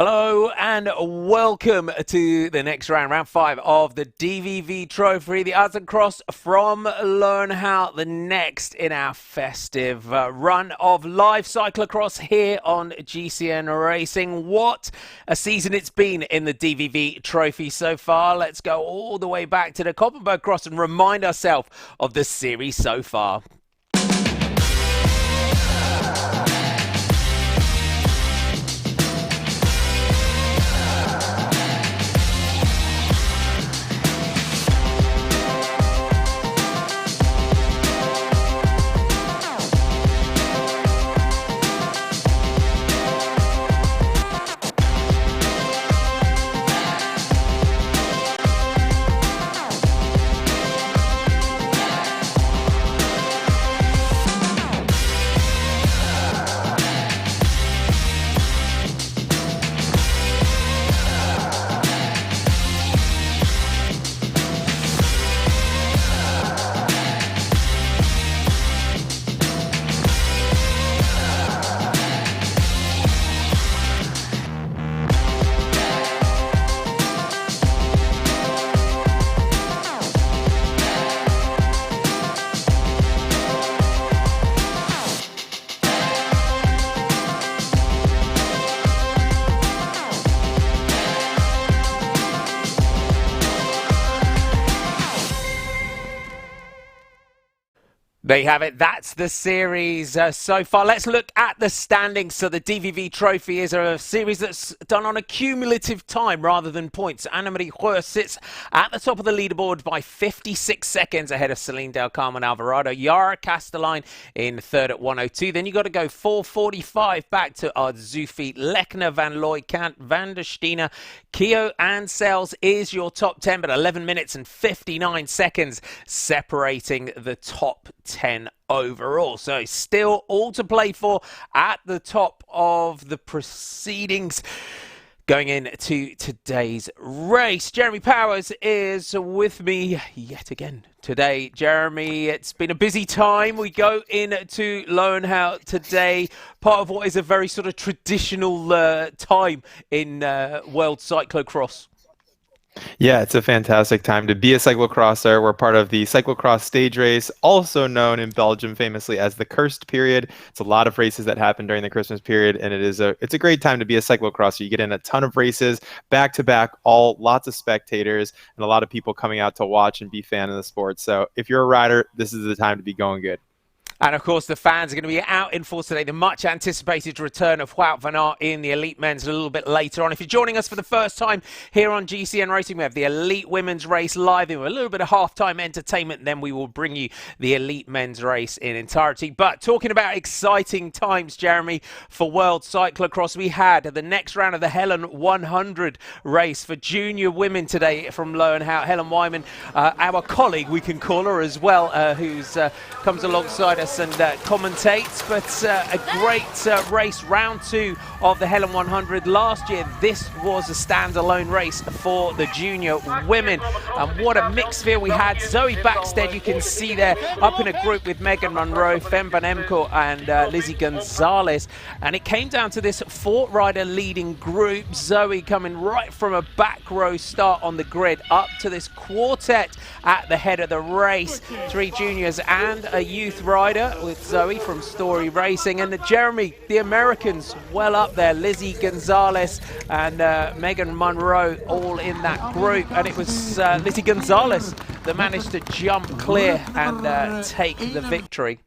Hello and welcome to the next round 5 of the DVV Trofee, the Azencross from Loenhout, the next in our festive run of live cyclocross here on GCN Racing. What a season it's been in the DVV Trofee so far. Let's go all the way back to the Koppenberg Cross and remind ourselves of the series so far. There you have it. That's the series so far. Let's look at the standings. So the DVV Trofee is a series that's done on a cumulative time rather than points. Annemarie Roer sits at the top of the leaderboard by 56 seconds ahead of Celine Del Carmen Alvarado. Yara Castelline in third at 1:02. Then you got to go 4:45 back to Arzufi, Lechner, Van Looy, Kant, Van der Stine, Keo and Sales is your top 10, but 11 minutes and 59 seconds separating the top 10 overall. So still all to play for at the top of the proceedings going into today's race. Jeremy Powers is with me yet again today. Jeremy, it's been a busy time. We go into Loenhout today, part of what is a very sort of traditional time in world cyclocross. Yeah, it's a fantastic time to be a cyclocrosser. We're part of the cyclocross stage race, also known in Belgium famously as the cursed period. It's a lot of races that happen during the Christmas period, and it's a great time to be a cyclocrosser. You get in a ton of races, back to back, lots of spectators, and a lot of people coming out to watch and be fan of the sport. So if you're a rider, this is the time to be going good. And, of course, the fans are going to be out in force today. The much-anticipated return of Wout van Aert in the Elite Men's a little bit later on. If you're joining us for the first time here on GCN Racing, we have the Elite Women's race live. We have a little bit of half-time entertainment, and then we will bring you the Elite Men's race in entirety. But talking about exciting times, Jeremy, for World Cyclocross, we had the next round of the Helen 100 race for junior women today from Loenhout. Helen Wyman, our colleague, we can call her as well, who's comes alongside us and commentates, but a great race, round 2 of the Helen 100. Last year this was a standalone race for the junior women, and what a mixed field we had. Zoe Backstead, you can see there, up in a group with Megan Monroe, Fem Van Emco and Lizzie Gonzalez, and it came down to this 4-rider leading group. Zoe coming right from a back row start on the grid up to this quartet at the head of the race, 3 juniors and a youth rider with Zoe from Story Racing, and Jeremy, the Americans well up there, Lizzie Gonzalez and Megan Monroe all in that group, and it was Lizzie Gonzalez that managed to jump clear and take the victory.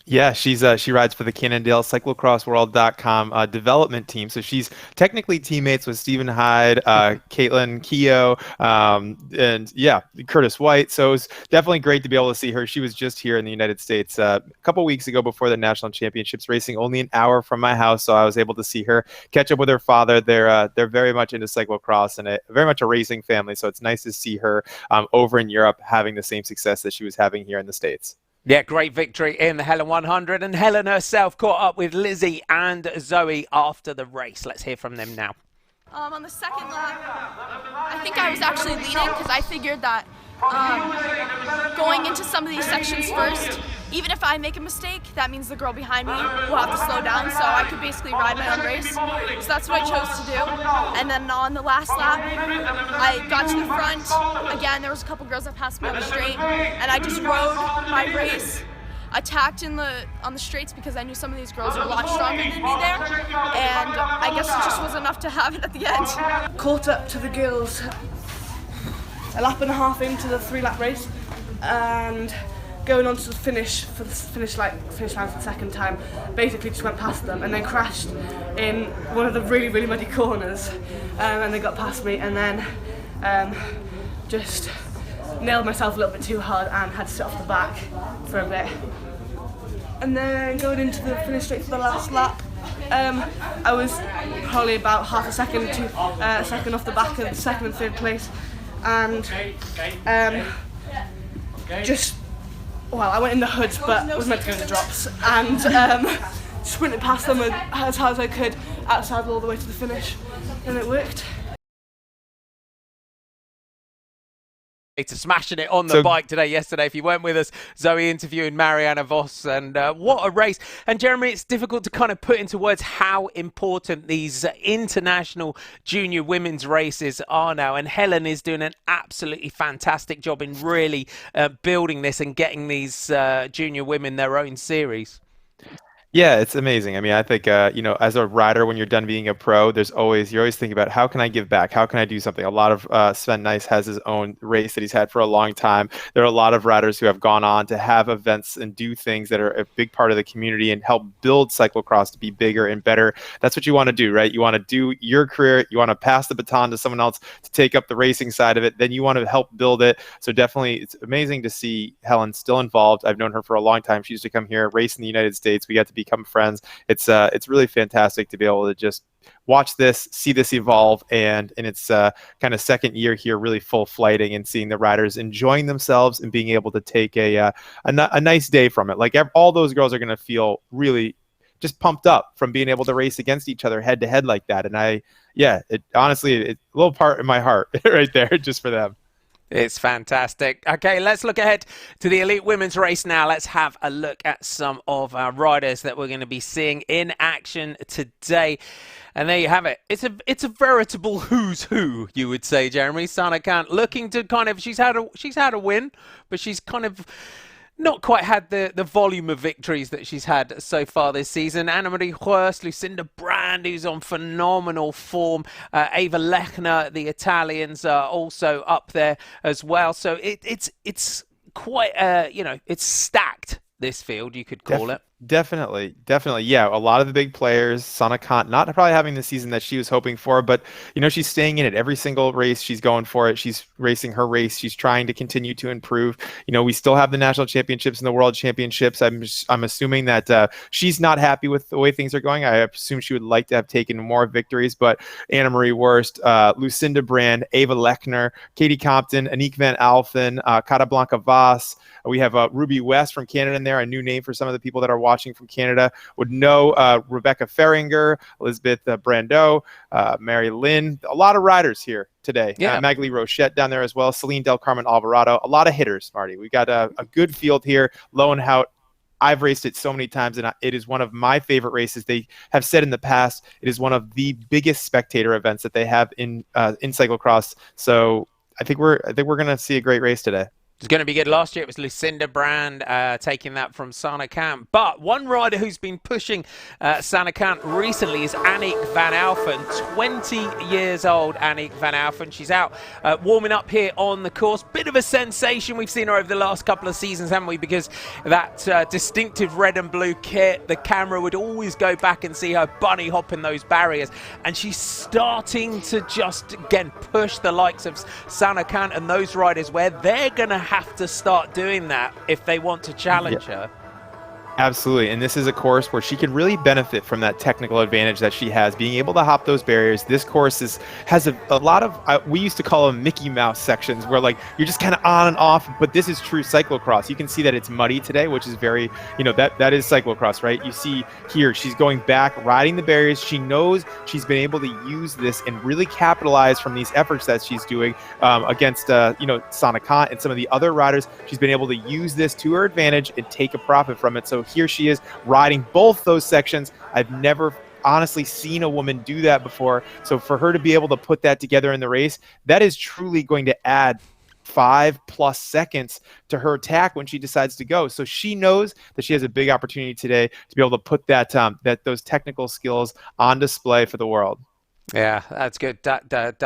Yeah, she rides for the Cannondale CyclocrossWorld.com development team. So she's technically teammates with Stephen Hyde, Caitlin Keogh, and yeah, Curtis White. So it's definitely great to be able to see her. She was just here in the United States a couple weeks ago before the National Championships, racing only an hour from my house. So I was able to see her, catch up with her father. They're very much into cyclocross and very much a racing family. So it's nice to see her over in Europe having the same success that she was having here in the States. Yeah, great victory in the Helen 100, and Helen herself caught up with Lizzie and Zoe after the race. Let's hear from them now. On the second lap, I think I was actually leading because I figured that going into some of these sections first, even if I make a mistake, that means the girl behind me will have to slow down, so I could basically ride my own race. So that's what I chose to do. And then on the last lap, I got to the front. Again, there was a couple girls that passed me on the straight, and I just rode my race, attacked on the straights because I knew some of these girls were a lot stronger than me there, and I guess it just was enough to have it at the end. Caught up to the girls a lap and a half into the 3-lap race, and going on to the finish line for the second time, basically just went past them and then crashed in one of the really, really muddy corners, and they got past me, and then just nailed myself a little bit too hard and had to sit off the back for a bit. And then going into the finish straight for the last lap, I was probably about half a second to a second off the back of the second and third place, and I went in the hoods but was meant to go in the drops, and sprinted past them as hard as I could outside all the way to the finish, and it worked. To smashing it on the bike yesterday. If you weren't with us, Zoe interviewing Marianne Vos, and what a race. And Jeremy, it's difficult to kind of put into words how important these international junior women's races are now, and Helen is doing an absolutely fantastic job in really building this and getting these junior women their own series. Yeah, it's amazing. I mean, I think, as a rider, when you're done being a pro, you're always thinking about how can I give back? How can I do something? A lot of Sven Nys has his own race that he's had for a long time. There are a lot of riders who have gone on to have events and do things that are a big part of the community and help build cyclocross to be bigger and better. That's what you want to do, right? You want to do your career. You want to pass the baton to someone else to take up the racing side of it. Then you want to help build it. So definitely, it's amazing to see Helen still involved. I've known her for a long time. She used to come here, race in the United States. We got to become friends. It's really fantastic to be able to just watch this, see this evolve, and in its kind of second year here, really full flighting and seeing the riders enjoying themselves and being able to take a nice day from it. Like all those girls are going to feel really just pumped up from being able to race against each other head to head like that. And honestly, it's a little part in my heart right there just for them. It's fantastic. Okay, let's look ahead to the elite women's race now. Let's have a look at some of our riders that we're going to be seeing in action today. And there you have it. It's a veritable who's who, you would say, Jeremy. Sana Kant looking to kind of, she's had a win, but she's kind of not quite had the volume of victories that she's had so far this season. Annemarie Horst, Lucinda Brand, who's on phenomenal form. Eva Lechner, the Italians, are also up there as well. So it's quite, it's stacked, this field, you could call it. Definitely. Yeah, a lot of the big players, Sana Kant, not probably having the season that she was hoping for, but, she's staying in it. Every single race, she's going for it. She's racing her race. She's trying to continue to improve. We still have the national championships and the world championships. I'm assuming that she's not happy with the way things are going. I assume she would like to have taken more victories, but Annemarie Worst, Lucinda Brand, Eva Lechner, Katie Compton, Aniek van Alphen, Catablanca Vos. We have Ruby West from Canada in there, a new name for some of the people that are watching from Canada would know. Rebecca Ferringer, Elizabeth Brando, Mary Lynn, a lot of riders here today. Yeah. Magali Rochette down there as well. Celine Del Carmen Alvarado, a lot of hitters, Marty. We got a good field here. Loenhout, I've raced it so many times, and it is one of my favorite races. They have said in the past it is one of the biggest spectator events that they have in cyclocross. So I think we're going to see a great race today. It's going to be good. Last year it was Lucinda Brand taking that from Sana Kant. But one rider who's been pushing Sana Kant recently is Aniek van Alphen. 20 years old, Aniek van Alphen. She's out warming up here on the course. Bit of a sensation. We've seen her over the last couple of seasons, haven't we? Because that distinctive red and blue kit, the camera would always go back and see her bunny hopping those barriers. And she's starting to just, again, push the likes of Sana Kant and those riders where they're going to have to start doing that if they want to challenge her. Absolutely, and this is a course where she can really benefit from that technical advantage that she has, being able to hop those barriers. This course has a lot of, we used to call them Mickey Mouse sections, where like you're just kind of on and off, but this is true cyclocross. You can see that it's muddy today, which is very, that is cyclocross, right? You see here, she's going back, riding the barriers. She knows she's been able to use this and really capitalize from these efforts that she's doing against, Sana Khan and some of the other riders. She's been able to use this to her advantage and take a profit from it. So here she is riding both those sections. I've never honestly seen a woman do that before. So for her to be able to put that together in the race, that is truly going to add 5+ seconds to her attack when she decides to go. So she knows that she has a big opportunity today to be able to put those technical skills on display for the world. Yeah, that's good. That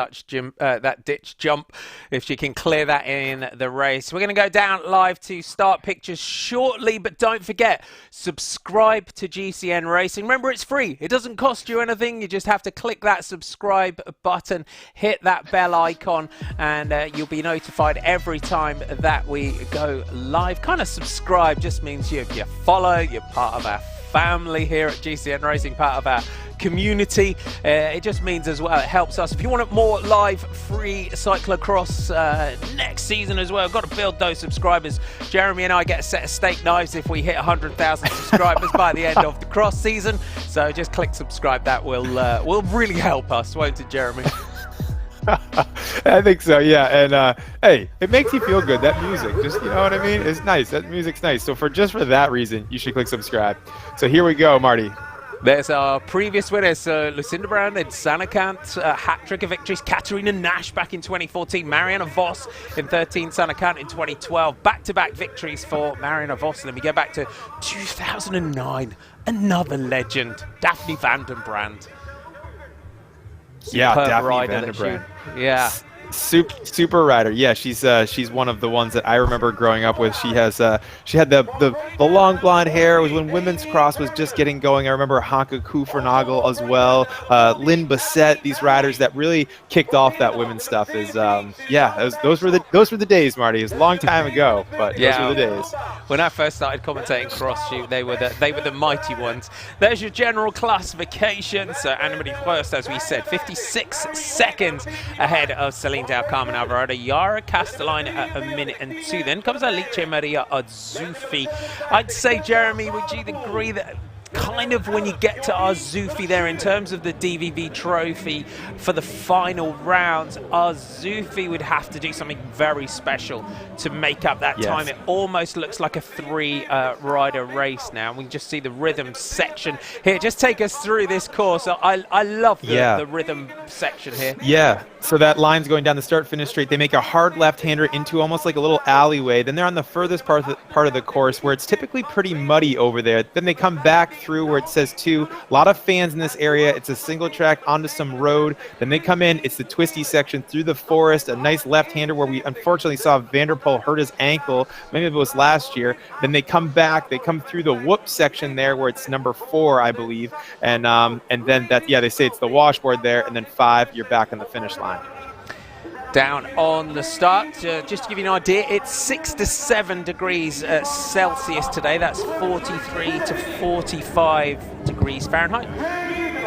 ditch jump, if she can clear that in the race. We're going to go down live to start pictures shortly, but don't forget, subscribe to GCN Racing. Remember, it's free. It doesn't cost you anything. You just have to click that subscribe button, hit that bell icon, and you'll be notified every time that we go live. Kind of subscribe just means you follow, you're part of our family here at GCN Racing, part of our community. It just means as well, it helps us. If you want more live free cyclocross next season as well, got to build those subscribers. Jeremy and I get a set of steak knives if we hit 100,000 subscribers by the end of the cross season. So just click subscribe. That will really help us, won't it, Jeremy? I think so, yeah. And hey, it makes you feel good. That music, just, you know what I mean? It's nice. That music's nice. So for that reason, you should click subscribe. So here we go, Marty. There's our previous winners, Lucinda Brown and Sana Kant, hat-trick of victories. Katarina Nash back in 2014, Marianne Vos in 13, Sana Kant in 2012. Back-to-back victories for Marianne Vos. And then we go back to 2009, another legend, Daphne van den Brand. Yeah, Daphne van den Brand. Yeah. Super rider. Yeah, she's one of the ones that I remember growing up with. She had the long blonde hair. It was when women's cross was just getting going. I remember Hanke Kufernagel as well. Lynn Bassett, these riders that really kicked off that women's stuff. Those were the days, Marty. It was a long time ago, but those were the days. When I first started commentating cross, they were the mighty ones. There's your general classification. So Anna-Marie first, as we said, 56 seconds ahead of Celine Del Carmen Alvarado. Yara Castelline at 1 minute and 2. Then comes Alice Maria Arzuffi. I'd say, Jeremy, would you agree that kind of when you get to Arzuffi there in terms of the DVV Trophy for the final rounds, Arzuffi would have to do something very special to make up that time. It almost looks like a 3-rider race now. We can just see the rhythm section here. Just take us through this course. I love the rhythm section here. Yeah. So that line's going down the start-finish straight. They make a hard left-hander into almost like a little alleyway. Then they're on the furthest part of the course where it's typically pretty muddy over there. Then they come back through where it says 2. A lot of fans in this area. It's a single track onto some road. Then they come in. It's the twisty section through the forest. A nice left-hander where we unfortunately saw Vanderpoel hurt his ankle. Maybe it was last year. Then they come back. They come through the whoop section there where it's number 4, I believe. And then they say it's the washboard there. And then 5, you're back on the finish line. Down on the start, just to give you an idea, it's 6 to 7 degrees Celsius today. That's 43 to 45 degrees Fahrenheit.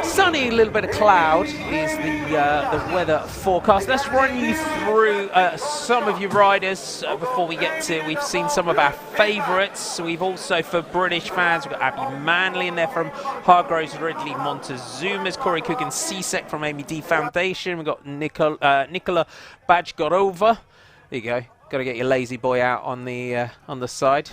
Sunny, a little bit of cloud is the weather forecast. Let's run you through some of your riders before we get to. We've seen some of our favourites. We've also, for British fans, we've got Abby Manley in there from Hargroves Ridley Montezuma's, Corey Coogan Sisek from Amy D Foundation. We've got Nicola Bajgorova. There you go. Got to get your lazy boy out on the side.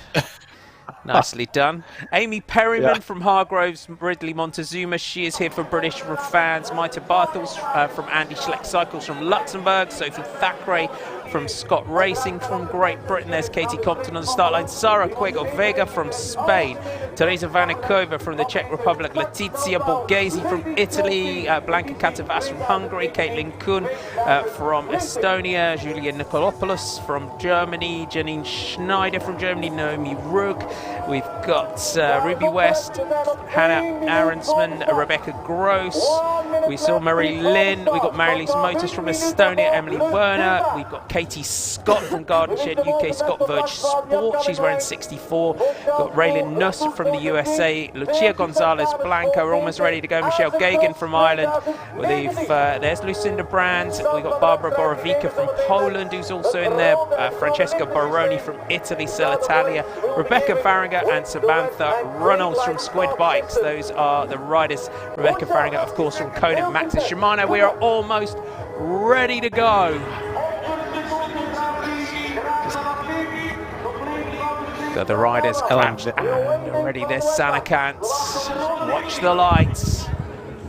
Nicely done. Amy Perryman from Hargroves Ridley Montezuma. She is here for British fans. Maita Bartels from Andy Schleck Cycles from Luxembourg. Sophie Thackeray from Scott Racing from Great Britain. There's Katie Compton on the start line. Sara Cuego Vega from Spain. Teresa Vanikova from the Czech Republic. Letizia Borghese from Italy. Blanca Katavas from Hungary. Caitlin Kuhn from Estonia. Julia Nikolopoulos from Germany. Janine Schneider from Germany. Naomi Rugg. We've got Ruby West, Hannah Ahrensman, Rebecca Gross. We saw Marie Lynn. We've got Marilise Motors from Estonia. Emily Werner. We've got Katie Scott from Garden Shed UK Scott Verge Sport. She's wearing 64. Got Raylin Nuss from the USA. Lucia Gonzalez Blanco. We're almost ready to go. Michelle Gagan from Ireland. There's Lucinda Brand. We've got Barbara Borovica from Poland, who's also in there. Francesca Baroni from Italy, Celitalia. Rebecca Farringer and Samantha Runnels from Squid Bikes. Those are the riders. Rebecca Farringer, of course, from Conan Maxis Shimano. We are almost ready to go. Got the riders clapped and already there's Sanakant. Watch the lights.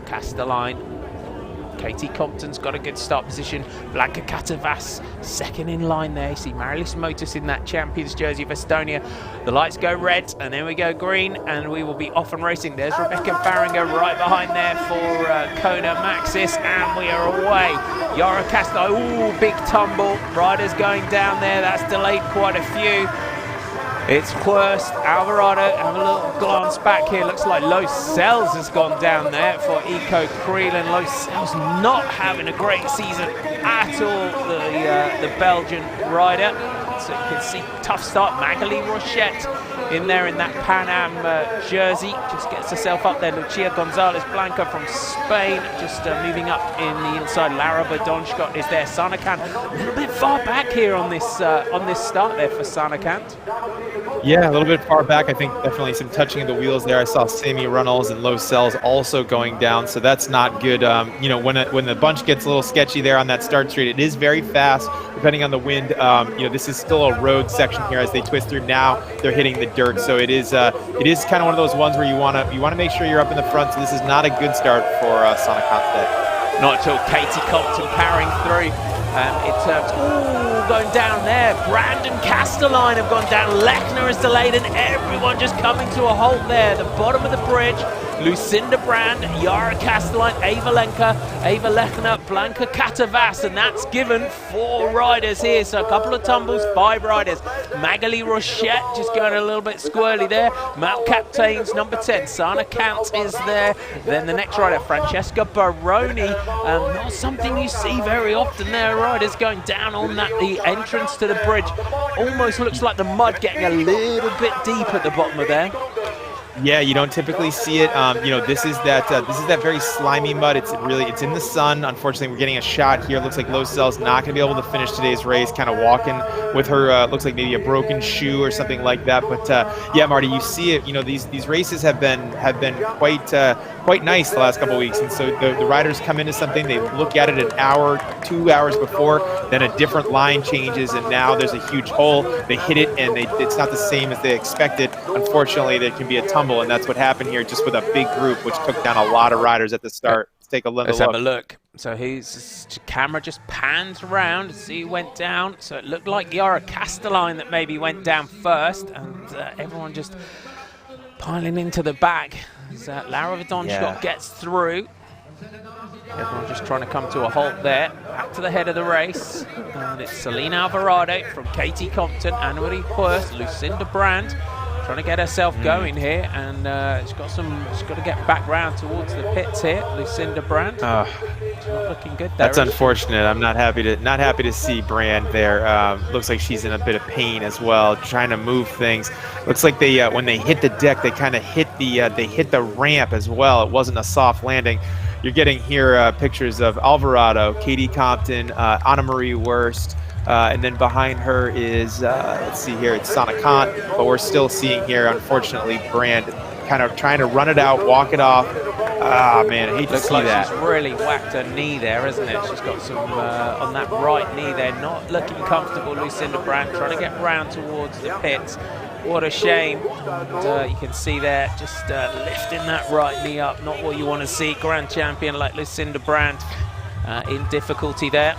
Cast the line. Katie Compton's got a good start position. Blanca Catavas second in line there. You see Marilis Motus in that champions jersey of Estonia. The lights go red and then we go green and we will be off and racing. There's Rebecca Farringer right behind there for Kona Maxis, and we are away. Yara Castro, ooh, big tumble. Riders going down there. That's delayed quite a few. It's Hurst, Alvarado, have a little glance back here. Looks like Los Cells has gone down there for Eco Creelan. Los Cells not having a great season at all, the Belgian rider. So you can see tough start. Magali Rochette in there in that Pan Am jersey. Just gets herself up there. Lucia Gonzalez Blanco from Spain. Just moving up in the inside. Lara Badonschott is there. Sanakant a little bit far back here on this start there for Sanakant. Yeah, a little bit far back. I think definitely some touching of the wheels there. I saw Sammy Runnels and Low Cells also going down, so that's not good. You know, when the bunch gets a little sketchy there on that start straight, it is very fast depending on the wind. You know, this is still a road section here as they twist through. Now they're hitting the dirt, so it is kind of one of those ones where you want to make sure you're up in the front. So this is not a good start for Sanakant today. Not until Katie Compton powering through. Going down there. Brandon Castelline have gone down. Lechner is delayed and everyone just coming to a halt there. The bottom of the bridge. Lucinda Brand, Yara Castelline, Ava Lechner, Blanca Catavas, and that's given 4 riders here. So a couple of tumbles, 5 riders. Magali Rochette just going a little bit squirrely there. Mount Captains, number 10, Sana Kant is there. Then the next rider, Francesca Baroni. Not something you see very often there. Riders going down on the entrance to the bridge. Almost looks like the mud getting a little bit deep at the bottom of there. Yeah, you don't typically see it. You know, this is that very slimy mud. It's in the sun. Unfortunately, we're getting a shot here. It looks like Low Cell's not going to be able to finish today's race. Kind of walking with her. Looks like maybe a broken shoe or something like that. But yeah, Marty, you see it. You know, these races have been quite nice the last couple of weeks. And so the riders come into something, they look at it an hour, 2 hours before, then a different line changes, and now there's a huge hole. They hit it, and it's not the same as they expected. Unfortunately, there can be a tumble, and that's what happened here, just with a big group, which took down a lot of riders at the start. Let's take a look. Let's have a look. So his camera just pans around to see who went down. So it looked like Yara Castelline that maybe went down first, and everyone just piling into the back. As Lara Vidonschott gets through. Everyone just trying to come to a halt there. Back to the head of the race. And it's Celine Alvarado from Katie Compton, Anne-Marie Hurst, Lucinda Brand. Trying to get herself going here, and she's got to get back round towards the pits here. Lucinda Brand. She's not looking good there. That's unfortunate. I'm not happy to see Brand there. Looks like she's in a bit of pain as well, trying to move things. Looks like they when they hit the deck, they kind of hit the ramp as well. It wasn't a soft landing. You're getting here pictures of Alvarado, Katie Compton, Anna-Marie Wurst. And then behind her is, let's see here, it's Sanakant, but we're still seeing here, unfortunately, Brand kind of trying to run it out, walk it off. Ah, man, I hate to see that. She's really whacked her knee there, isn't it? She's got some, on that right knee there, not looking comfortable, Lucinda Brand, trying to get round towards the pits. What a shame. And, you can see there, just lifting that right knee up, not what you want to see. Grand champion like Lucinda Brand in difficulty there.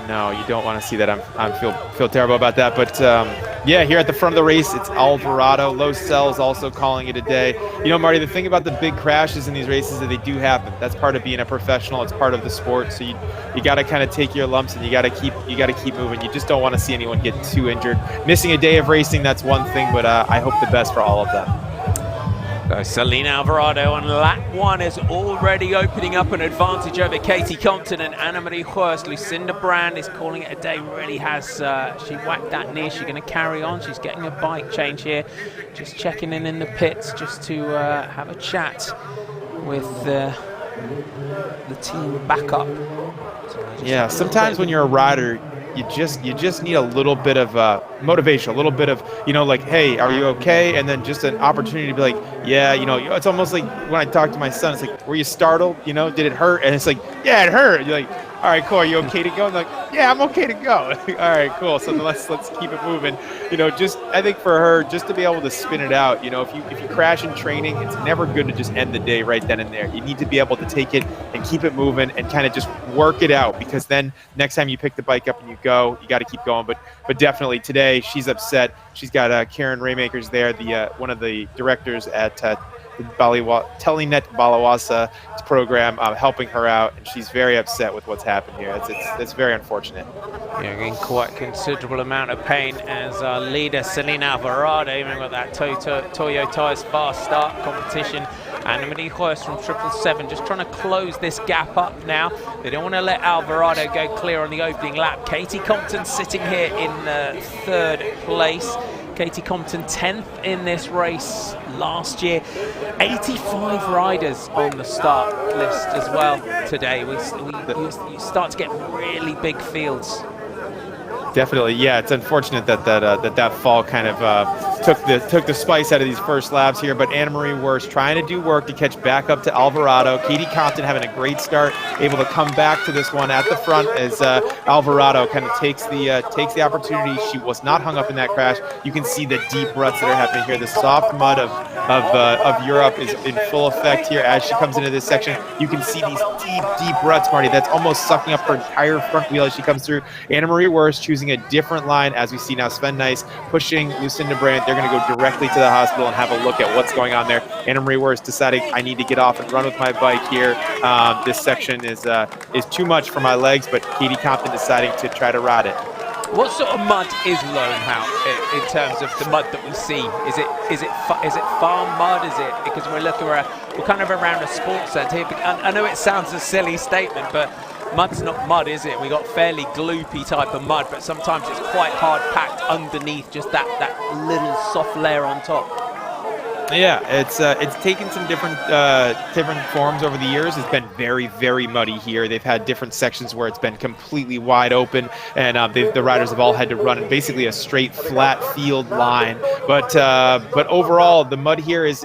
No, you don't want to see that. I feel terrible about that. But yeah, here at the front of the race, it's Alvarado. Low Cells also calling it a day. You know, Marty, the thing about the big crashes in these races is that they do happen. That's part of being a professional. It's part of the sport. So you got to kind of take your lumps, and you got to keep moving. You just don't want to see anyone get too injured. Missing a day of racing, that's one thing, but I hope the best for all of them. Selena Alvarado on lap 1 is already opening up an advantage over Katie Compton and Anna-Marie Hurst. Lucinda Brand is calling it a day, really has, she whacked that knee. She's going to carry on. She's getting a bike change here. Just checking in the pits just to have a chat with the team backup. Yeah, sometimes when you're a rider, you just need a little bit of motivation, a little bit of, you know, like, hey, are you okay? And then just an opportunity to be like, yeah, you know, it's almost like when I talk to my son, it's like, were you startled? You know, did it hurt? And it's like, yeah, it hurt. You're like, all right, cool. Are you okay to go? I'm like, yeah, I'm okay to go. All right, cool. So then let's keep it moving. You know, just I think for her, just to be able to spin it out. You know, if you crash in training, it's never good to just end the day right then and there. You need to be able to take it and keep it moving and kind of just work it out, because then next time you pick the bike up and you go, you got to keep going. But definitely today she's upset. She's got Karen Raymakers there, the one of the directors at the Telenet Balawasa program, helping her out, and she's very upset with what's happened here. It's very unfortunate. Yeah, in quite considerable amount of pain as our leader Selena Alvarado, even got that Toyo Tires fast start competition. Anna-Marie Hurst from 777 just trying to close this gap up now. They don't want to let Alvarado go clear on the opening lap. Katie Compton sitting here in 3rd place. Katie Compton 10th in this race last year. 85 riders on the start list as well today. You start to get really big fields. Definitely, yeah. It's unfortunate that fall kind of took the spice out of these first laps here. But Anna-Marie Hurst trying to do work to catch back up to Alvarado. Katie Compton having a great start, able to come back to this one at the front as Alvarado kind of takes the opportunity. She was not hung up in that crash. You can see the deep ruts that are happening here. The soft mud of Europe is in full effect here as she comes into this section. You can see these deep ruts, Marty. That's almost sucking up her entire front wheel as she comes through. Anna-Marie Hurst choosing a different line, as we see now Sven Nys pushing Lucinda Brandt. They're going to go directly to the hospital and have a look at what's going on there. Anna-Marie Hurst deciding, I need to get off and run with my bike here. This section is too much for my legs, but Katie Compton deciding to try to ride it. What sort of mud is Loenhout in terms of the mud that we see? Is it farm mud? Is it, because we're kind of around a sports centre here. I know it sounds a silly statement, but mud's not mud, is it? We got fairly gloopy type of mud, but sometimes it's quite hard packed underneath, just that little soft layer on top. Yeah, it's taken some different forms over the years. It's been very, very muddy here. They've had different sections where it's been completely wide open, and the riders have all had to run in basically a straight, flat field line. But overall, the mud here is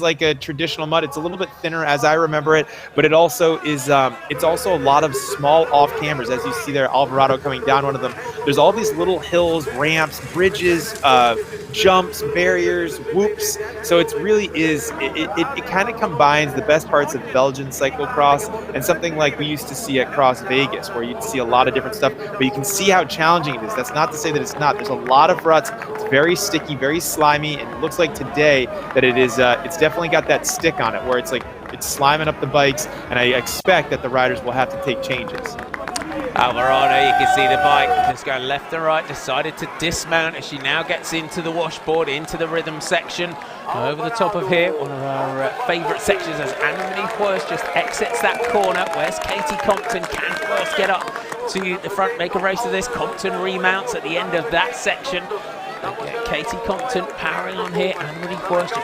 like a traditional mud. It's a little bit thinner, as I remember it, but it also is. It's also a lot of small off cameras, as you see there. Alvarado coming down one of them. There's all these little hills, ramps, bridges, jumps, barriers, whoops. So it really is, it kind of combines the best parts of Belgian cyclocross and something like we used to see at Cross Vegas, where you'd see a lot of different stuff, but you can see how challenging it is. That's not to say that it's not. There's a lot of ruts. It's very sticky, very slimy, and it looks like today that it is, it's definitely got that stick on it, where it's like, it's sliming up the bikes, and I expect that the riders will have to take changes. Alvarado, you can see the bike just going left and right, decided to dismount as she now gets into the washboard, into the rhythm section. Over the top of here, one of our favourite sections as Anna-Marie Hurst just exits that corner. Where's Katie Compton? Can Hurst get up to the front, make a race of this? Compton remounts at the end of that section. Okay, Katie Compton powering on here. Anna-Marie Hurst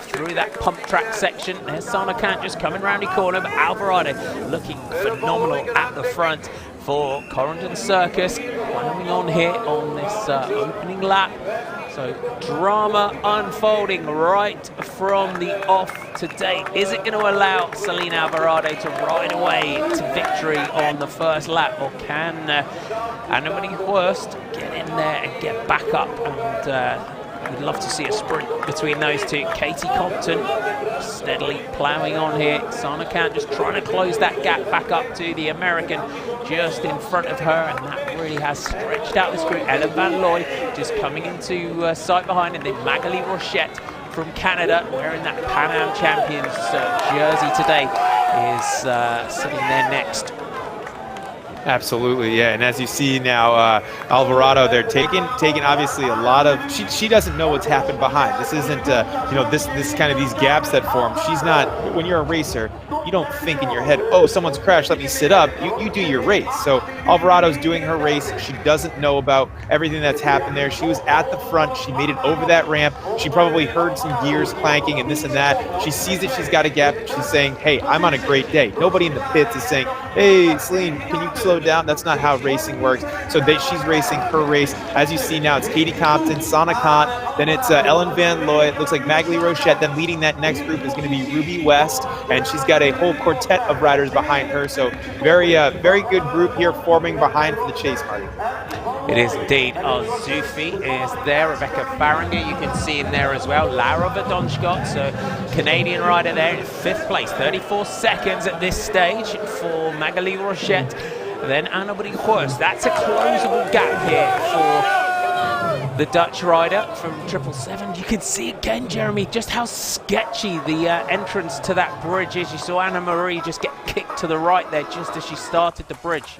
through that pump track section. There's Sana Kant just coming around the corner, but Alvarado looking phenomenal at the front for Corendon Circus. Coming on here on this opening lap. So drama unfolding right from the off today. Is it going to allow Selena Alvarado to ride away to victory on the first lap, or can Anna-Marie Hurst get in there and get back up? And we'd love to see a sprint between those two. Katie Compton steadily ploughing on here. Sana Kant just trying to close that gap back up to the American just in front of her, and that really has stretched out this group. Ellen Van Looy just coming into sight behind, and then Magali Rochette from Canada, wearing that Pan Am Champions jersey today, is sitting there next. Absolutely, yeah. And as you see now, Alvarado, they're taking obviously a lot of. She doesn't know what's happened behind. This isn't this kind of these gaps that form. She's not. When you're a racer, you don't think in your head, oh, someone's crashed, let me sit up. You do your race. So Alvarado's doing her race. She doesn't know about everything that's happened there. She was at the front. She made it over that ramp. She probably heard some gears clanking and this and that. She sees that she's got a gap. She's saying, hey, I'm on a great day. Nobody in the pits is saying, hey, Celine, can you slow down? That's not how racing works. So she's racing her race. As you see now, it's Katie Compton, Sana Kant, then it's Ellen Van Looy. It looks like Magali Rochette. Then leading that next group is going to be Ruby West, and she's got a whole quartet of riders behind her. So very good group here forming behind for the chase, Marty. It is indeed. Azufi is there. Rebecca Farringer, you can see in there as well. Laura Verdonschott, so Canadian rider there in 5th place. 34 seconds at this stage for Magali Rochette. Then Annemarie Horst. That's a closable gap here for the Dutch rider from 777. You can see again, Jeremy, just how sketchy the entrance to that bridge is. You saw Annemarie just get kicked to the right there just as she started the bridge.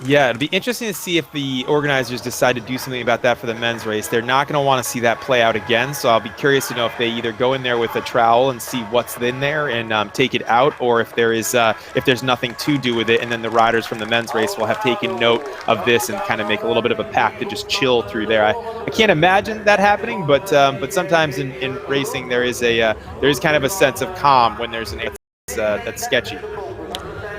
Yeah, it'd be interesting to see if the organizers decide to do something about that for the men's race. They're not going to want to see that play out again, so I'll be curious to know if they either go in there with a trowel and see what's in there and take it out, or if there's nothing to do with it, and then the riders from the men's race will have taken note of this and kind of make a little bit of a pact to just chill through there. I can't imagine that happening, but sometimes in racing there is kind of a sense of calm when there's that's sketchy.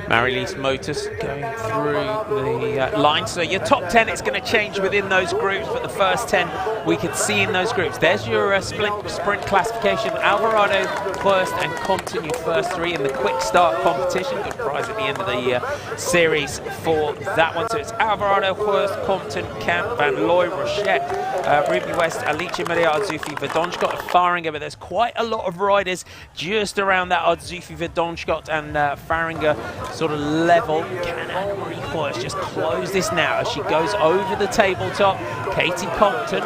Marie-Lise Motus going through the line. So your top 10, it's going to change within those groups, but the first 10 we can see in those groups. There's your sprint classification. Alvarado, Horst and Compton, your first 3 in the quick start competition. Good prize at the end of the series for that one. So it's Alvarado, Horst, Compton, Camp, Van Looy, Rochette, Ruby West, Alicia Maria Azufi, Verdonschott, Farringer, but there's quite a lot of riders just around that Azufi, Verdonschott and Farringer sort of level. Can Annemarie Horst just close this now as she goes over the tabletop? Katie Compton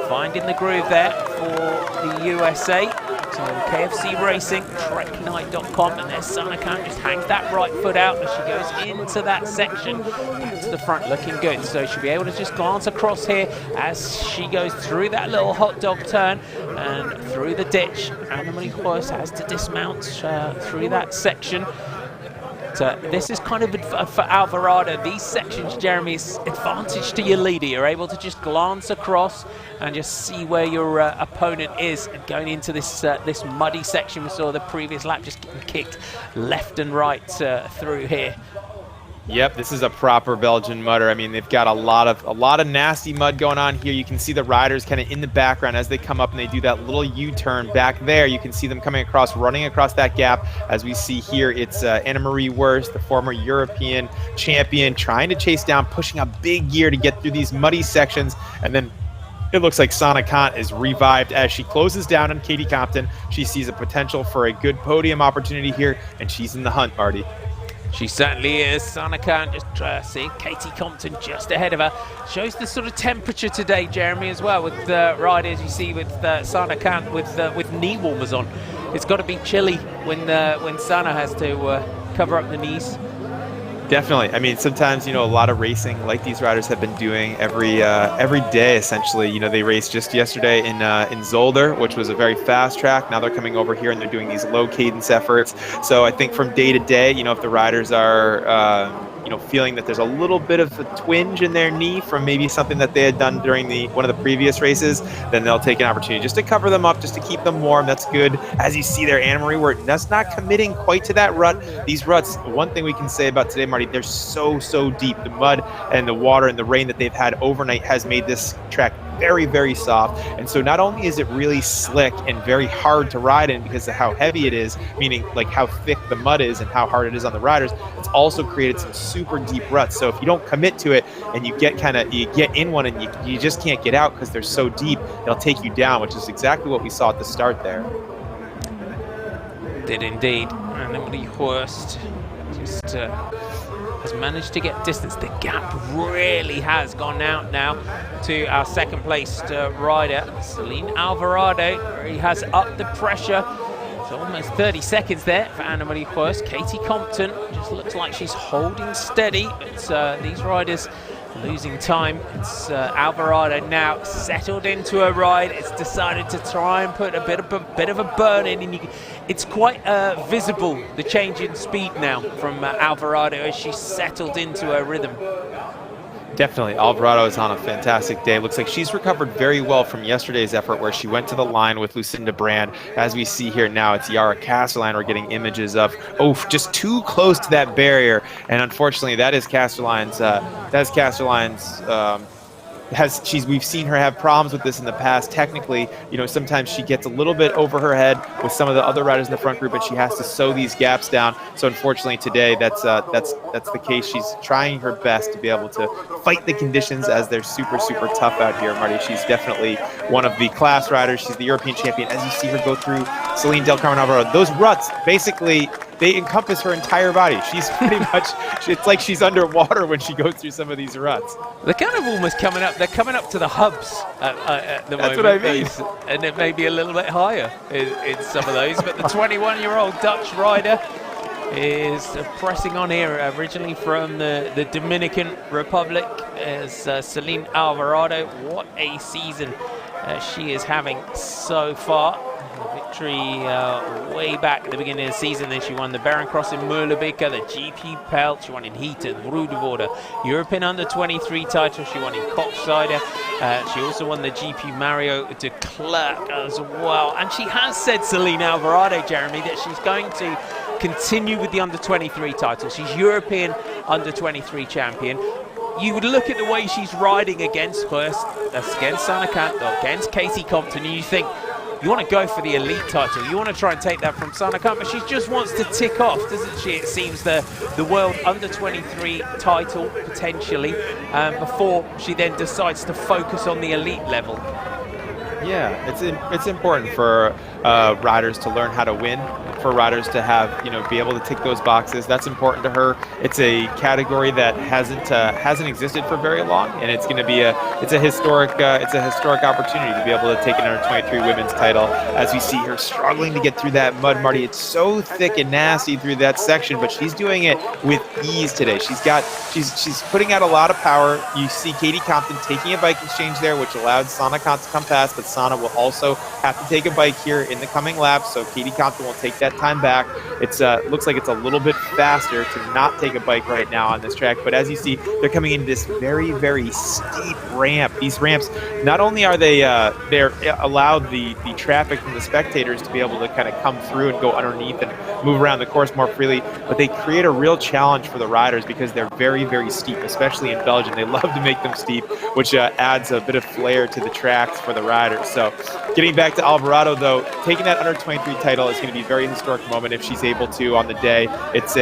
finding the groove there for the USA. So KFC Racing, treknight.com, and there's Sana Khan just hangs that right foot out as she goes into that section. Back to the front, looking good. So she'll be able to just glance across here as she goes through that little hot dog turn and through the ditch. Annemarie Horst has to dismount through that section. So this is kind of for Alvarado. These sections, Jeremy, is advantage to your leader. You're able to just glance across and just see where your opponent is. And going into this this muddy section, we saw the previous lap just getting kicked left and right through here. Yep, this is a proper Belgian mudder. I mean, they've got a lot of nasty mud going on here. You can see the riders kind of in the background as they come up and they do that little U-turn back there. You can see them coming across, running across that gap. As we see here, it's Annemarie Horst, the former European champion, trying to chase down, pushing a big gear to get through these muddy sections. And then it looks like Sana Kant is revived as she closes down on Katie Compton. She sees a potential for a good podium opportunity here, and she's in the hunt, Marty. She certainly is. Sana Khan just seeing Katie Compton just ahead of her. Shows the sort of temperature today, Jeremy, as well, with riders you see with Sana Khan with knee warmers on. It's got to be chilly when Sana has to cover up the knees. Definitely. I mean, sometimes, a lot of racing like these riders have been doing every day, essentially. They raced just yesterday in Zolder, which was a very fast track. Now they're coming over here and they're doing these low cadence efforts. So I think from day to day, if the riders are, feeling that there's a little bit of a twinge in their knee from maybe something that they had done during one of the previous races, then they'll take an opportunity just to cover them up, just to keep them warm. That's good. As you see there, Annemarie Horst, that's not committing quite to that rut. These ruts, one thing we can say about today, Marty, they're so deep. The mud and the water and the rain that they've had overnight has made this track very, very soft. And so not only is it really slick and very hard to ride in because of how heavy it is, meaning like how thick the mud is and how hard it is on the riders, it's also created some super deep ruts. So if you don't commit to it and you get in one and you just can't get out because they're so deep, they'll take you down, which is exactly what we saw at the start there. Did indeed. Annemarie Horst just has managed to get distance. The gap really has gone out now to our second placed rider, Celine Alvarado. He has upped the pressure. So almost 30 seconds there for Annemarie Huest. Katie Compton just looks like she's holding steady. It's these riders losing time. It's Alvarado now settled into a ride. It's decided to try and put a bit of a burn in, and it's quite visible, the change in speed now from Alvarado as she's settled into her rhythm. Definitely, Alvarado is on a fantastic day. Looks like she's recovered very well from yesterday's effort where she went to the line with Lucinda Brand. As we see here now, it's Yara Casterline we're getting images of. Oh, just too close to that barrier. And unfortunately, that is Casterline's, we've seen her have problems with this in the past. Technically, you know, sometimes she gets a little bit over her head with some of the other riders in the front group, and she has to sew these gaps down. So unfortunately today, that's the case. She's trying her best to be able to fight the conditions as they're super, super tough out here, Marty. She's definitely one of the class riders. She's the European champion. As you see her go through Celine Del Carmen Alvarado, those ruts, basically, they encompass her entire body. She's pretty much, it's like she's underwater when she goes through some of these ruts. They're kind of almost coming up, they're coming up to the hubs at the moment. That's what I mean. And it may be a little bit higher in some of those, but the 21-year-old Dutch rider is pressing on here, originally from the Dominican Republic, as Celine Alvarado. What a season she is having so far. Victory way back at the beginning of the season. Then she won the Azencross in Molenbeek, the GP Pelt. She won in Heaton, Rudevorde, European Under-23 title. She won in Koksijde. She also won the GP Mario de Klerk as well. And she has said, Celine Alvarado, Jeremy, that she's going to continue with the Under-23 title. She's European Under-23 champion. You would look at the way she's riding against Huest, against Sanne Cant, against Katie Compton, and you think, you want to go for the elite title. You want to try and take that from Sanne Cant, but she just wants to tick off, doesn't she? It seems the world under-23 title, potentially, before she then decides to focus on the elite level. Yeah, it's important for riders to learn how to win, for riders to have, be able to tick those boxes. That's important to her. It's a category that hasn't existed for very long, and it's going to be a historic opportunity to be able to take an under-23 women's title. As we see her struggling to get through that mud, Marty, it's so thick and nasty through that section, but she's doing it with ease today. She's putting out a lot of power. You see Katie Compton taking a bike exchange there, which allowed Sanne Cant to come past, but Sanne will also have to take a bike here in the coming laps, so Katie Compton will take that time back. It's looks like it's a little bit faster to not take a bike right now on this track, but as you see, they're coming into this very, very steep ramp. These ramps, not only are they're allowed the traffic from the spectators to be able to kind of come through and go underneath and move around the course more freely, but they create a real challenge for the riders because they're very, very steep, especially in Belgium. They love to make them steep, which adds a bit of flair to the tracks for the riders. So getting back to Alvarado, though, taking that under-23 title is going to be a very historic moment if she's able to on the day. It's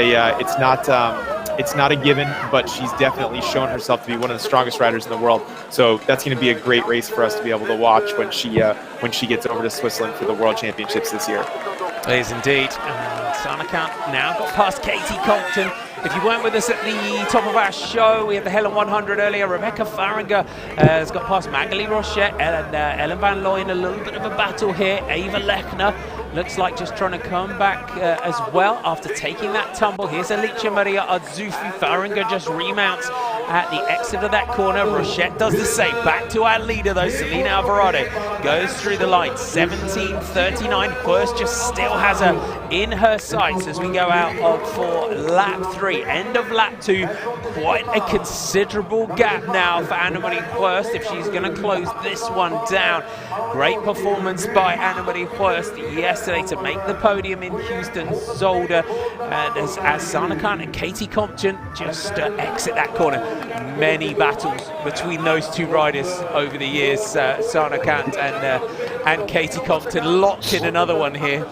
not a given, but she's definitely shown herself to be one of the strongest riders in the world. So that's going to be a great race for us to be able to watch when she gets over to Switzerland for the World Championships this year. It is indeed. Sanne Cant now got past Katie Compton. If you weren't with us at the top of our show, we had the Helen 100 earlier. Rebecca Farringer has got past Magali Rochette and Ellen Van Looyen. A little bit of a battle here. Ava Lechner looks like just trying to come back as well after taking that tumble. Here's Alicia Maria Adzufi. Farringer just remounts at the exit of that corner. Rochette does the same. Back to our leader though, Celine Alvarado. Goes through the line, 17:39. Huest just still has her in her sights as we go out for lap 3. End of lap 2. Quite a considerable gap now for Annemarie Huest if she's going to close this one down. Great performance by Annemarie Huest yesterday to make the podium in Houston, Zolder. And as Sanne Cant and Katie Compton just exit that corner. Many battles between those two riders over the years, Sanne Cant and Katie Compton, locked in another one here.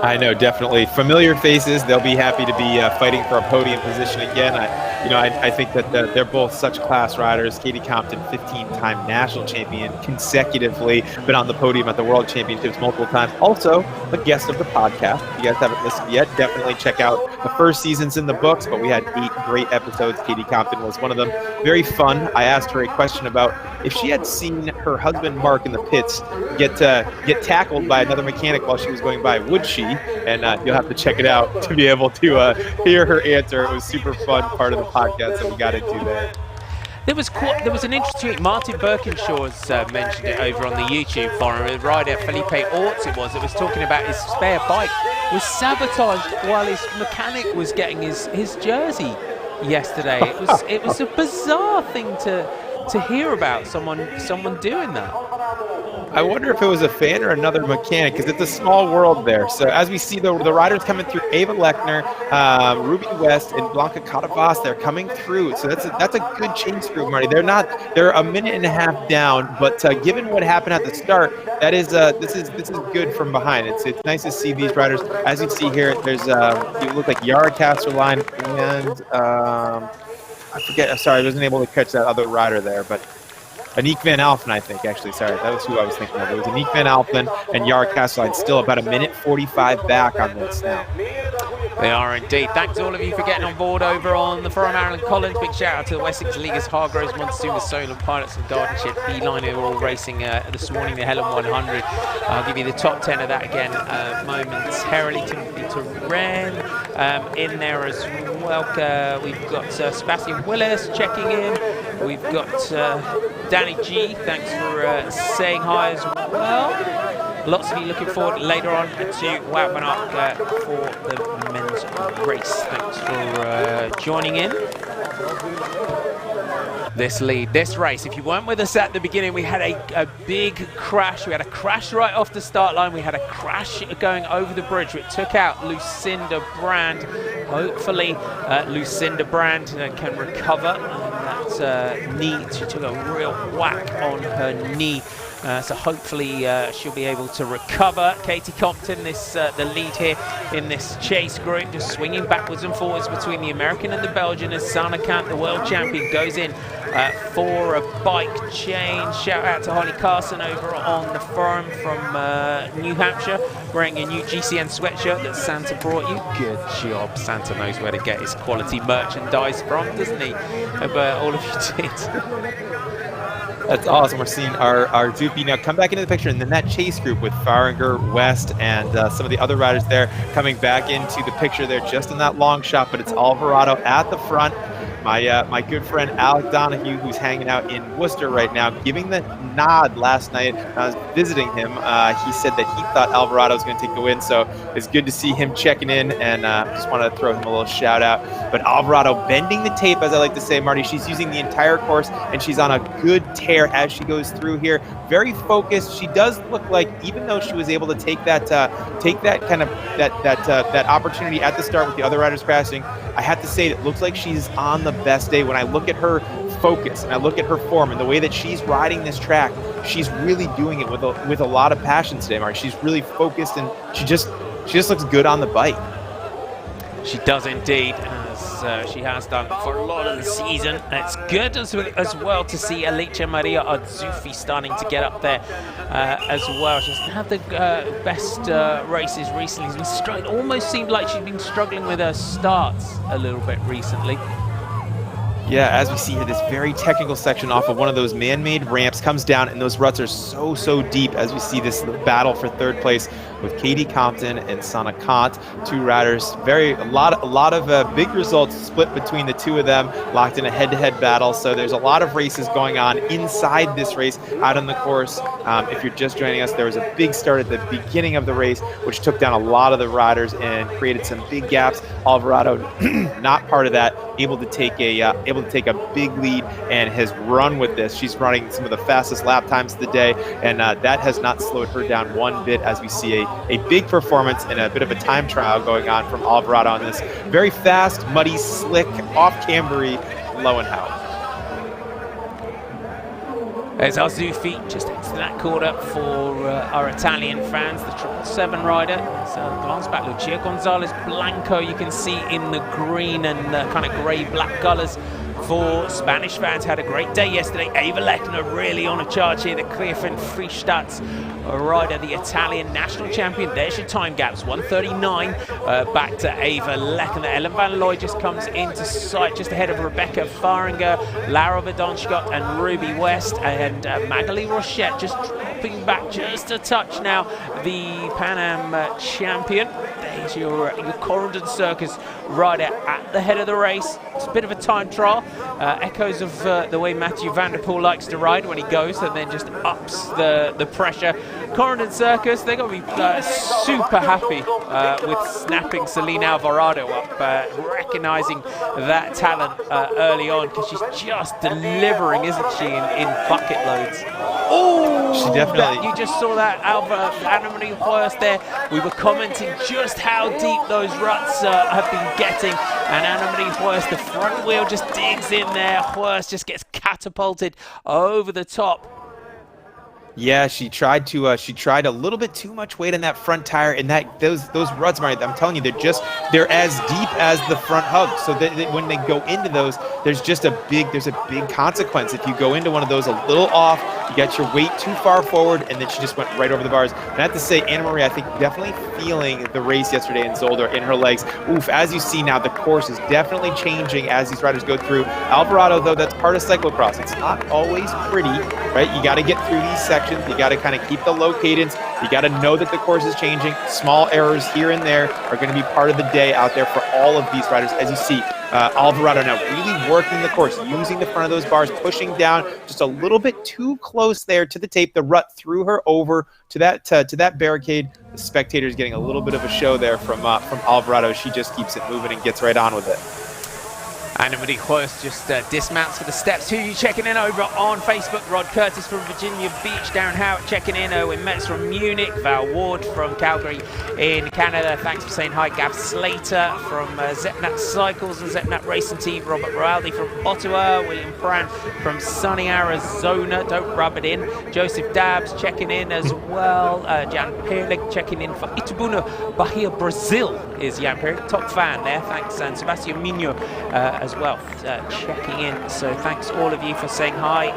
I know, definitely. Familiar faces. They'll be happy to be fighting for a podium position again. I think that they're both such class riders. Katie Compton, 15-time national champion, consecutively been on the podium at the World Championships multiple times. Also, a guest of the podcast. If you guys haven't listened yet, definitely check out the first season's in the books, but we had 8 great episodes. Katie Compton was one of them. Very fun. I asked her a question about if she had seen her husband Mark in the pits get tackled by another mechanic while she was going by, would she? And you'll have to check it out to be able to hear her answer. It was super fun part of the podcast that we got into there. There was an interesting. Martin Birkinshaw's mentioned it over on the YouTube forum. The rider Felipe Orts it was talking about his spare bike was sabotaged while his mechanic was getting his jersey yesterday. It was a bizarre thing to hear about someone doing that. I wonder if it was a fan or another mechanic, because it's a small world there. So as we see the riders coming through, Ava Lechner, Ruby West, and Blanca Catavas, they're coming through. So that's a good change group, Marty. They're a minute and a half down, but given what happened at the start, that is this is good from behind. It's nice to see these riders. As you see here, there's you look like Yara Casterline and I forget. Sorry, I wasn't able to catch that other rider there, but Aniek van Alphen, I think, actually. Sorry, that was who I was thinking of. It was Aniek van Alphen and Yara Castelline, still about 1:45 back on this now. They are indeed. Thanks to all of you for getting on board over on the forum. Marilyn Collins, big shout out to the Wessex Leaguers, Hargroves, Montezuma, Solon, Pilots and Garden Beeline, who were all racing this morning, the Helen 100. I'll give you the top 10 of that again momentarily. Timothy Turren in there as well. We've got Sebastian Willis checking in. We've got Danny G, thanks for saying hi as well. Lots of you looking forward later on to Wout van Aert for the men's race. Thanks for joining in. This race. If you weren't with us at the beginning, we had a big crash. We had a crash right off the start line. We had a crash going over the bridge, which took out Lucinda Brand. Hopefully, Lucinda Brand can recover. That knee, she took a real whack on her knee. So hopefully she'll be able to recover. Katie Compton, the lead here in this chase group, just swinging backwards and forwards between the American and the Belgian as Sana Kant, the world champion, goes in for a bike change. Shout out to Holly Carson over on the forum from New Hampshire, wearing a new GCN sweatshirt that Santa brought you. Good job. Santa knows where to get his quality merchandise from, doesn't he? But all of you did. That's awesome. We're seeing our Zoopy now come back into the picture, and then that chase group with Faringer, West, and some of the other riders there coming back into the picture there just in that long shot, but it's Alvarado at the front. My good friend Alec Donahue, who's hanging out in Worcester right now, giving the nod last night. When I was visiting him, he said that he thought Alvarado was going to take the win, so it's good to see him checking in, and just want to throw him a little shout out. But Alvarado bending the tape, as I like to say, Marty. She's using the entire course, and she's on a good tear as she goes through here. Very focused. She does look like, even though she was able to take that opportunity at the start with the other riders crashing, I have to say it looks like she's on the best day. When I look at her focus and I look at her form and the way that she's riding this track, she's really doing it with a lot of passion today, Mark. She's really focused, and she just looks good on the bike. She does indeed, as she has done for a lot of the season. It's good as well to see Alicia Maria Adzufi starting to get up there as well. She's had the best races recently. It almost seemed like she's been struggling with her starts a little bit recently. Yeah, as we see here, this very technical section off of one of those man-made ramps comes down, and those ruts are so deep as we see this battle for third place with Katie Compton and Sana Kant, two riders. A lot of big results split between the two of them, locked in a head-to-head battle. So there's a lot of races going on inside this race out on the course. If you're just joining us, there was a big start at the beginning of the race, which took down a lot of the riders and created some big gaps. Alvarado, not part of that, able to take a big lead and has run with this. She's running some of the fastest lap times of the day, and that has not slowed her down one bit, as we see a big performance and a bit of a time trial going on from Alvarado on this very fast, muddy, slick, off-cambery Loenhout. There's Azufi just into that corner for our Italian fans, the 777 rider. So glance back, Lucia Gonzalez Blanco, you can see in the green and kind of grey-black colours. For Spanish fans, had a great day yesterday. Ava Lechner really on a charge here. The Clearfin Friestadt rider, the Italian national champion. There's your time gaps, 1:39 back to Ava Lechner. Ellen van Looy just comes into sight just ahead of Rebecca Faringer, Lara Verdonschott and Ruby West, and Magali Rochette just dropping back just a touch now. The Pan Am champion. There's your Corendon Circus rider at the head of the race. It's a bit of a time trial. Echoes of the way Matthew van der Poel likes to ride when he goes and then just ups the pressure. Corendon Circus, they're going to be super happy with snapping Celine Alvarado up, recognising that talent early on, because she's just delivering, isn't she, in bucket loads. Oh, she definitely. You just saw that Anna-Marie Huerst there. We were commenting just how deep those ruts have been getting, and Anna-Marie Huerst, the front wheel just digs in there. Huerst just gets catapulted over the top. Yeah, she tried a little bit too much weight in that front tire, and those ruts, Marty, I'm telling you, they're as deep as the front hub. So when they go into those, there's a big consequence if you go into one of those a little off. You got your weight too far forward, and then she just went right over the bars. And I have to say, Anna Marie, I think definitely feeling the race yesterday in Zolder in her legs. Oof! As you see now, the course is definitely changing as these riders go through. Alvarado, though, that's part of cyclocross. It's not always pretty, right? You got to get through these sections. You got to kind of keep the low cadence. You got to know that the course is changing. Small errors here and there are going to be part of the day out there for all of these riders. As you see, Alvarado now really working the course, using the front of those bars, pushing down just a little bit too close there to the tape. The rut threw her over to that barricade. The spectators getting a little bit of a show there from Alvarado. She just keeps it moving and gets right on with it. Anna-Marie Huerst just dismounts for the steps. Who are you checking in over on Facebook? Rod Curtis from Virginia Beach, Darren Howard checking in, Owen Metz from Munich, Val Ward from Calgary in Canada. Thanks for saying hi. Gav Slater from Zepnat Cycles and Zepnat Racing Team, Robert Roaldi from Ottawa, William Pran from sunny Arizona, don't rub it in. Joseph Dabbs checking in as well. Jan Perlig checking in for Itabuna, Bahia, Brazil is Jan Perlig, top fan there, thanks. And Sebastian Mino as well, checking in. So thanks all of you for saying hi.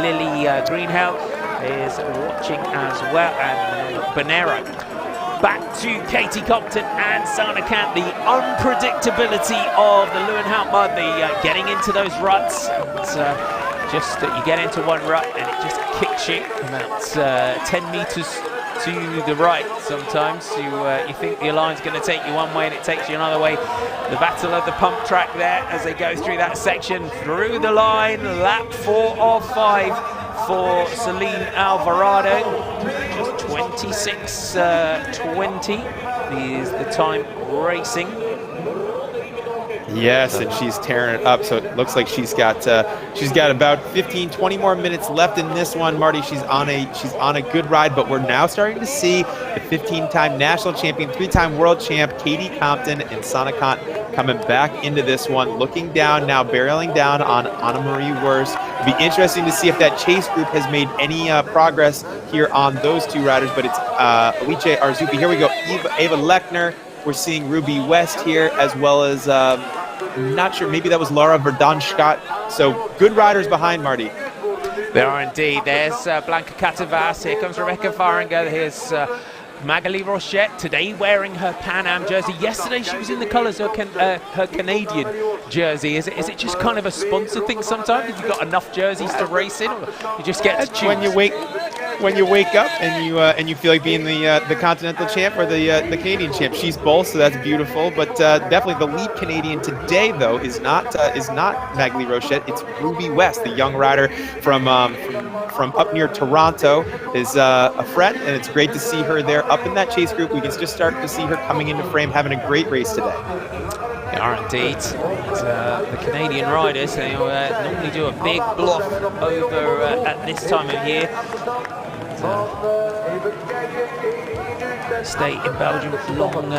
Lily Greenhout is watching as well, and Bonero. Back to Katie Compton and Sana Kant. The unpredictability of the Loenhout mud, the getting into those ruts. It's just you get into one rut and it just kicks you about 10 meters to the right. Sometimes you think the line's going to take you one way and it takes you another way. The battle of the pump track there as they go through that section, through the line, lap 4 of 5 for Celine Alvarado. Just 26:20 is the time racing. Yes, and she's tearing it up. So it looks like she's got about 15-20 more minutes left in this one. Marty, she's on a good ride, but we're now starting to see the 15-time national champion, 3-time world champ Katie Compton and Sana Kant coming back into this one, looking down now, barreling down on Anna-Marie Huerst. It'll be interesting to see if that chase group has made any progress here on those two riders, but it's Alice Arzupi. Here we go, Ava Lechner. We're seeing Ruby West here, as well as, not sure, maybe that was Lara Verdonschott. So good riders behind, Marty. There are indeed. There's Blanca Catavas. Here comes Rebecca Faringer. Here's Magali Rochette, today wearing her Pan Am jersey. Yesterday she was in the colours of her Canadian jersey. Is it just kind of a sponsor thing sometimes? If you've got enough jerseys to race in, or you just get to choose? When you wake up and you feel like being the Continental champ or the Canadian champ. She's both, so that's beautiful. But definitely the lead Canadian today, though, is not Magali Rochette. It's Ruby West, the young rider from up near Toronto, is a friend, and it's great to see her there up in that chase group. We can just start to see her coming into frame, having a great race today. They are indeed. The Canadian riders, they normally do a big block over at this time of year. Stay in Belgium long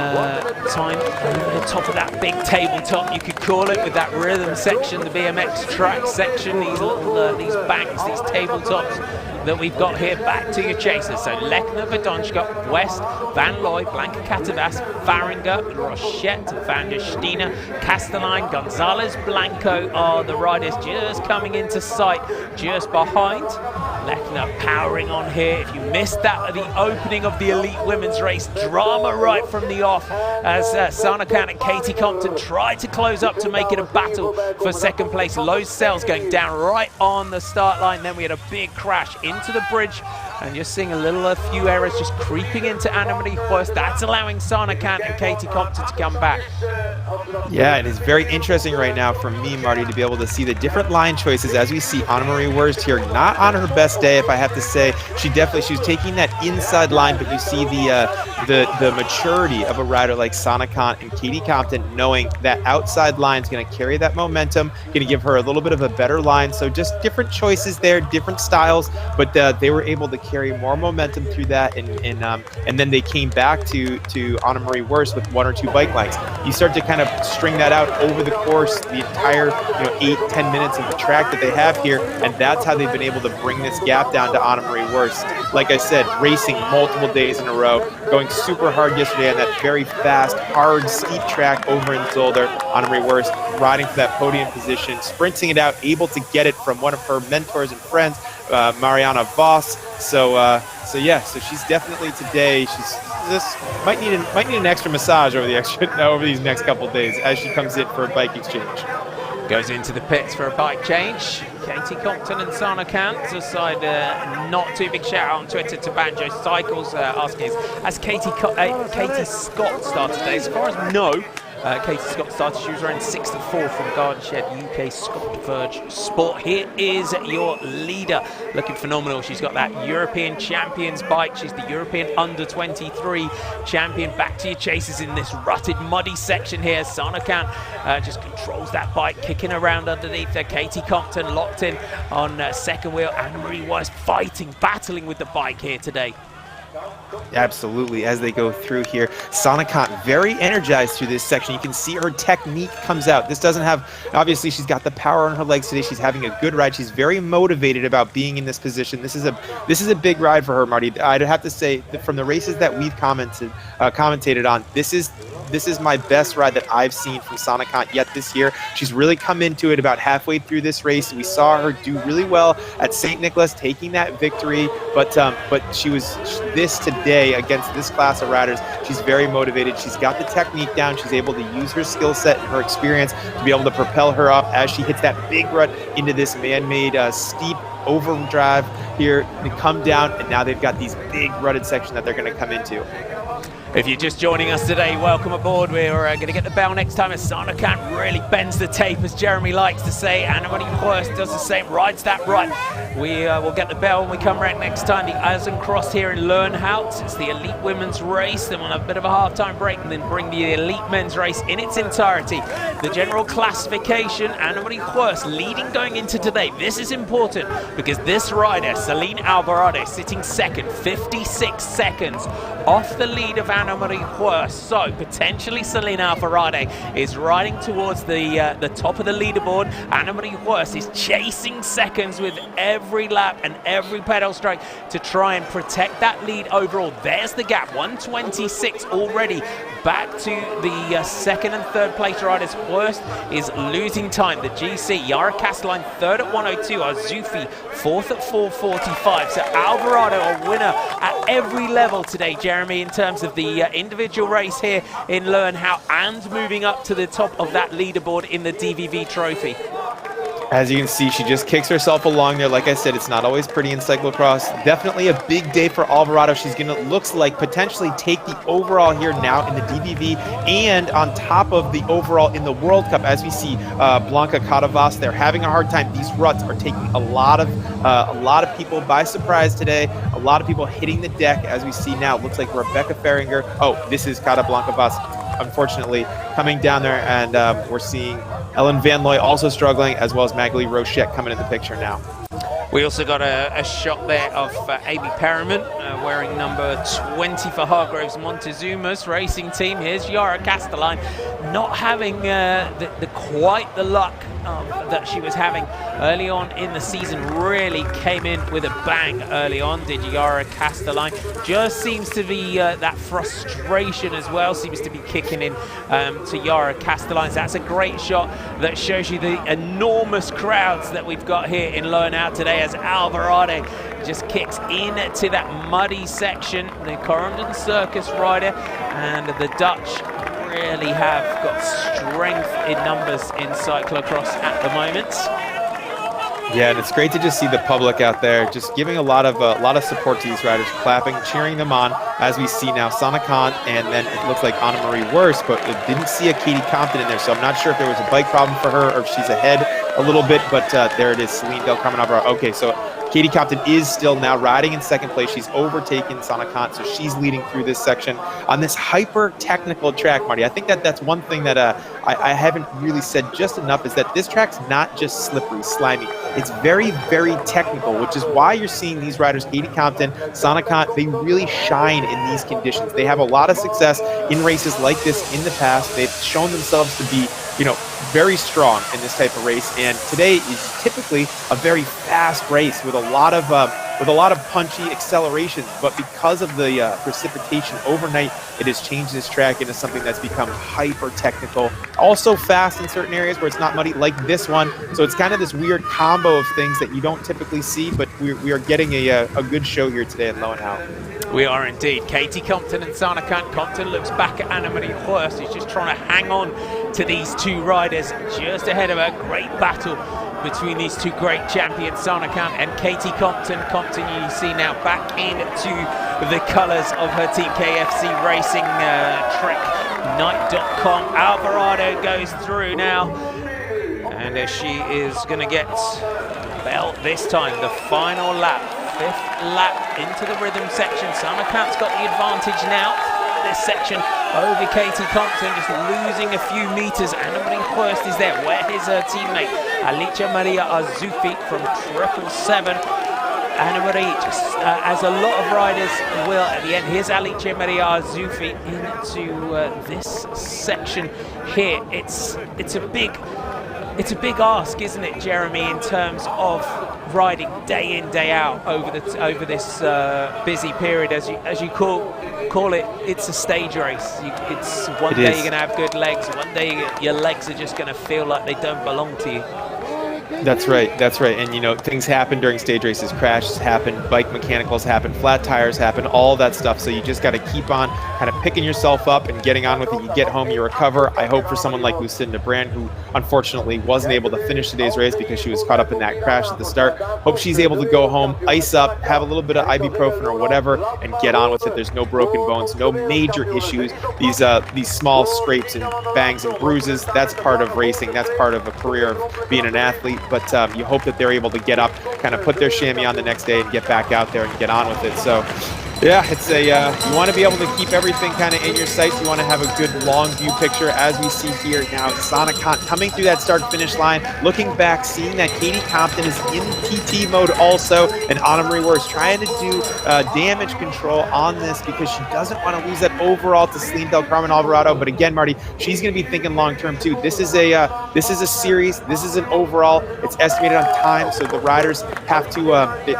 time. On the top of that big tabletop, you could call it, with that rhythm section, the BMX track section, these little these banks, these tabletops that we've got here. Back to your chasers. So Lechner, Verdonschot, West, Van Looy, Blanca Catavas, Faringer, Rochette, Van der Stine, Castelline, Gonzalez, Blanco are the riders just coming into sight just behind. Lechner powering on here. If you missed that at the opening of the elite women's race, drama right from the off as Sana Khan and Katie Compton tried to close up to make it a battle for second place. Low cells going down right on the start line. Then we had a big crash into the bridge, and you're seeing a few errors just creeping into Annemarie Horst. That's allowing Sana Khan and Katie Compton to come back. Yeah, it is very interesting right now for me, Marty, to be able to see the different line choices as we see Annemarie Horst here, not on her best day, if I have to say. She was taking that inside line, but you see the maturity of a rider like Sana Khan and Katie Compton, knowing that outside line is going to carry that momentum, going to give her a little bit of a better line. So just different choices there, different styles, but they were able to carry more momentum through that, and then they came back to Annemarie Horst with 1 or 2 bike lengths. You start to kind of string that out over the course, the entire 8-10 minutes of the track that they have here, and that's how they've been able to bring this gap down to Annemarie Horst. Like I said, racing multiple days in a row, going super hard yesterday on that very fast, hard, steep track over in Zolder. Annemarie Horst riding for that podium position, sprinting it out, able to get it from one of her mentors and friends, Mariana Voss. So she's definitely today. This might need an extra massage over these next couple of days as she comes in for a bike exchange. Goes into the pits for a bike change. Katie Compton and Sana Khan decide not to. Big shout out on Twitter to Banjo Cycles asking us, has Katie Scott started today? As far as I know, Katie Scott started. She was around 6th and 4th from Garden Shed UK Scott Verge Sport. Here is your leader, looking phenomenal. She's got that European Champions bike. She's the European Under-23 champion. Back to your chasers in this rutted, muddy section here. Sana Khan just controls that bike, kicking around underneath her. Katie Compton locked in on second wheel. Annemarie Horst fighting, battling with the bike here today. Absolutely, as they go through here. Sana Khan very energized through this section. You can see her technique comes out. This doesn't have, obviously she's got the power on her legs today. She's having a good ride. She's very motivated about being in this position. This is a big ride for her, Marty. I'd have to say that from the races that we've commentated on, this is my best ride that I've seen from Sana Khan yet this year. She's really come into it about halfway through this race. We saw her do really well at St. Nicholas, taking that victory, but this today against this class of riders, she's very motivated. She's got the technique down. She's able to use her skill set and her experience to be able to propel her up as she hits that big rut into this man-made steep overdrive here. They come down, and now they've got these big rutted sections that they're going to come into. If you're just joining us today, welcome aboard. We're going to get the bell next time as Sana Khan really bends the tape, as Jeremy likes to say. Annemarie Horst does the same, rides that rut. We will get the bell when we come back next time. The Azencross here in Loenhout. It's the elite women's race. Then we'll have a bit of a half-time break and then bring the elite men's race in its entirety. The general classification, Annemarie Horst leading going into today. This is important because this rider, Celine Alvarado, sitting second, 56 seconds off the lead of Annemarie Horst. So potentially Celine Alvarado is riding towards the top of the leaderboard. Annemarie Horst is chasing seconds with every lap and every pedal stroke to try and protect that lead overall. There's the gap, 126 already. Back to the second and third place riders. Horst is losing time. The GC, Yara Castelline, third at 102. Azufi, fourth at 445. So Alvarado a winner at every level today, Jeremy, in terms of the individual race here in Loenhout and moving up to the top of that leaderboard in the DVV Trofee. As you can see, she just kicks herself along there. Like I said, it's not always pretty in cyclocross. Definitely a big day for Alvarado. She's going to, looks like, potentially take the overall here now in the DVV and on top of the overall in the World Cup. As we see Blanca Catavas, they're having a hard time. These ruts are taking a lot of people by surprise today. A lot of people hitting the deck, as we see now. It looks like Rebecca Faringer. Oh, this is Blanca Catavas, unfortunately, coming down there, and we're seeing Ellen Van Looy also struggling, as well as Magali Rochette coming in the picture now. We also got a shot there of Amy Perriman wearing number 20 for Hargroves Montezuma's racing team. Here's Yara Castelline, not having quite the luck that she was having early on in the season. Really came in with a bang early on, did Yara Castelline. Just seems to be that frustration as well seems to be kicking in to Yara Castelline. So that's a great shot that shows you the enormous crowds that we've got here in Loenhout today, as Alvarado just kicks into that muddy section, the Corendon Circus rider, and the Dutch really have got strength in numbers in cyclocross at the moment. Yeah, and it's great to just see the public out there just giving a lot of support to these riders, clapping, cheering them on, as we see now Sana Khan, and then it looks like Anna-Marie Worst, but it didn't see a Katie Compton in there, so I'm not sure if there was a bike problem for her or if she's ahead a little bit, but there it is, Celine Del Carmen Alvarado. Okay, so Katie Compton is still now riding in second place. She's overtaken Sana Khan, so she's leading through this section on this hyper-technical track, Marty. I think that's one thing that I haven't really said just enough, is that this track's not just slippery, slimy. It's very, very technical, which is why you're seeing these riders, Katie Compton, Sana Khan, they really shine in these conditions. They have a lot of success in races like this in the past. They've shown themselves to be, very strong in this type of race, and today is typically a very fast race with a lot of punchy accelerations, but because of the precipitation overnight, it has changed this track into something that's become hyper technical, also fast in certain areas where it's not muddy like this one. So it's kind of this weird combo of things that you don't typically see, but we are getting a good show here today at Loenhout. We are indeed. Katie Compton and Sana Khan. Compton looks back at Anna-Marie Worst, who's just trying to hang on to these two riders just ahead of her. Great battle between these two great champions, Sana Khan and Katie Compton. Compton, you see now back into the colours of her team, KFC Racing, Trek-Night.com. Alvarado goes through now, and she is going to get belt this time. The final lap, 5th lap into the rhythm section. Sana Khan's got the advantage now. This section over Katie Compton, just losing a few meters. Anna-Marie Worst is there. Where is her teammate? Alicia Maria Azufi from 777. Anna-Marie, just as a lot of riders will at the end. Here's Alicia Maria Azufi into this section here. It's a big ask, isn't it, Jeremy, in terms of riding day in, day out over this busy period, as you call it. It's a stage race. It's one day you're going to have good legs, one day your legs are just going to feel like they don't belong to you. That's right. And things happen during stage races. Crashes happen, bike mechanicals happen, flat tires happen, all that stuff. So you just got to keep on kind of picking yourself up and getting on with it. You get home, you recover. I hope for someone like Lucinda Brand, who unfortunately wasn't able to finish today's race because she was caught up in that crash at the start, hope she's able to go home, ice up, have a little bit of ibuprofen or whatever, and get on with it. There's no broken bones, no major issues. These small scrapes and bangs and bruises, that's part of racing. That's part of a career of being an athlete. But you hope that they're able to get up, kind of put their chamois on the next day and get back out there and get on with it. So yeah, it's you want to be able to keep everything kind of in your sights. You want to have a good long view picture, as we see here now. Sana Khan coming through that start-finish line, looking back, seeing that Katie Compton is in TT mode also, and Anna-Marie Worst trying to do damage control on this because she doesn't want to lose that overall to Celine Del Carmen Alvarado. But again, Marty, she's going to be thinking long-term too. This is a series. This is an overall. It's estimated on time, so the riders have to.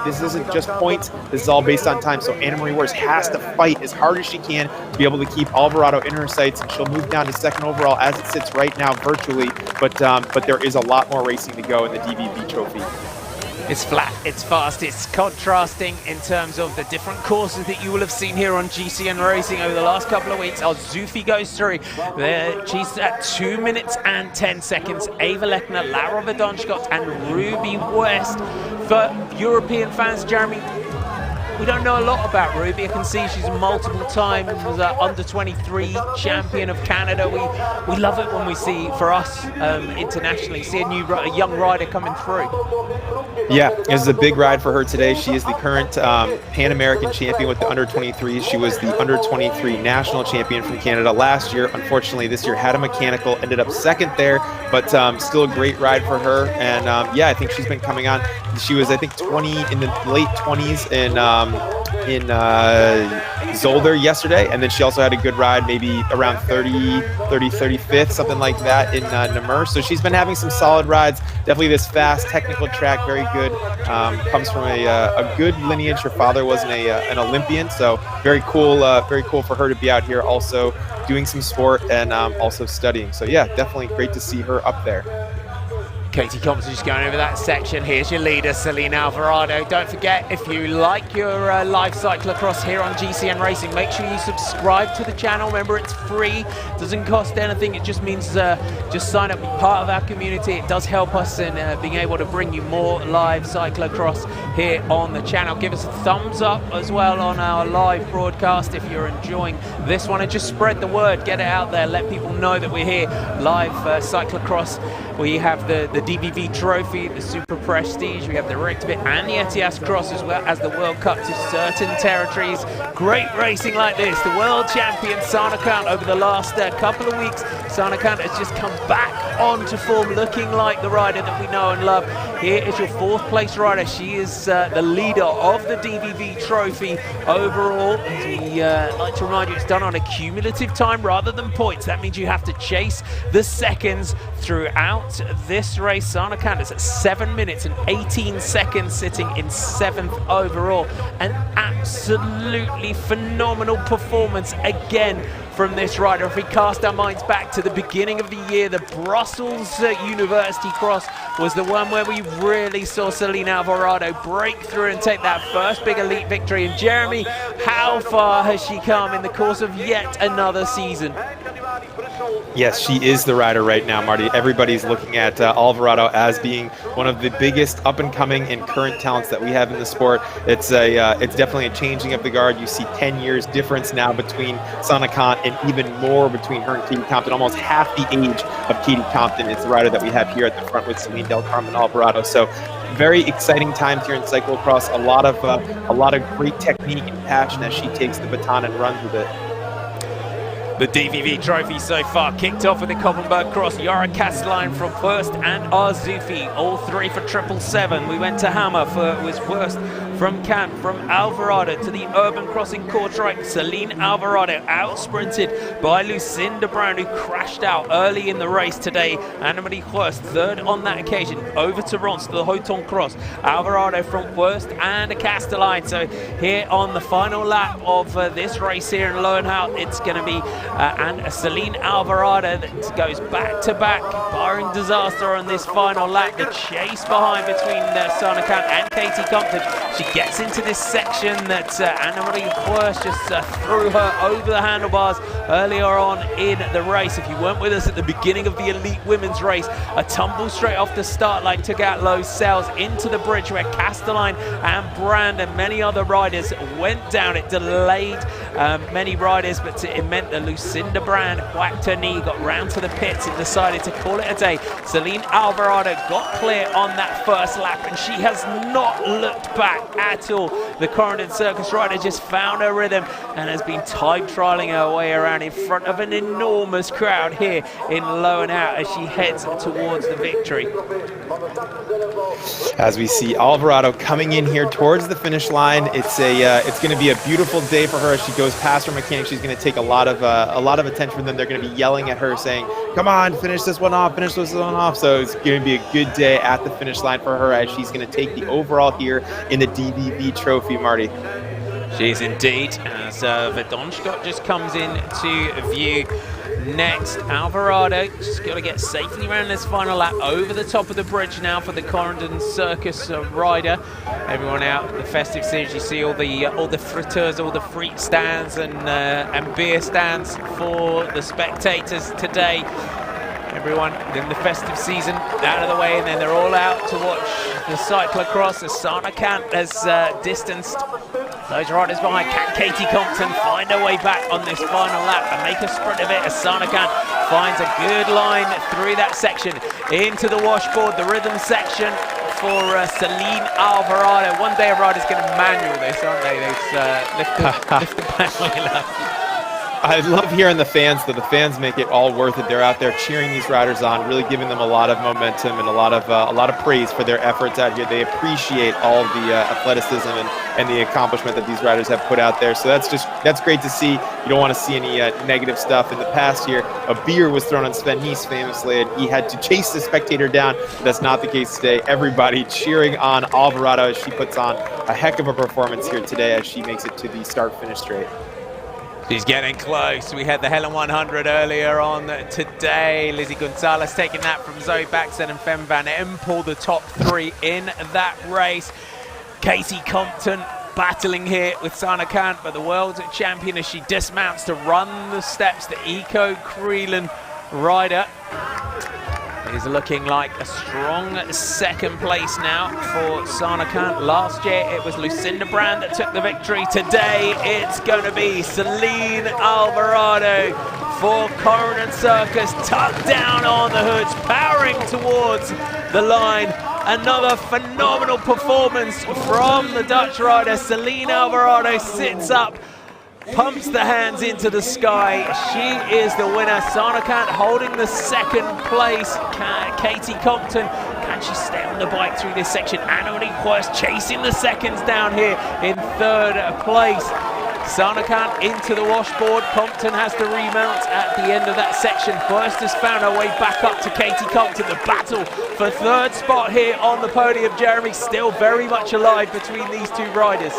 This isn't just points. This is all based on time. So Anna-Marie Worst has to fight as hard as she can to be able to keep Alvarado in her sights, and she'll move down to second overall as it sits right now virtually. But there is a lot more racing to go in the DVV Trophy. It's flat, it's fast, it's contrasting in terms of the different courses that you will have seen here on GCN Racing over the last couple of weeks. Azufi goes through. She's at 2 minutes and 10 seconds. Ava Lechner, Lara Verdonschott, and Ruby West. For European fans, Jeremy, we don't know a lot about Ruby. I can see she's a multiple time under 23 champion of Canada. We love it when we see, for us internationally, see a young rider coming through. Yeah, this is a big ride for her today. She is the current Pan American champion with the under 23s. She was the under 23 national champion from Canada last year. Unfortunately, this year had a mechanical, ended up second there, but still a great ride for her. And yeah, I think she's been coming on. She was, I think, 20 in the late 20s in Zolder yesterday, and then she also had a good ride, maybe around 35th, something like that in Namur. So she's been having some solid rides. Definitely this fast technical track, very good. Comes from a good lineage. Her father was an Olympian, so very cool for her to be out here also doing some sport and also studying. So yeah, definitely great to see her up there. Katie Compton just going over that section. Here's your leader, Celine Alvarado. Don't forget, if you like your live cyclocross here on GCN Racing, make sure you subscribe to the channel. Remember, it's free, doesn't cost anything. It just means just sign up, be part of our community. It does help us in being able to bring you more live cyclocross here on the channel. Give us a thumbs up as well on our live broadcast if you're enjoying this one, and just spread the word, get it out there, let people know that we're here live cyclocross. We have the DVV Trofee, the Super Prestige, we have the Richtbit and the Azencross, as well as the World Cup to certain territories. Great racing like this. The world champion Sana Kant over the last couple of weeks. Sana Kant has just come back onto form, looking like the rider that we know and love. Here is your 4th place rider. She is the leader of the DVV Trofee overall. As we like to remind you, it's done on a cumulative time rather than points. That means you have to chase the seconds throughout this race. Sana Kant is at 7 minutes and 18 seconds, sitting in 7th overall. An absolutely phenomenal performance again from this rider. If we cast our minds back to the beginning of the year, the Brussels University Cross was the one where we really saw Celine Alvarado break through and take that first big elite victory. And Jeremy, how far has she come in the course of yet another season? Yes, she is the rider right now, Marty. Everybody's looking at Alvarado as being one of the biggest up-and-coming and current talents that we have in the sport. It's definitely a changing of the guard. You see 10 years difference now between Sana Kant, and even more between her and Katie Compton. Almost half the age of Katie Compton is the rider that we have here at the front with Celine Del Carmen Alvarado. So very exciting times here in cyclocross. A lot of great technique and passion as she takes the baton and runs with it. The DVV Trofee so far kicked off with the Koppenberg Cross. Yara Castelline from Worst and Arzufi, all 3 for 777. We went to Hammer for was Worst from Kant, from Alvarado to the Urban Crossing Kortrijk. Celine Alvarado out-sprinted by Lucinda Brown, who crashed out early in the race today. Annemarie Worst, 3rd on that occasion, over to Rons to the Houghton Cross. Alvarado from Worst and Castelline. So here on the final lap of this race here in Loenhout, it's going to be and Celine Alvarado that goes back-to-back, barring disaster on this final lap. The chase behind between Sana Kant and Katie Compton. She gets into this section that Annemarie Worst just threw her over the handlebars earlier on in the race. If you weren't with us at the beginning of the elite women's race, a tumble straight off the start line took out Lowe's Cells into the bridge where Castelline and Brand and many other riders went down. It delayed many riders, but it meant that Lucinda Brand whacked her knee, got round to the pits and decided to call it a day. Celine Alvarado got clear on that first lap, and she has not looked back at all. The Corendon Circus rider just found her rhythm and has been time trialing her way around in front of an enormous crowd here in Loenhout as she heads towards the victory. As we see Alvarado coming in here towards the finish line, it's going to be a beautiful day for her as she goes past her mechanic. She's going to take a lot of attention from them. They're going to be yelling at her, saying, "Come on, finish this one off, finish this one off." So it's going to be a good day at the finish line for her as she's going to take the overall here in the DVV Trofee, Marty. She is indeed, as Verdonschot just comes in to view next. Alvarado just got to get safely around this final lap over the top of the bridge now for the Corendon Circus rider. Everyone out at the festive series, you see all the fritteurs, all the freak stands and beer stands for the spectators today. Everyone in the festive season out of the way, and then they're all out to watch the cyclocross as Sana Kant has distanced those riders behind. Can Katie Compton find her way back on this final lap and make a sprint of it as Sana Kant finds a good line through that section into the washboard, the rhythm section for Celine Alvarado. One day a rider's going to manual this, aren't they? Lift the manual up. I love hearing the fans, though. The fans make it all worth it. They're out there cheering these riders on, really giving them a lot of momentum and a lot of praise for their efforts out here. They appreciate all of the athleticism and the accomplishment that these riders have put out there. So that's great to see. You don't want to see any negative stuff. In the past year, a beer was thrown on Sven Nys famously, and he had to chase the spectator down. That's not the case today. Everybody cheering on Alvarado as she puts on a heck of a performance here today as she makes it to the start-finish straight. She's getting close. We had the Helen 100 earlier on today. Lizzie Gonzalez taking that from Zoe Baxter and Fem Van Empel, the top three in that race. Katie Compton battling here with Sana Kant, but the world champion as she dismounts to run the steps. The Eco Creelan rider is looking like a strong second place now for Sana Kant. Last year it was Lucinda Brand that took the victory. Today it's going to be Celine Alvarado for Coronan Circus, tucked down on the hoods, powering towards the line. Another phenomenal performance from the Dutch rider. Celine Alvarado sits up, pumps the hands into the sky. She is the winner. Sana Kant holding the second place. Katie Compton, can she stay on the bike through this section? Anna-Marie Hues chasing the seconds down here in third place. Sana Kant into the washboard. Compton has to remount at the end of that section. First has found her way back up to Katie Compton. The battle for third spot here on the podium, Jeremy, still very much alive between these two riders.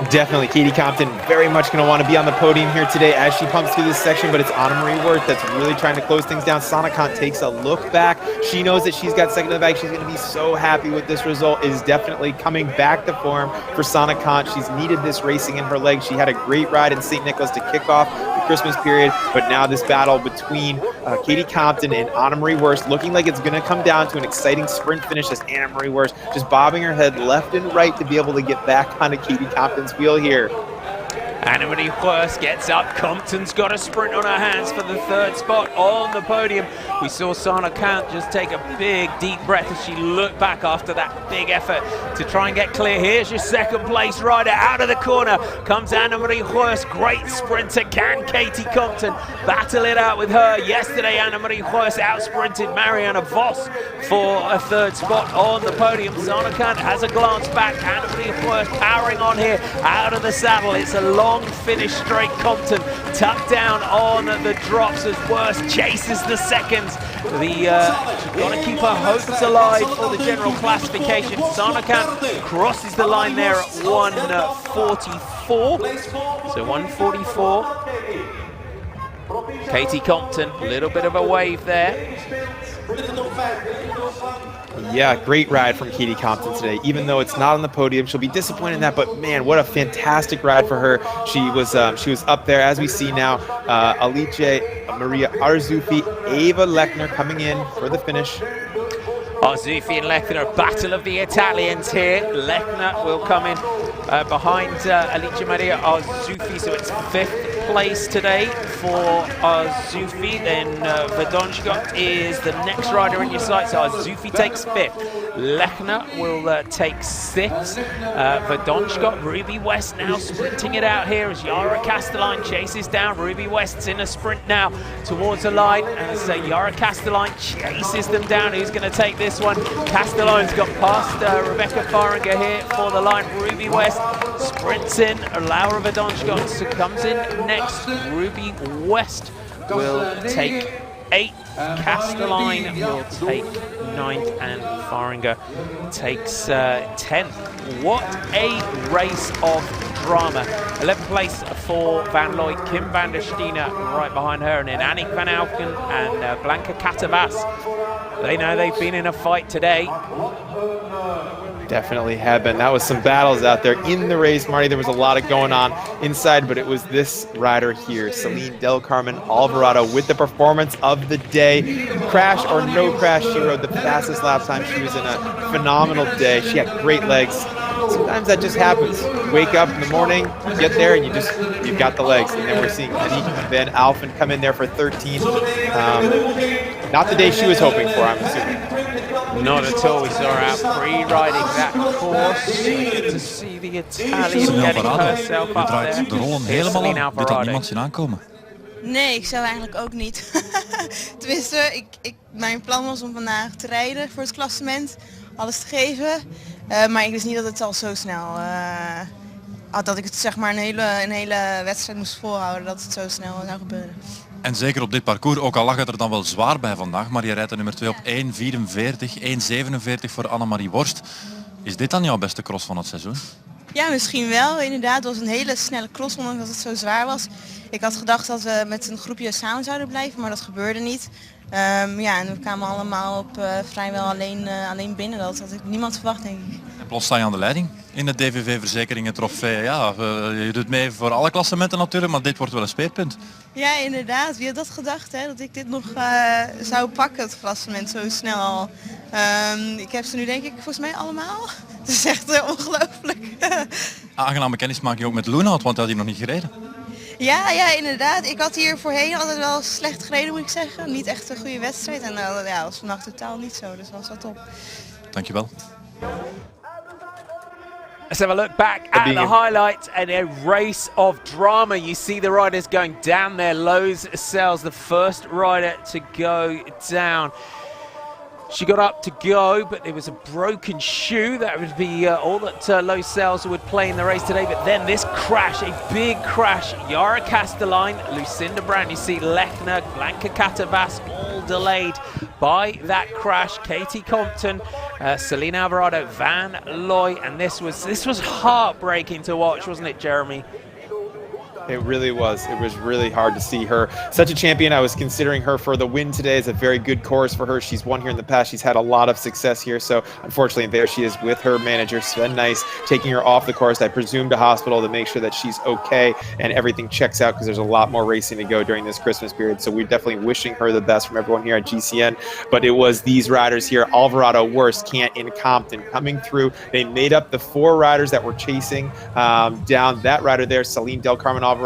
Definitely, Katie Compton very much going to want to be on the podium here today as she pumps through this section, but it's Anna-Marie Wirth that's really trying to close things down. Sana Kant takes a look back. She knows that she's got second in the bag. She's going to be so happy with this result. It is definitely coming back to form for Sana Kant. She's needed this racing in her legs. She had a great ride in St. Nicholas to kick off the Christmas period, but now this battle between Katie Compton and Anna-Marie Wirth looking like it's going to come down to an exciting sprint finish as Anna-Marie Wirth just bobbing her head left and right to be able to get back onto Katie Compton's wheel here. Anna-Marie Hues gets up. Compton's got a sprint on her hands for the third spot on the podium. We saw Sana Kant just take a big, deep breath as she looked back after that big effort to try and get clear. Here's your second place rider out of the corner. Comes Anna-Marie Hues, great sprinter. Can Katie Compton battle it out with her? Yesterday, Anna-Marie Hues out-sprinted Marianne Vos for a third spot on the podium. Sana Kant has a glance back. Anna-Marie Hues powering on here out of the saddle. It's a long finish straight. Compton tucked down on the drops as Wirth chases the seconds. She's got to keep her hopes alive for the general classification. Sana Kant crosses the line there at 1:44. So 1:44. Katie Compton, a little bit of a wave there. Yeah, great ride from Katie Compton today. Even though it's not on the podium, she'll be disappointed in that, but man, what a fantastic ride for her. She was up there, as we see now. Alice Maria Arzufi, Eva Lechner coming in for the finish. Arzufi and Lechner, battle of the Italians here. Lechner will come in behind Alice Maria Arzufi, so it's fifth place today for Arzufi. Then Verdonschot is the next rider in your sights. So Arzufi takes fifth. Lechner will take sixth. Verdonschot, Ruby West now sprinting it out here as Yara Castelline chases down. Ruby West's in a sprint now towards the line as Yara Castelline chases them down. Who's going to take this one? Castelline's got past Rebecca Faringer here for the line. Ruby West sprints in. Laura Verdonschot comes in next. Ruby West will take 8th. Castelline will take 9th, and Faringer takes 10th. What a race of drama. 11th place for Van Looy, Kim van der Stine right behind her, and then Annick van Alken and Blanca Catavas. They know they've been in a fight today. Definitely have been. That was some battles out there in the race, Marty. There was a lot of going on inside, but it was this rider here, Celine Del Carmen Alvarado, with the performance of the day. Crash or no crash, she rode the fastest lap time. She was in a phenomenal day. She had great legs. Sometimes that just happens. You wake up in the morning, you get there, and you've got the legs. And then we're seeing Aniek Van Alphen come in there for 13. Not the day she was hoping for, I'm assuming. Not at all. We saw her out pre-riding that course to see the Italian getting herself up there. De rollen helemaal om. Dit had niemand zien aankomen. Nee, ik zou eigenlijk ook niet. Tenminste, mijn plan was om vandaag te rijden voor het klassement, alles te geven. Maar ik wist niet dat het al zo snel, dat ik het zeg maar een hele wedstrijd moest volhouden, dat het zo snel zou gebeuren. En zeker op dit parcours, ook al lag het er dan wel zwaar bij vandaag, maar je rijdt de nummer 2 op 1.44, 1.47 voor Annemarie Worst. Is dit dan jouw beste cross van het seizoen? Ja, misschien wel. Inderdaad, het was een hele snelle cross, ondanks dat het zo zwaar was. Ik had gedacht dat we met een groepje samen zouden blijven, maar dat gebeurde niet. En we kwamen allemaal op vrijwel alleen binnen. Dat had ik niemand verwacht, denk ik. En plots sta je aan de leiding in de DVV Verzekeringen Trofee. Ja, je doet mee voor alle klassementen natuurlijk, maar dit wordt wel een speerpunt. Ja, inderdaad. Wie had dat gedacht, hè? Dat ik dit nog zou pakken, het klassement, zo snel al. Ik heb ze nu denk ik volgens mij allemaal. Het is echt ongelooflijk. Aangename kennismaking ook met Loenhout, want hij had hier nog niet gereden. Ja, inderdaad. Ik had hier voorheen altijd wel slecht gereden, moet ik zeggen. Niet echt een goede wedstrijd. En dat was vannacht totaal niet zo, dus dat was wel top. Dankjewel. Let's have a look back at the highlights and a race of drama. You see the riders going down there. Lowe's Sells, the first rider to go down. She got up to go, but there was a broken shoe. That would be all that Lowe's Sells would play in the race today. But then this crash, a big crash. Yara Castelline, Lucinda Brand, you see Lechner, Blanca Catavas, all delayed by that crash. Katie Compton, Celine Alvarado, Van Looy, and this was heartbreaking to watch, wasn't it, Jeremy? It really was. It was really hard to see her. Such a champion. I was considering her for the win today. It's a very good course for her. She's won here in the past. She's had a lot of success here. So unfortunately, there she is with her manager, Sven Nice, taking her off the course. I presume to hospital to make sure that she's okay and everything checks out because there's a lot more racing to go during this Christmas period. So we're definitely wishing her the best from everyone here at GCN. But it was these riders here, Alvarado, Worst, Cant, and Compton coming through. They made up the 4 riders that were chasing down that rider there, Celine Del Carmen Alvarado.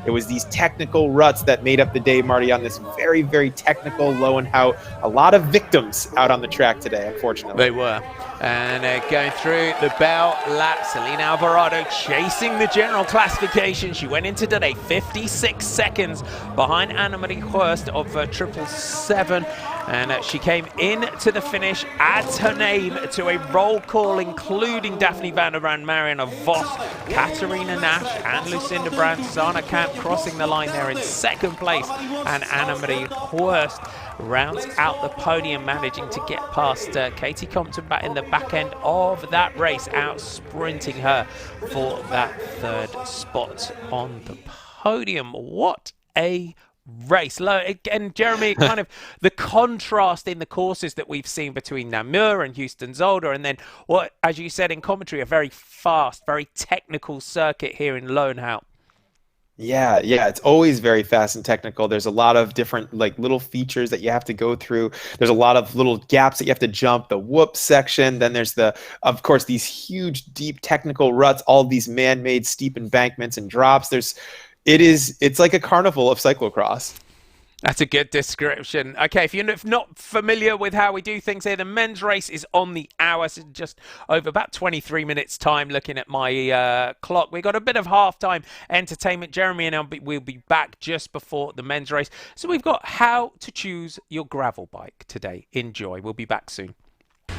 It was these technical ruts that made up the day, Marty, on this very, very technical Loenhout. A lot of victims out on the track today, unfortunately. They were. And going through the bell lap, Celine Alvarado chasing the general classification. She went into today 56 seconds behind Annemarie Hurst of 777. And she came into the finish, adds her name to a roll call, including Daphne van der Brand, Marianne Vos, Katarina Nash, and Lucinda Brand. Sana Camp crossing the line there in second place. And Annemarie Hurst rounds out the podium, managing to get past Katie Compton back in the back end of that race, out sprinting her for that 3rd spot on the podium. What a race. And Jeremy, kind of the contrast in the courses that we've seen between Namur and Houston Zolder, and then what, as you said in commentary, a very fast, very technical circuit here in Loenhout. Yeah, it's always very fast and technical. There's a lot of different little features that you have to go through. There's a lot of little gaps that you have to jump, the whoop section. Then there's of course, these huge, deep technical ruts, all these man-made steep embankments and drops. It's like a carnival of cyclocross. That's a good description. Okay, if you're not familiar with how we do things here, the men's race is on the hour, so just over about 23 minutes time looking at my clock. We got a bit of halftime entertainment. Jeremy and I will be back just before the men's race. So we've got how to choose your gravel bike today. Enjoy. We'll be back soon.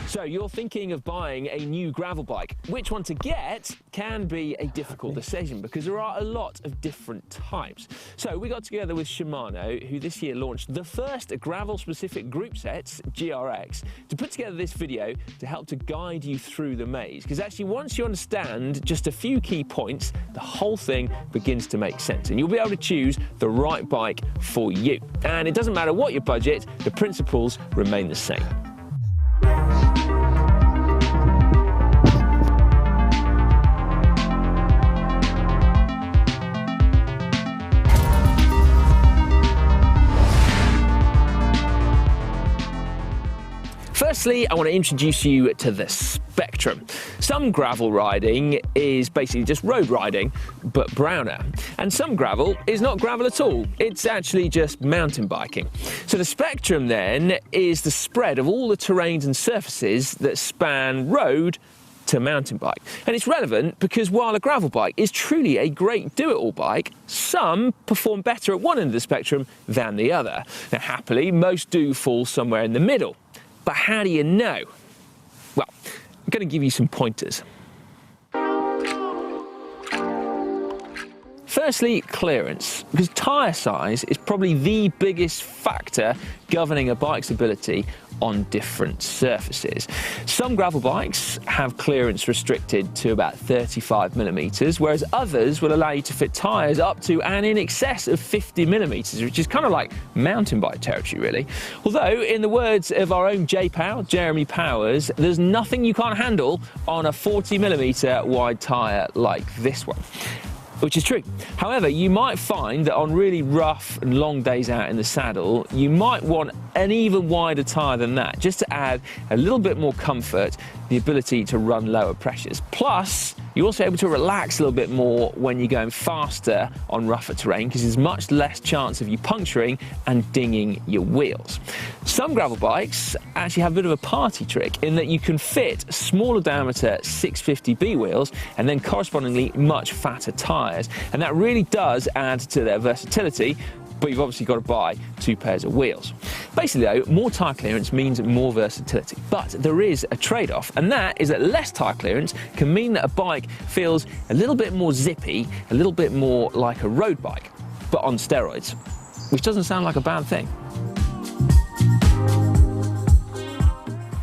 So you're thinking of buying a new gravel bike. Which one to get can be a difficult decision because there are a lot of different types. So we got together with Shimano, who this year launched the first gravel-specific group sets, GRX, to put together this video to help to guide you through the maze. Because actually, once you understand just a few key points, the whole thing begins to make sense, and you'll be able to choose the right bike for you. And it doesn't matter what your budget, the principles remain the same. Firstly, I want to introduce you to the spectrum. Some gravel riding is basically just road riding, but browner. And some gravel is not gravel at all. It's actually just mountain biking. So the spectrum then is the spread of all the terrains and surfaces that span road to mountain bike. And it's relevant because while a gravel bike is truly a great do-it-all bike, some perform better at one end of the spectrum than the other. Now, happily, most do fall somewhere in the middle. But how do you know? Well, I'm going to give you some pointers. Firstly, clearance, because tyre size is probably the biggest factor governing a bike's ability on different surfaces. Some gravel bikes have clearance restricted to about 35mm, whereas others will allow you to fit tyres up to and in excess of 50mm, which is kind of like mountain bike territory, really. Although, in the words of our own J-Pow, Jeremy Powers, there's nothing you can't handle on a 40mm wide tyre like this one. Which is true. However, you might find that on really rough and long days out in the saddle, you might want an even wider tyre than that, just to add a little bit more comfort, the ability to run lower pressures. Plus, you're also able to relax a little bit more when you're going faster on rougher terrain, because there's much less chance of you puncturing and dinging your wheels. Some gravel bikes actually have a bit of a party trick in that you can fit smaller diameter 650B wheels and then correspondingly much fatter tyres. And that really does add to their versatility, but you've obviously got to buy 2 pairs of wheels. Basically though, more tyre clearance means more versatility, but there is a trade-off, and that is that less tyre clearance can mean that a bike feels a little bit more zippy, a little bit more like a road bike, but on steroids, which doesn't sound like a bad thing.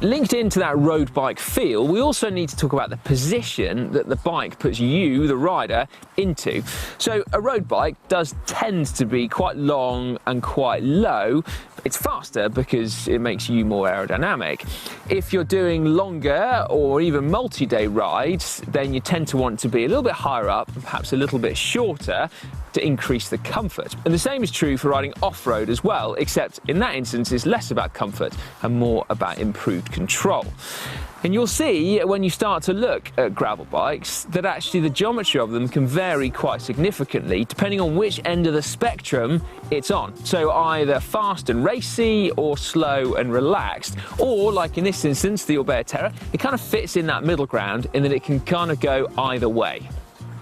Linked into that road bike feel, we also need to talk about the position that the bike puts you, the rider, into. So a road bike does tend to be quite long and quite low. It's faster because it makes you more aerodynamic. If you're doing longer or even multi-day rides, then you tend to want to be a little bit higher up and perhaps a little bit shorter to increase the comfort. And the same is true for riding off-road as well, except in that instance it's less about comfort and more about improved control. And you'll see when you start to look at gravel bikes that actually the geometry of them can vary quite significantly depending on which end of the spectrum it's on. So either fast and racy or slow and relaxed, or like in this instance, the Orbea Terra, it kind of fits in that middle ground in that it can kind of go either way.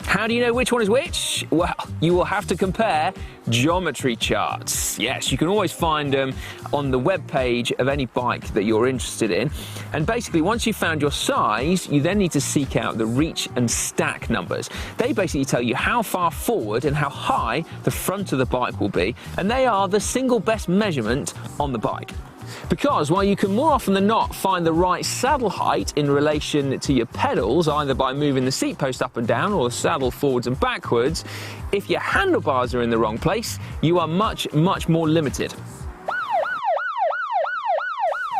How do you know which one is which? Well, you will have to compare geometry charts. Yes, you can always find them on the web page of any bike that you're interested in. And basically, once you've found your size, you then need to seek out the reach and stack numbers. They basically tell you how far forward and how high the front of the bike will be, and they are the single best measurement on the bike. Because while you can more often than not find the right saddle height in relation to your pedals, either by moving the seat post up and down or the saddle forwards and backwards, if your handlebars are in the wrong place, you are much more limited.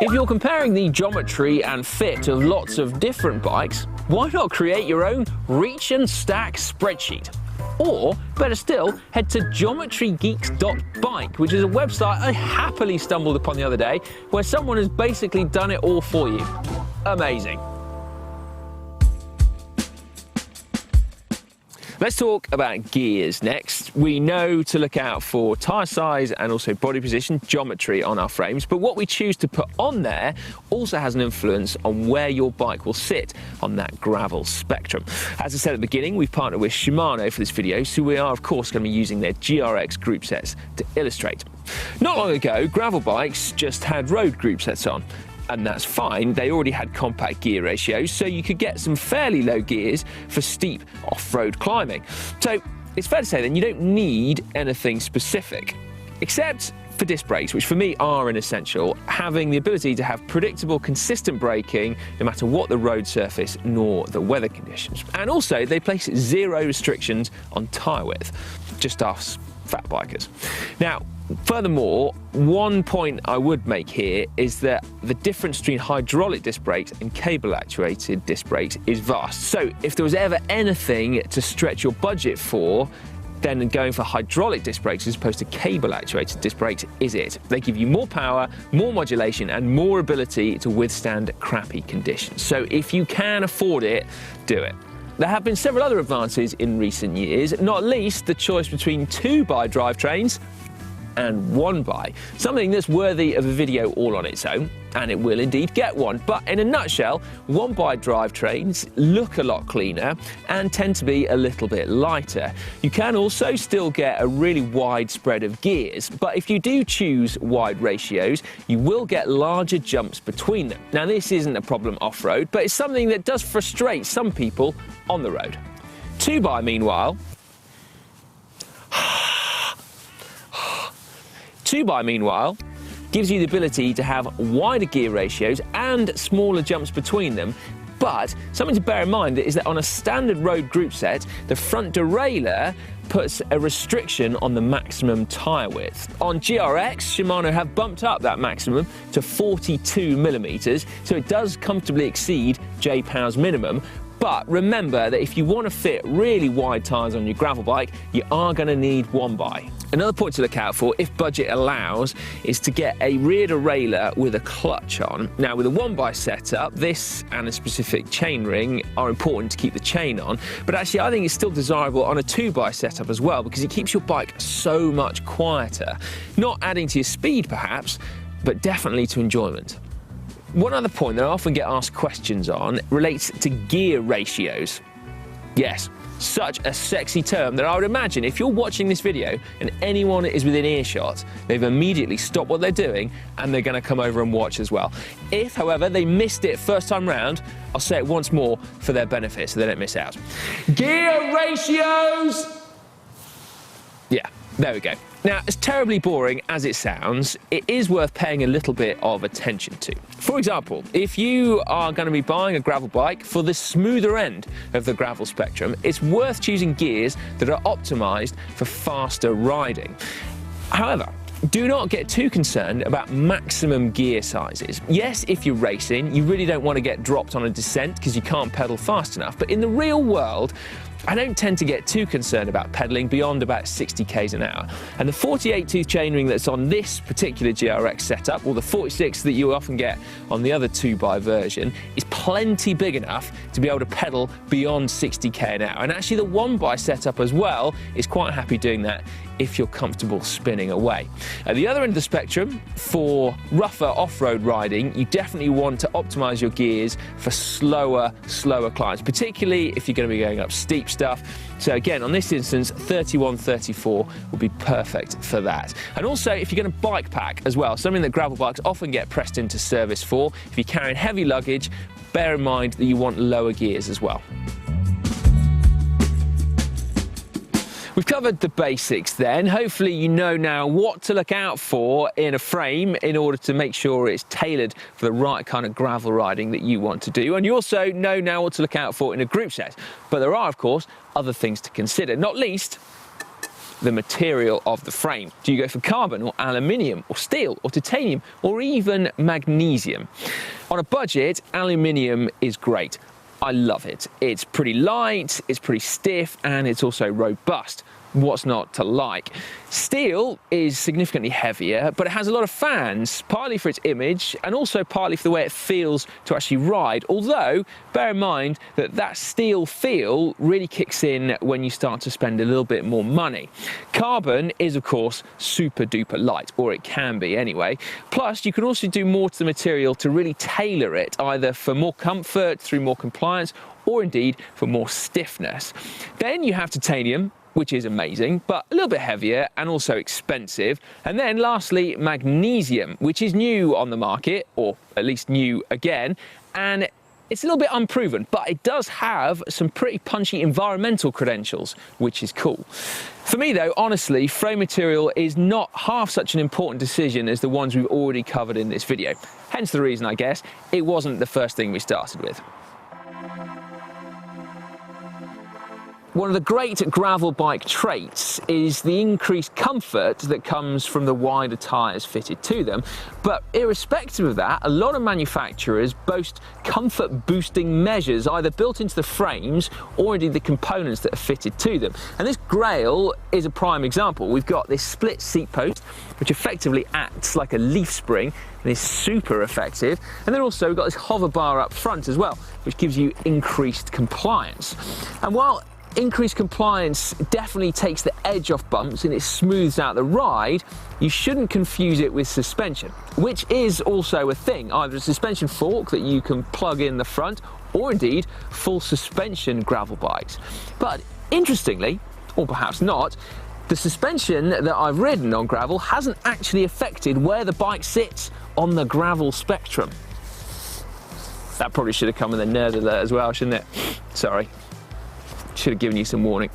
If you're comparing the geometry and fit of lots of different bikes, why not create your own reach and stack spreadsheet? Or, better still, head to geometrygeeks.bike, which is a website I happily stumbled upon the other day, where someone has basically done it all for you. Amazing. Let's talk about gears next. We know to look out for tyre size and also body position, geometry on our frames, but what we choose to put on there also has an influence on where your bike will sit on that gravel spectrum. As I said at the beginning, we've partnered with Shimano for this video, so we are of course going to be using their GRX group sets to illustrate. Not long ago, gravel bikes just had road group sets on. And that's fine, they already had compact gear ratios, so you could get some fairly low gears for steep off-road climbing. So it's fair to say then you don't need anything specific, except for disc brakes, which for me are an essential, having the ability to have predictable, consistent braking no matter what the road surface nor the weather conditions. And also, they place 0 restrictions on tyre width, just us fat bikers. Now, furthermore, one point I would make here is that the difference between hydraulic disc brakes and cable-actuated disc brakes is vast. So if there was ever anything to stretch your budget for, then going for hydraulic disc brakes as opposed to cable actuated disc brakes is it. They give you more power, more modulation and more ability to withstand crappy conditions. So if you can afford it, do it. There have been several other advances in recent years, not least the choice between 2x drivetrains and 1x, something that's worthy of a video all on its own, and it will indeed get one. But in a nutshell, 1x drivetrains look a lot cleaner and tend to be a little bit lighter. You can also still get a really wide spread of gears, but if you do choose wide ratios, you will get larger jumps between them. Now this isn't a problem off-road, but it's something that does frustrate some people on the road. 2x meanwhile, 2x meanwhile gives you the ability to have wider gear ratios and smaller jumps between them. But something to bear in mind is that on a standard road group set, the front derailleur puts a restriction on the maximum tyre width. On GRX, Shimano have bumped up that maximum to 42mm, so it does comfortably exceed J-Pow's minimum. But remember that if you want to fit really wide tyres on your gravel bike, you are going to need 1x. Another point to look out for, if budget allows, is to get a rear derailleur with a clutch on. Now with a 1x setup, this and a specific chainring are important to keep the chain on, but actually I think it's still desirable on a 2x setup as well, because it keeps your bike so much quieter. Not adding to your speed perhaps, but definitely to enjoyment. One other point that I often get asked questions on relates to gear ratios. Yes, such a sexy term that I would imagine if you're watching this video and anyone is within earshot, they've immediately stopped what they're doing and they're going to come over and watch as well. If, however, they missed it first time round, I'll say it once more for their benefit so they don't miss out. Gear ratios! Yeah, there we go. Now, as terribly boring as it sounds, it is worth paying a little bit of attention to. For example, if you are going to be buying a gravel bike for the smoother end of the gravel spectrum, it's worth choosing gears that are optimised for faster riding. However, do not get too concerned about maximum gear sizes. Yes, if you're racing, you really don't want to get dropped on a descent because you can't pedal fast enough, but in the real world, I don't tend to get too concerned about pedalling beyond about 60 k's an hour. And the 48-tooth chainring that's on this particular GRX setup, or the 46 that you often get on the other 2x version, is plenty big enough to be able to pedal beyond 60 k an hour. And actually the 1x setup as well is quite happy doing that if you're comfortable spinning away. At the other end of the spectrum, for rougher off-road riding, you definitely want to optimize your gears for slower climbs, particularly if you're going to be going up steep stuff. So again, on this instance, 31-34 will be perfect for that. And also, if you're going to bike pack as well, something that gravel bikes often get pressed into service for, if you're carrying heavy luggage, bear in mind that you want lower gears as well. We've covered the basics then. Hopefully you know now what to look out for in a frame in order to make sure it's tailored for the right kind of gravel riding that you want to do. And you also know now what to look out for in a group set. But there are, of course, other things to consider, not least the material of the frame. Do you go for carbon or aluminium or steel or titanium or even magnesium? On a budget, aluminium is great. I love it. It's pretty light, it's pretty stiff, and it's also robust. What's not to like? Steel is significantly heavier, but it has a lot of fans, partly for its image and also partly for the way it feels to actually ride. Although, bear in mind that that steel feel really kicks in when you start to spend a little bit more money. Carbon is, of course, super duper light, or it can be anyway. Plus, you can also do more to the material to really tailor it, either for more comfort, through more compliance, or indeed for more stiffness. Then you have titanium, which is amazing, but a little bit heavier and also expensive. And then lastly, magnesium, which is new on the market, or at least new again, and it's a little bit unproven, but it does have some pretty punchy environmental credentials, which is cool. For me though, honestly, frame material is not half such an important decision as the ones we've already covered in this video. Hence the reason, I guess, it wasn't the first thing we started with. One of the great gravel bike traits is the increased comfort that comes from the wider tyres fitted to them. But irrespective of that, a lot of manufacturers boast comfort-boosting measures either built into the frames or indeed the components that are fitted to them. And this Grail is a prime example. We've got this split seat post, which effectively acts like a leaf spring and is super effective. And then also we've got this hover bar up front as well, which gives you increased compliance. And while increased compliance definitely takes the edge off bumps and it smooths out the ride, you shouldn't confuse it with suspension, which is also a thing, either a suspension fork that you can plug in the front or indeed full suspension gravel bikes. But interestingly, or perhaps not, the suspension that I've ridden on gravel hasn't actually affected where the bike sits on the gravel spectrum. That probably should have come with a nerd alert as well, shouldn't it? Sorry. Should have given you some warning.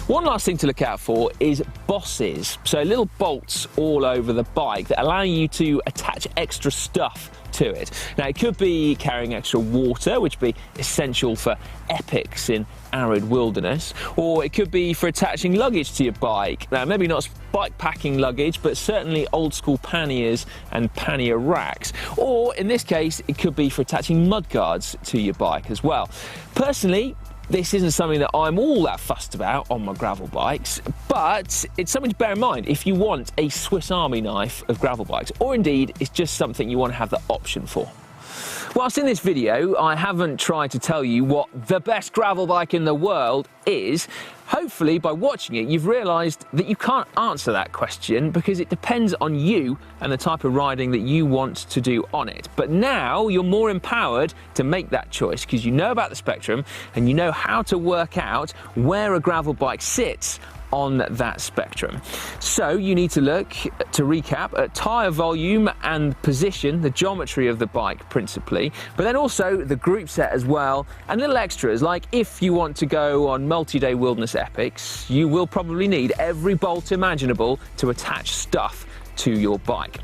One last thing to look out for is bosses. So little bolts all over the bike that allow you to attach extra stuff to it. Now it could be carrying extra water, which would be essential for epics in arid wilderness, or it could be for attaching luggage to your bike. Now maybe not bike packing luggage, but certainly old school panniers and pannier racks. Or in this case, it could be for attaching mudguards to your bike as well. Personally, this isn't something that I'm all that fussed about on my gravel bikes, but it's something to bear in mind if you want a Swiss Army knife of gravel bikes, or indeed it's just something you want to have the option for. Whilst in this video, I haven't tried to tell you what the best gravel bike in the world is. Hopefully, by watching it, you've realised that you can't answer that question because it depends on you and the type of riding that you want to do on it. But now you're more empowered to make that choice because you know about the spectrum and you know how to work out where a gravel bike sits on that spectrum. So you need to look, to recap, at tyre volume and position, the geometry of the bike principally, but then also the group set as well, and little extras like if you want to go on multi-day wilderness epics, you will probably need every bolt imaginable to attach stuff to your bike.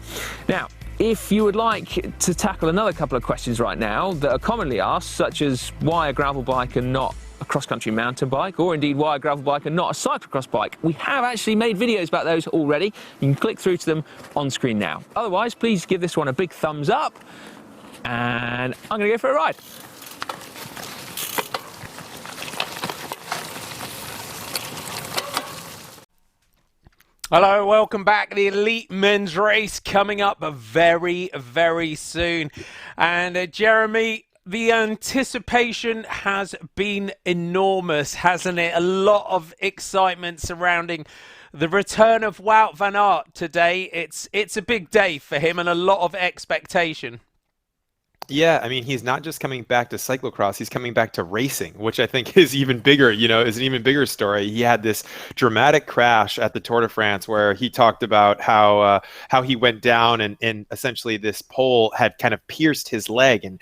Now, if you would like to tackle another couple of questions right now that are commonly asked, such as why a gravel bike and not a cross-country mountain bike, or indeed why a gravel bike and not a cyclocross bike, we have actually made videos about those already. You can click through to them on screen now. Otherwise, please give this one a big thumbs up, and I'm going to go for a ride. Hello, welcome back. The elite men's race coming up very, very soon. And Jeremy, the anticipation has been enormous, hasn't it? A lot of excitement surrounding the return of Wout van Aert today. It's a big day for him and a lot of expectation. Yeah, I mean, he's not just coming back to cyclocross, he's coming back to racing, which I think is even bigger, is an even bigger story. He had this dramatic crash at the Tour de France where he talked about how he went down and essentially this pole had kind of pierced his leg and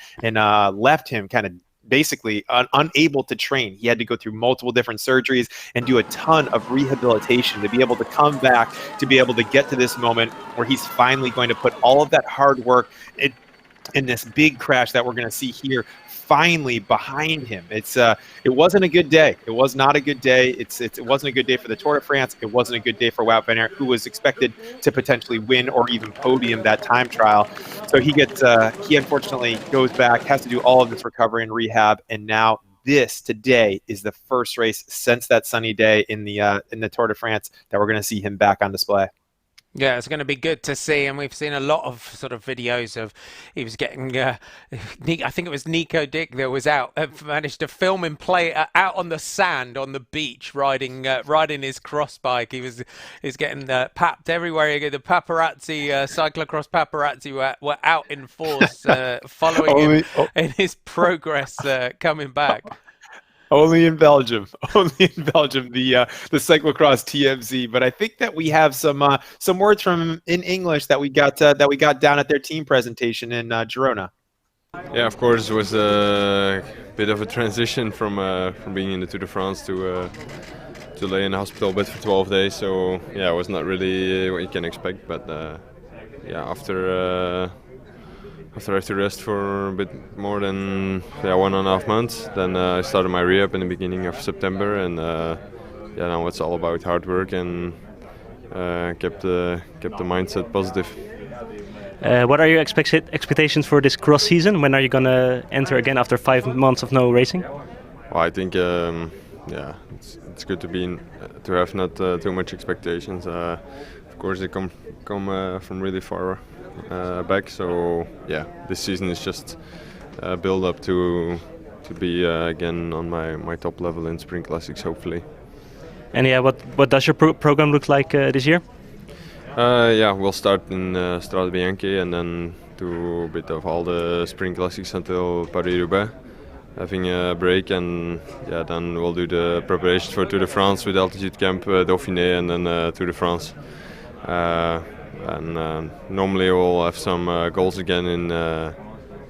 left him kind of basically unable to train. He had to go through multiple different surgeries and do a ton of rehabilitation to be able to come back, to be able to get to this moment where he's finally going to put all of that hard work in this big crash that we're going to see here finally behind him. It wasn't a good day. It was not a good day. It wasn't a good day for the Tour de France. It wasn't a good day for Wout van Aert, who was expected to potentially win or even podium that time trial. So he unfortunately goes back, has to do all of this recovery and rehab, and now today is the first race since that sunny day in the Tour de France that we're going to see him back on display. Yeah, it's going to be good to see, and we've seen a lot of sort of videos of he was getting. I think it was Nico Dick that was managed to film him play out on the sand on the beach, riding his cross bike. He was getting papped everywhere. The paparazzi, cyclocross paparazzi, were out in force, following him in his progress coming back. Only in Belgium, the cyclocross TMZ. But I think that we have some words from him in English that we got down at their team presentation in Girona. Yeah, of course, it was a bit of a transition from being in the Tour de France to lay in the hospital bed for 12 days. So yeah, it was not really what you can expect. But yeah, after after I had to rest for a bit more than 1.5 months, then I started my rehab in the beginning of September, and now it's all about hard work and kept the mindset positive. What are your expectations for this cross season? When are you going to enter again after 5 months of no racing? Well, I think it's good to have not too much expectations. Of course, they come from really far back, so this season is just build up to be again on my top level in Spring Classics, hopefully. And what does your program look like this year? We'll start in Strade Bianche and then do a bit of all the Spring Classics until Paris-Roubaix, having a break, and then we'll do the preparations for Tour de France with altitude camp, Dauphiné, and then Tour de France. Normally we'll have some goals again in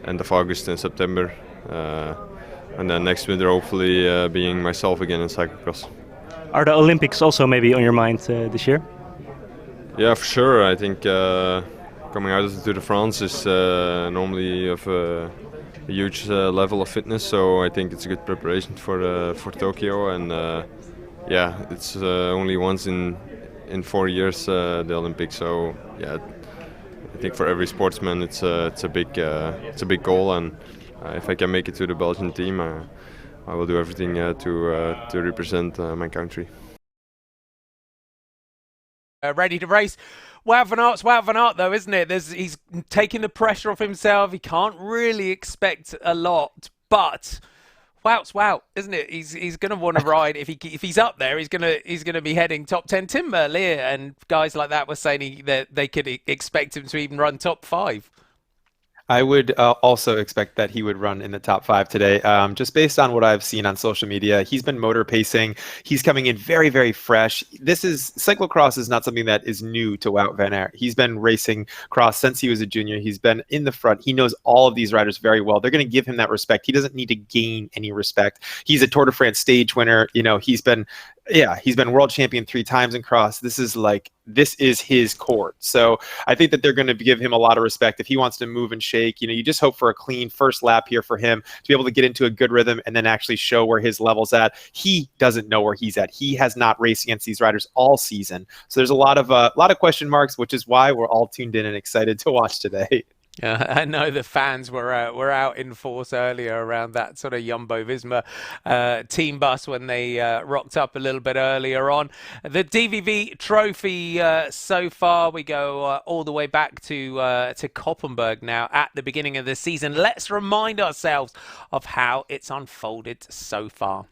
end of August and September, and then next winter hopefully being myself again in cyclocross. Are the Olympics also maybe on your mind this year? Yeah, for sure. I think coming out of the Tour de France is normally of a huge level of fitness, so I think it's a good preparation for Tokyo, and it's only once in 4 years the Olympics, so I think for every sportsman it's a big goal, and if I can make it to the Belgian team, I will do everything to represent my country. Ready to race. Wout van Aert though, isn't it? He's taking the pressure off himself. He can't really expect a lot, but Wout's Wout, isn't it? He's going to want to ride. If he's up there, he's going to be heading top 10. Tim Merlier and guys like that were saying that they could expect him to even run top 5. I would also expect that he would run in the top 5 today. Just based on what I've seen on social media, he's been motor pacing. He's coming in very, very fresh. Cyclocross is not something that is new to Wout van Aert. He's been racing cross since he was a junior. He's been in the front. He knows all of these riders very well. They're going to give him that respect. He doesn't need to gain any respect. He's a Tour de France stage winner. He's been world champion 3 times in cross. This is his court. So I think that they're going to give him a lot of respect if he wants to move and shake. You just hope for a clean first lap here for him to be able to get into a good rhythm and then actually show where his level's at. He doesn't know where he's at. He has not raced against these riders all season. So there's a lot of question marks, which is why we're all tuned in and excited to watch today. Yeah, I know the fans were out in force earlier around that sort of Jumbo-Visma team bus when they rocked up a little bit earlier on. The DVV Trofee so far, we go all the way back to Koppenberg now at the beginning of the season. Let's remind ourselves of how it's unfolded so far.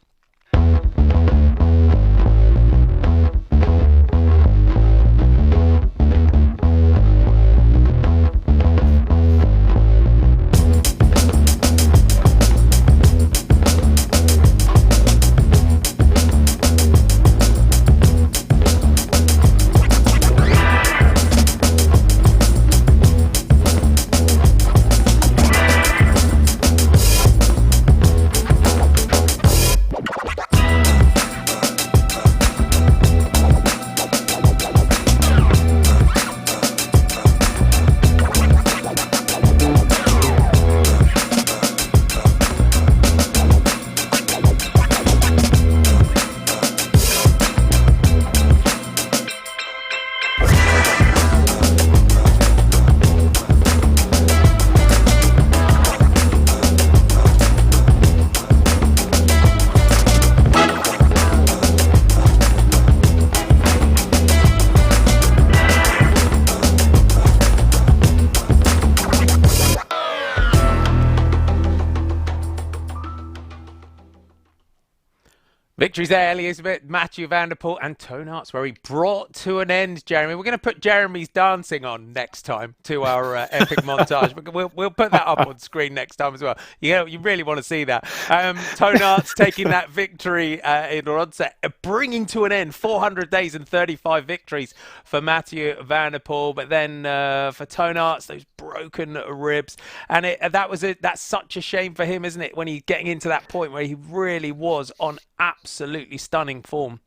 Victories there, Elizabeth, Mathieu van der Poel and Toon Aerts, where he brought to an end Jeremy. We're going to put Jeremy's dancing on next time to our epic montage. We'll put that up on screen next time as well. You really want to see that. Toon Aerts taking that victory in Odense, bringing to an end 400 days and 35 victories for Mathieu van der Poel. But then for Toon Aerts, those broken ribs. And that's such a shame for him, isn't it? When he's getting into that point where he really was on absolutely stunning form.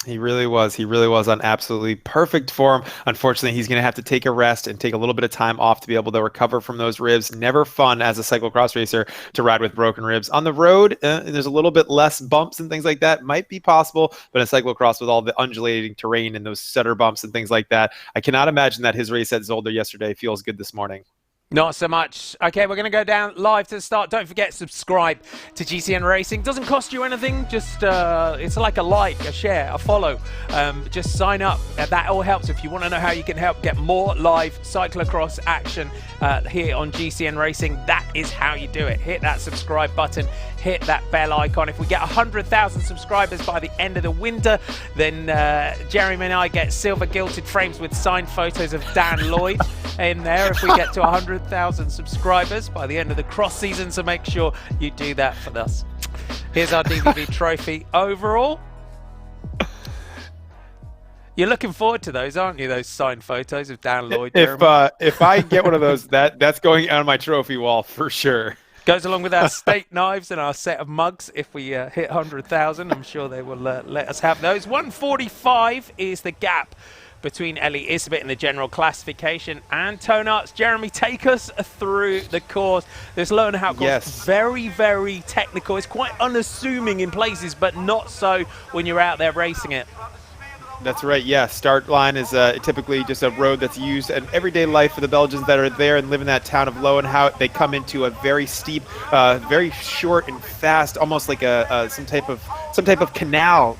He really was. He really was on absolutely perfect form. Unfortunately, he's going to have to take a rest and take a little bit of time off to be able to recover from those ribs. Never fun as a cyclocross racer to ride with broken ribs. On the road, there's a little bit less bumps and things like that. Might be possible, but in cyclocross with all the undulating terrain and those stutter bumps and things like that, I cannot imagine that his race at Zolder yesterday feels good this morning. Not so much. Okay, we're going to go down live to the start. Don't forget, subscribe to GCN Racing. Doesn't cost you anything. Just it's like a like, a share, a follow. Just sign up. That all helps. If you want to know how you can help get more live cyclocross action here on GCN Racing, that is how you do it. Hit that subscribe button. Hit that bell icon. If we get 100,000 subscribers by the end of the winter, then Jeremy and I get silver gilded frames with signed photos of Dan Lloyd in there. If we get to 100,000 subscribers by the end of the cross season, so make sure you do that for us. Here's our DVV Trophy overall. You're looking forward to those, aren't you? Those signed photos of Dan Lloyd. If I get one of those, that's going on my trophy wall for sure. Goes along with our steak knives and our set of mugs. If we hit 100,000, I'm sure they will let us have those. 145 is the gap between Ellie Isbeth in the general classification and Loenhout. Jeremy, take us through the course. This Loenhout course is very, very technical. It's quite unassuming in places, but not so when you're out there racing it. That's right, yeah. Start line is typically just a road that's used in everyday life for the Belgians that are there and live in that town of Loenhout. They come into a very steep, very short and fast, almost like some type of canal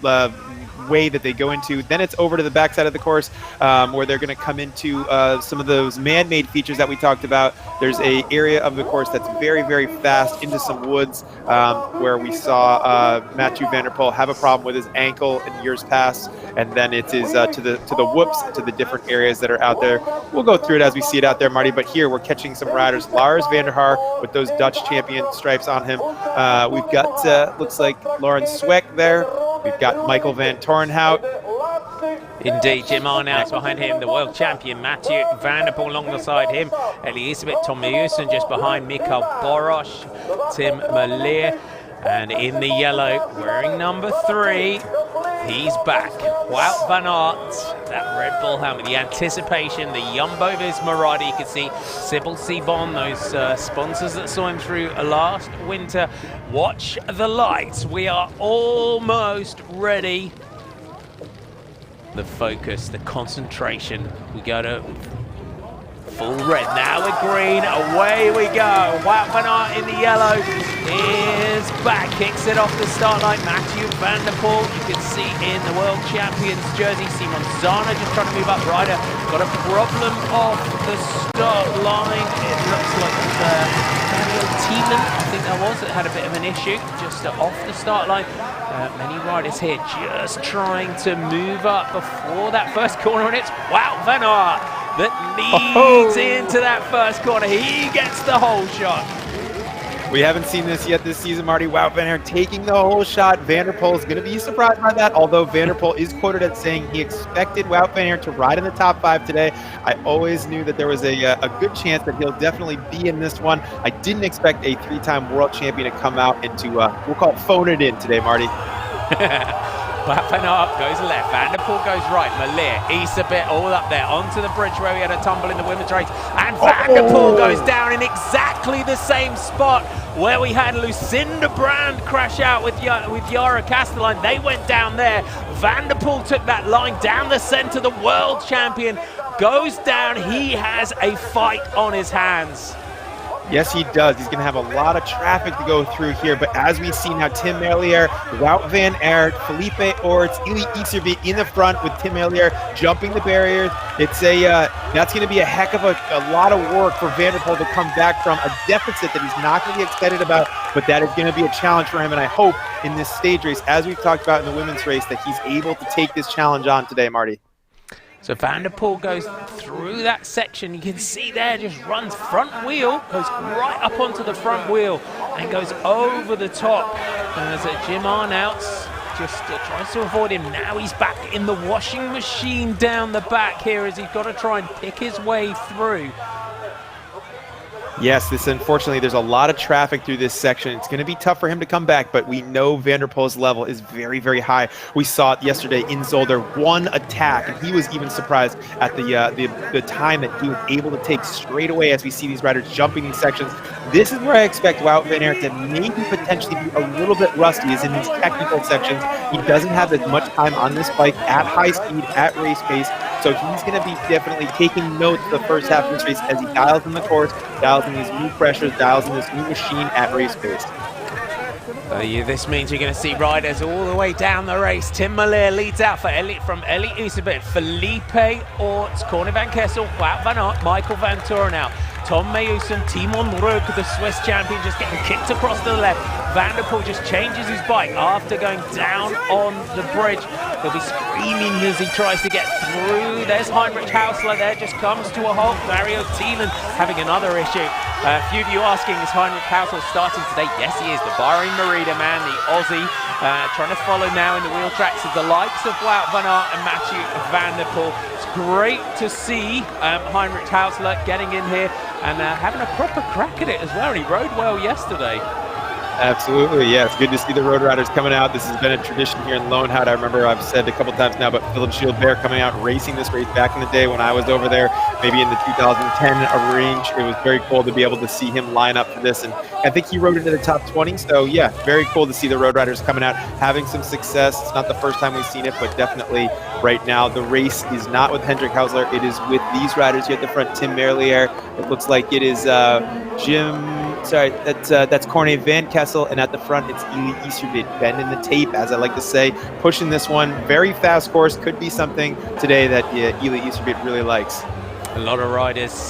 way that they go into. Then it's over to the backside of the course where they're going to come into some of those man-made features that we talked about. There's a area of the course that's very, very fast into some woods where we saw Mathieu van der Poel have a problem with his ankle in years past, and then it is to the whoops, to the different areas that are out there. We'll go through it as we see it out there, Marty, but here we're catching some riders. Lars van der Haar with those Dutch champion stripes on him. We've got, looks like Lauren Sweck there. We've got Michael van Torenhout. Indeed, Jim Arnout's behind him, the world champion Mathieu van der Poel alongside him, Ellie Isbeth, Tom Mewson just behind Mikael Borosh, Tim Merlier, and in the yellow, wearing number 3, he's back. Wout van Aert, that Red Bull helmet, the anticipation, the Jumbo-Visma rider. You can see Sybil Sebon, those sponsors that saw him through last winter. Watch the lights. We are almost ready. The focus, the concentration. We go to full red. Now we're green. Away we go. Wout van Aert in the yellow is back. Kicks it off the start line. Mathieu van der Poel. You can see in the world champions jersey. Simon Zana just trying to move up. Ryder got a problem off the start line. It looks like Daniel Thielen, I think that was, that had a bit of an issue just off the start line. Many riders here just trying to move up before that first corner, and it's Wout van Aert that leads into that first corner. He gets the whole shot. We haven't seen this yet this season, Marty. Wout van Aert taking the whole shot. Van der Poel is going to be surprised by that, although Van der Poel is quoted as saying he expected Wout van Aert to ride in the top 5 today. I always knew that there was a good chance that he'll definitely be in this one. I didn't expect a 3-time world champion to come out and to, we'll call it phone it in today, Marty. Wout van Aert goes left, Van der Poel goes right, Merlier, Isabeth all up there, onto the bridge where we had a tumble in the women's race, and Van der Poel goes down in exactly the same spot where we had Lucinda Brand crash out with Yara Castelline. They went down there. Van der Poel took that line down the centre. The world champion goes down. He has a fight on his hands. Yes, he does. He's going to have a lot of traffic to go through here. But as we see now, Tim Merlier, Wout van Aert, Felipe Orts, Eli Iserbyt in the front with Tim Merlier jumping the barriers. It's that's going to be a heck of a lot of work for Van der Poel to come back from a deficit that he's not going to be excited about. But that is going to be a challenge for him. And I hope in this stage race, as we've talked about in the women's race, that he's able to take this challenge on today, Marty. So Van der Poel goes through that section. You can see there, just runs front wheel, goes right up onto the front wheel and goes over the top. As Jim Arnout just tries to avoid him. Now he's back in the washing machine down the back here as he's got to try and pick his way through. Yes, unfortunately, there's a lot of traffic through this section. It's going to be tough for him to come back, but we know Van der Poel's level is very, very high. We saw it yesterday in Zolder, one attack, and he was even surprised at the time that he was able to take straight away as we see these riders jumping these sections. This is where I expect Wout van Aert to maybe potentially be a little bit rusty, is in these technical sections. He doesn't have as much time on this bike at high speed, at race pace, so he's going to be definitely taking notes the first half of this race as he dials in the course, dials in these new pressures, dials in this new machine at race pace. This means you're going to see riders all the way down the race. Tim Malier leads out from Elite Oesterbeek, Felipe Orts, Corne van Kessel, Wout van Aert, Michael van Torenhout, Tom Meusen, Timon Rugg, the Swiss champion, just getting kicked across to the left. Van der Poel just changes his bike after going down on the bridge. He'll be screaming as he tries to get through. There's Heinrich Hausler there, just comes to a halt. Mario Thielen having another issue. A few of you asking, is Heinrich Hausler starting today? Yes, he is. The Bahrain Merida man, the Aussie, trying to follow now in the wheel tracks of the likes of Wout van Aert and Mathieu van der Poel. It's great to see Heinrich Hausler getting in here and having a proper crack at it as well. And he rode well yesterday. Absolutely, yeah. It's good to see the road riders coming out. This has been a tradition here in Loenhout. I remember I've said a couple times now, but Philip Gilbert coming out racing this race back in the day when I was over there, maybe in the 2010 range. It was very cool to be able to see him line up for this, and I think he rode into the top 20. So yeah, very cool to see the road riders coming out, having some success. It's not the first time we've seen it, but definitely right now the race is not with Hendrik Hausler. It is with these riders here at the front. Tim Merlier. It looks like it is that's Corne van Kessel, and at the front it's Eli Iserbyt bending the tape, as I like to say, pushing this one. Very fast course, could be something today that Eli Iserbyt really likes. A lot of riders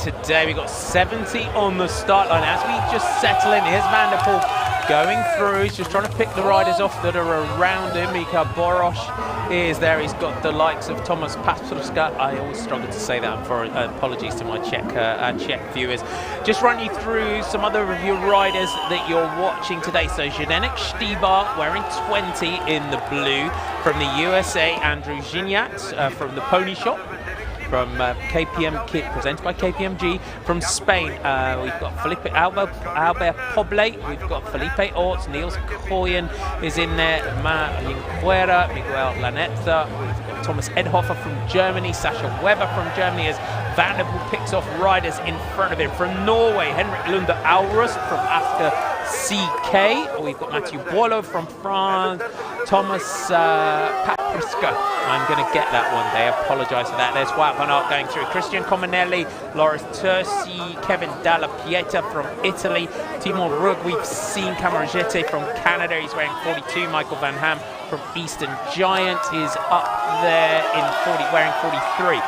today. We've got 70 on the start line. As we just settle in, here's Van der Poel going through. He's just trying to pick the riders off that are around him. Mika Borosh is there. He's got the likes of Thomas Pastruska. I always struggle to say that. Apologies to my Czech viewers. Just run you through some other of your riders that you're watching today. So Zdeněk Štýbar wearing 20 in the blue from the USA. Andrew Gignac from the Pony Shop. From KPM Kit, presented by KPMG. From Spain, we've got Albert Poble, we've got Felipe Orts, Niels Koyen is in there, Linguera, Miguel Lanetta, we've got Thomas Edhofer from Germany, Sasha Weber from Germany, as Van der Poel picks off riders in front of him. From Norway, Henrik Lunde Aurust from Asker CK, we've got Mathieu Boileau from France, Thomas Papriska. I'm going to get that one day, I apologise for that. There's Wout van Aert going through. Christian Cominelli, Loris Terzi, Kevin Dalla Pieta from Italy, Timon Rugg, we've seen Camarajete from Canada, he's wearing 42, Michael Van Ham from Eastern Giant is up there in wearing 43.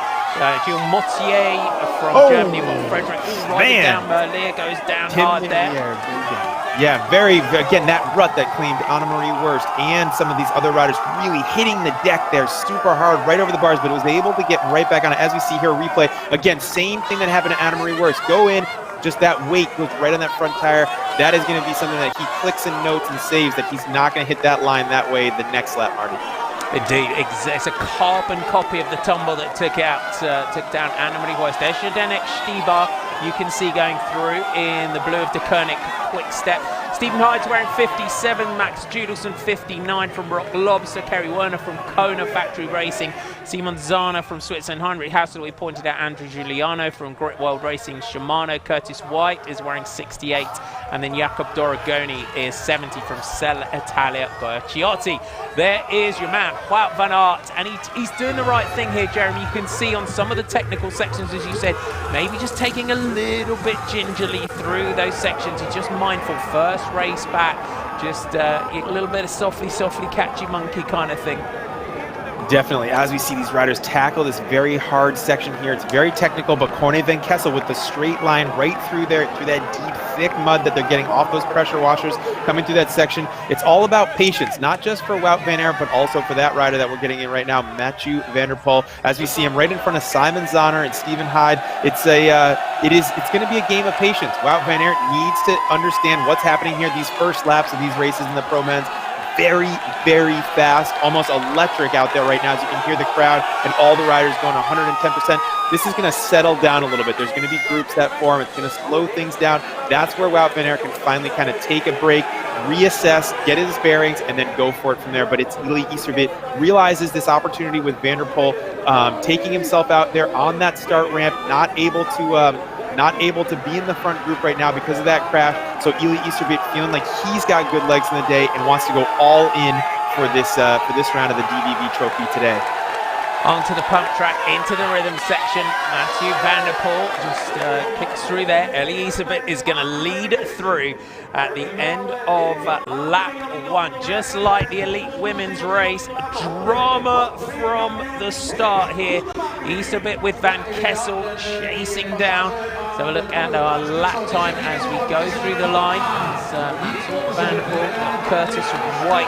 Gilles Mottier from Germany, Frederick riding down, Merlier goes down hard there. Yeah, again, that rut that claimed Anna-Marie Worst and some of these other riders really hitting the deck there super hard right over the bars, but it was able to get right back on it. As we see here, replay, again, same thing that happened to Anna-Marie Worst. Go in, just that weight goes right on that front tire. That is going to be something that he clicks and notes and saves, that he's not going to hit that line that way the next lap, Marty. Indeed, it's a carbon copy of the tumble that took down Anna-Marie Worst. There's Zdeněk Štýbar, you can see going through in the blue of De Koenig Quick Step. Stephen Hyde's wearing 57, Max Judelson 59 from Rock Lobster, Kerry Werner from Kona Factory Racing, Simon Zana from Switzerland, Heinrich Hausler, we pointed out Andrew Giuliano from Grit World Racing, Shimano, Curtis White is wearing 68, and then Jacob Doragoni is 70 from Selle Italia Berciotti. There is your man, Wout van Aert, and he's doing the right thing here, Jeremy. You can see on some of the technical sections, as you said, maybe just taking a little bit gingerly through those sections. He's just mindful, first race back, just a little bit of softly catchy monkey kind of thing. Definitely, as we see these riders tackle this very hard section here, it's very technical, but Corne van Kessel with the straight line right through there, through that deep, thick mud that they're getting off those pressure washers, coming through that section. It's all about patience, not just for Wout van Aert, but also for that rider that we're getting in right now, Mathieu van der Poel. As we see him right in front of Simon Zahner and Stephen Hyde, it's going to be a game of patience. Wout van Aert needs to understand what's happening here, these first laps of these races in the Pro Men's. very, very fast, almost electric out there right now, as you can hear the crowd and all the riders going 110%. This is going to settle down a little bit. There's going to be groups that form. It's going to slow things down. That's where Wout van Aert can finally kind of take a break, reassess, get his bearings, and then go for it from there. But it's Eli Iserbyt realizes this opportunity with Van der Poel, taking himself out there on that start ramp, not able to be in the front group right now because of that crash. So Eli Iserbyt feeling like he's got good legs in the day and wants to go all in for this round of the DVV Trophy today. Onto the pump track, into the rhythm section. Mathieu van der Poel just kicks through there. Eli Iserbyt is going to lead through at the end of lap 1. Just like the elite women's race, drama from the start here. Iserbyt with Van Kessel chasing down. So a look at our lap time as we go through the line. It's Mathieu van der Poel, Curtis White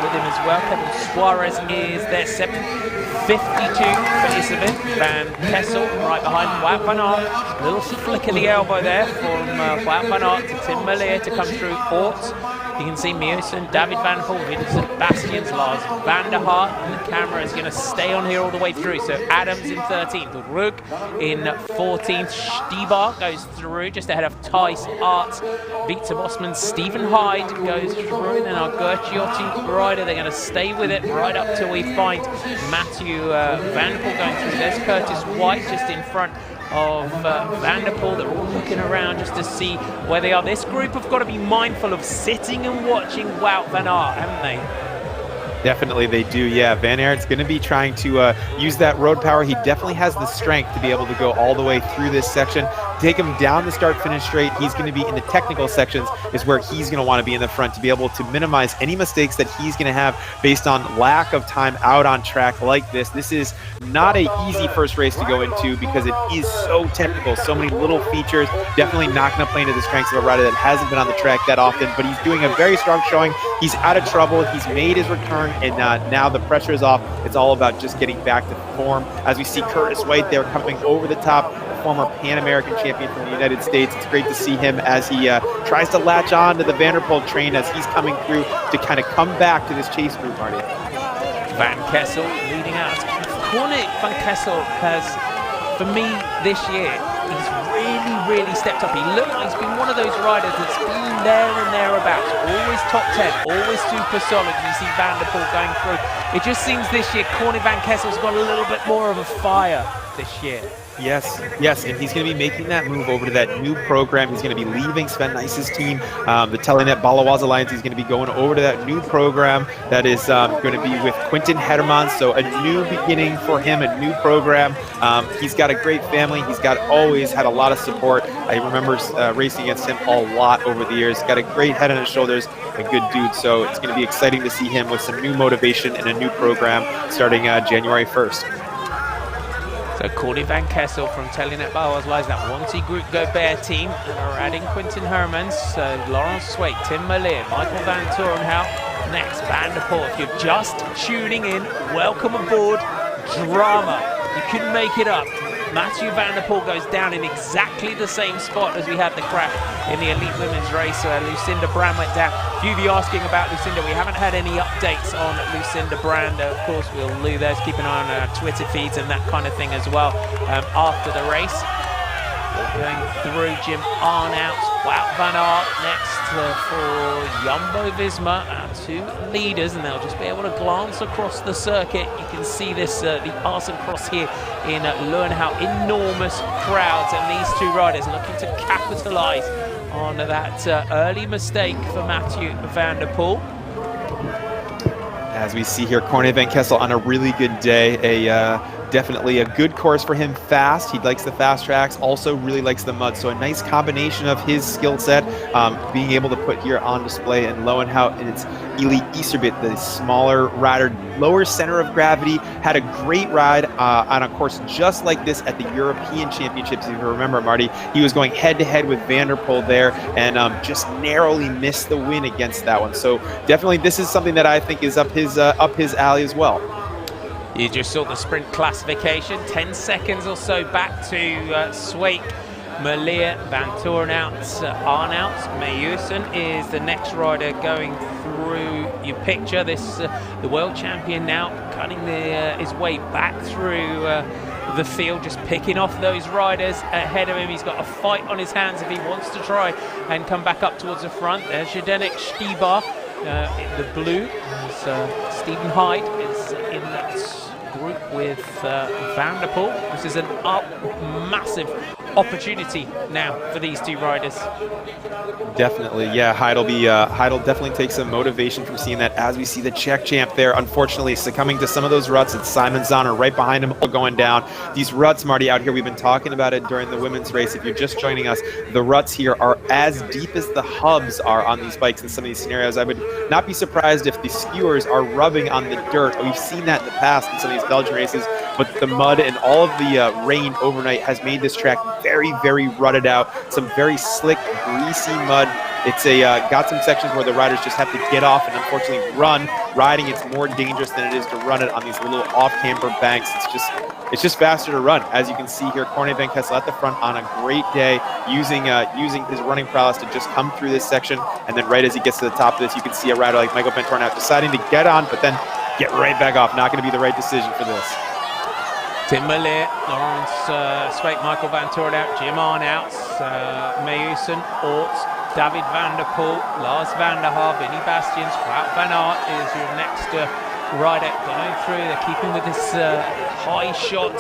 with him as well. Kevin Suarez is there, 7th. 52 for Iserbyt. Van Kessel right behind Wout van Aert. A little flick of the elbow there from Wout van Aert to Tim Merlier to come through. Orts. You can see Mewson, David van der Poel, Vincent Bastians, Lars van der Hart, and the camera is going to stay on here all the way through. So Adams in 13th, Rug in 14th, Stibar goes through just ahead of Thijs Arts, Vitesse Bosman, Stephen Hyde goes through, then our Guerciotti rider, they're going to stay with it right up till we find Mathieu van der Poel going through. There's Curtis White just in front of Van der Poel. They're all looking around just to see where they are. This group have got to be mindful of sitting and watching Wout van Aert, haven't they? Definitely they do, yeah. Van Aert's going to be trying to use that road power. He definitely has the strength to be able to go all the way through this section. Take him down the start-finish straight. He's going to be in the technical sections is where he's going to want to be in the front to be able to minimize any mistakes that he's going to have based on lack of time out on track like this. This is not an easy first race to go into because it is so technical, so many little features. Definitely not going to play into the strengths of a rider that hasn't been on the track that often, but he's doing a very strong showing. He's out of trouble. He's made his return, and now the pressure is off. It's all about just getting back to form. As we see Curtis White there coming over the top, the former Pan American champion from the United States. It's great to see him as he tries to latch on to the Van der Poel train as he's coming through to kind of come back to this chase group, Marty. Van Kessel leading out. Cornet Van Kessel has, for me this year, he's really stepped up. He looks like he's been one of those riders that's been there and thereabouts, always top 10, always super solid. You see Van der Poel going through. It just seems this year Cornet Van Kessel's got a little bit more of a fire this year. Yes, and he's going to be making that move over to that new program. He's going to be leaving Sven Nice's team, the Telenet Baloise Alliance. He's going to be going over to that new program that is going to be with Quinten Hermans. So a new beginning for him, a new program. He's got a great family. He's always had a lot of support. I remember racing against him a lot over the years. Got a great head on his shoulders, a good dude. So it's going to be exciting to see him with some new motivation and a new program starting January 1st. So Cordy Van Kessel from Telenet Baloise lies that Wanty Group Gobert team, and are adding Quinten Hermans, Laurent Swait, Tim Merlier, Michael Van Torenhout. Next, Van der Poel. If you're just tuning in, welcome aboard. Drama. You couldn't make it up. Mathieu van der Poel goes down in exactly the same spot as we had the crash in the elite women's race. Lucinda Brand went down. A few of you asking about Lucinda. We haven't had any updates on Lucinda Brand. Of course, we'll do those. Keep an eye on our Twitter feeds and that kind of thing as well after the race. Going through Jim Arnout, Wout van Aert next for Jumbo-Visma, our two leaders, and they'll just be able to glance across the circuit. You can see this, the Azencross here in Loenhout, enormous crowds, and these two riders looking to capitalise on that early mistake for Mathieu van der Poel. As we see here, Cornet Van Kessel on a really good day, definitely a good course for him, fast. He likes the fast tracks, also really likes the mud. So a nice combination of his skill set, being able to put here on display in Loenhout. And it's Eli Iserbyt, the smaller rider, lower center of gravity, had a great ride on a course just like this at the European Championships. If you remember, Marty, he was going head-to-head with Van der Poel there and just narrowly missed the win against that one. So definitely this is something that I think is up his alley as well. You just saw the sprint classification, 10 seconds or so back to Swake Merlier, Van Toornout, Arnout, Meyerson is the next rider going through your picture. This the world champion now cutting his way back through the field, just picking off those riders ahead of him. He's got a fight on his hands if he wants to try and come back up towards the front. There's Zdeněk Štýbar in the blue. Stephen Hyde is in that group with Van der Poel. This is a massive opportunity now for these two riders. Definitely, yeah. Heid'll definitely take some motivation from seeing that, as we see the Czech champ there, unfortunately succumbing to some of those ruts. It's Simon Zahner right behind him, all going down. These ruts, Marty, out here, we've been talking about it during the women's race. If you're just joining us, the ruts here are as deep as the hubs are on these bikes in some of these scenarios. I would not be surprised if the skewers are rubbing on the dirt. We've seen that in the past in some of these Belgian races, but the mud and all of the rain overnight has made this track very, very rutted out. Some very slick, greasy mud. It's got some sections where the riders just have to get off and unfortunately run. Riding, it's more dangerous than it is to run it on these little off-camber banks. It's just faster to run. As you can see here, Corné Van Kessel at the front on a great day, using his running prowess to just come through this section. And then right as he gets to the top of this, you can see a rider like Michael Van Toornout deciding to get on, but then get right back off. Not going to be the right decision for this. Tim Merlier, Laurens Sweeck, Michael Van Toornout, Jim Arnout, Meyerson, Orts, David van der Poel, Lars van der Haar, Vinnie Bastians, Wout van Aert is your next rider going through. They're keeping with this high shot.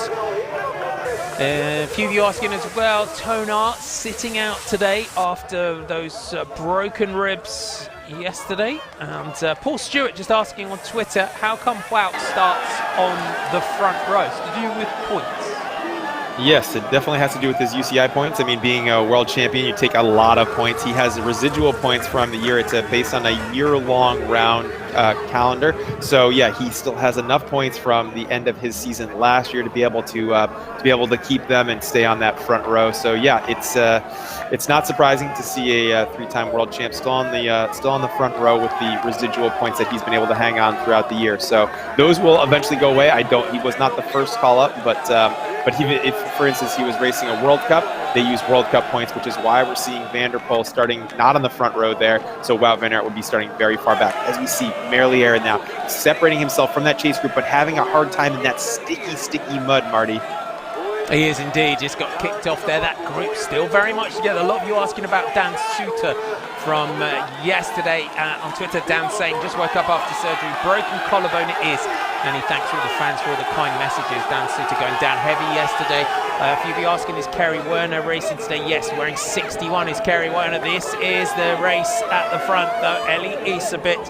A few of you asking as well, Toonart sitting out today after those broken ribs yesterday. And Paul Stewart just asking on Twitter, how come Wout starts on the front row? It's to do with points. Yes, it definitely has to do with his UCI points. I mean, being a world champion, you take a lot of points. He has residual points from the year. It's based on a year-long round calendar. So yeah, he still has enough points from the end of his season last year to be able to keep them and stay on that front row. So yeah, it's not surprising to see a three-time world champ still on the front row with the residual points that he's been able to hang on throughout the year. So those will eventually go away. He was not the first call up, but if, for instance, he was racing a World Cup, they use World Cup points, which is why we're seeing Van der Poel starting not on the front row there. So Wout van Aert would be starting very far back. As we see, Merlier now separating himself from that chase group, but having a hard time in that sticky mud, Marty. He is indeed. Just got kicked off there. That group still very much together. A lot of you asking about Dan Suter from yesterday on Twitter. Dan saying, just woke up after surgery. Broken collarbone it is. And he thanks all the fans for all the kind messages. Dan Suter going down heavy yesterday. A few of you asking, is Kerry Werner racing today? Yes, wearing 61 is Kerry Werner. This is the race at the front, though. Eli Isabit,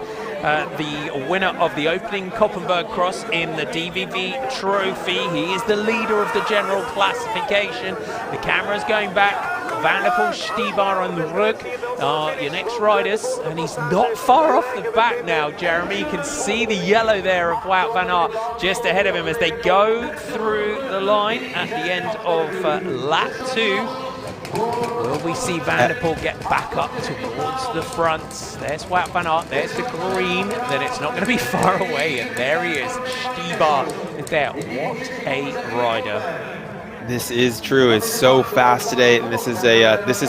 the winner of the opening Koppenberg Cross in the DVV Trofee. He is the leader of the general classification. The camera's going back. Van der Poel, Štýbar on the rug are your next riders, and he's not far off the back now, Jeremy. You can see the yellow there of Wout van Aert just ahead of him as they go through the line at the end of lap 2. Will we see Van der Poel get back up towards the front? There's Wout van Aert, there's the green, then it's not going to be far away, and there he is, Štýbar is there. What a rider. This is true. It's so fast today, and this is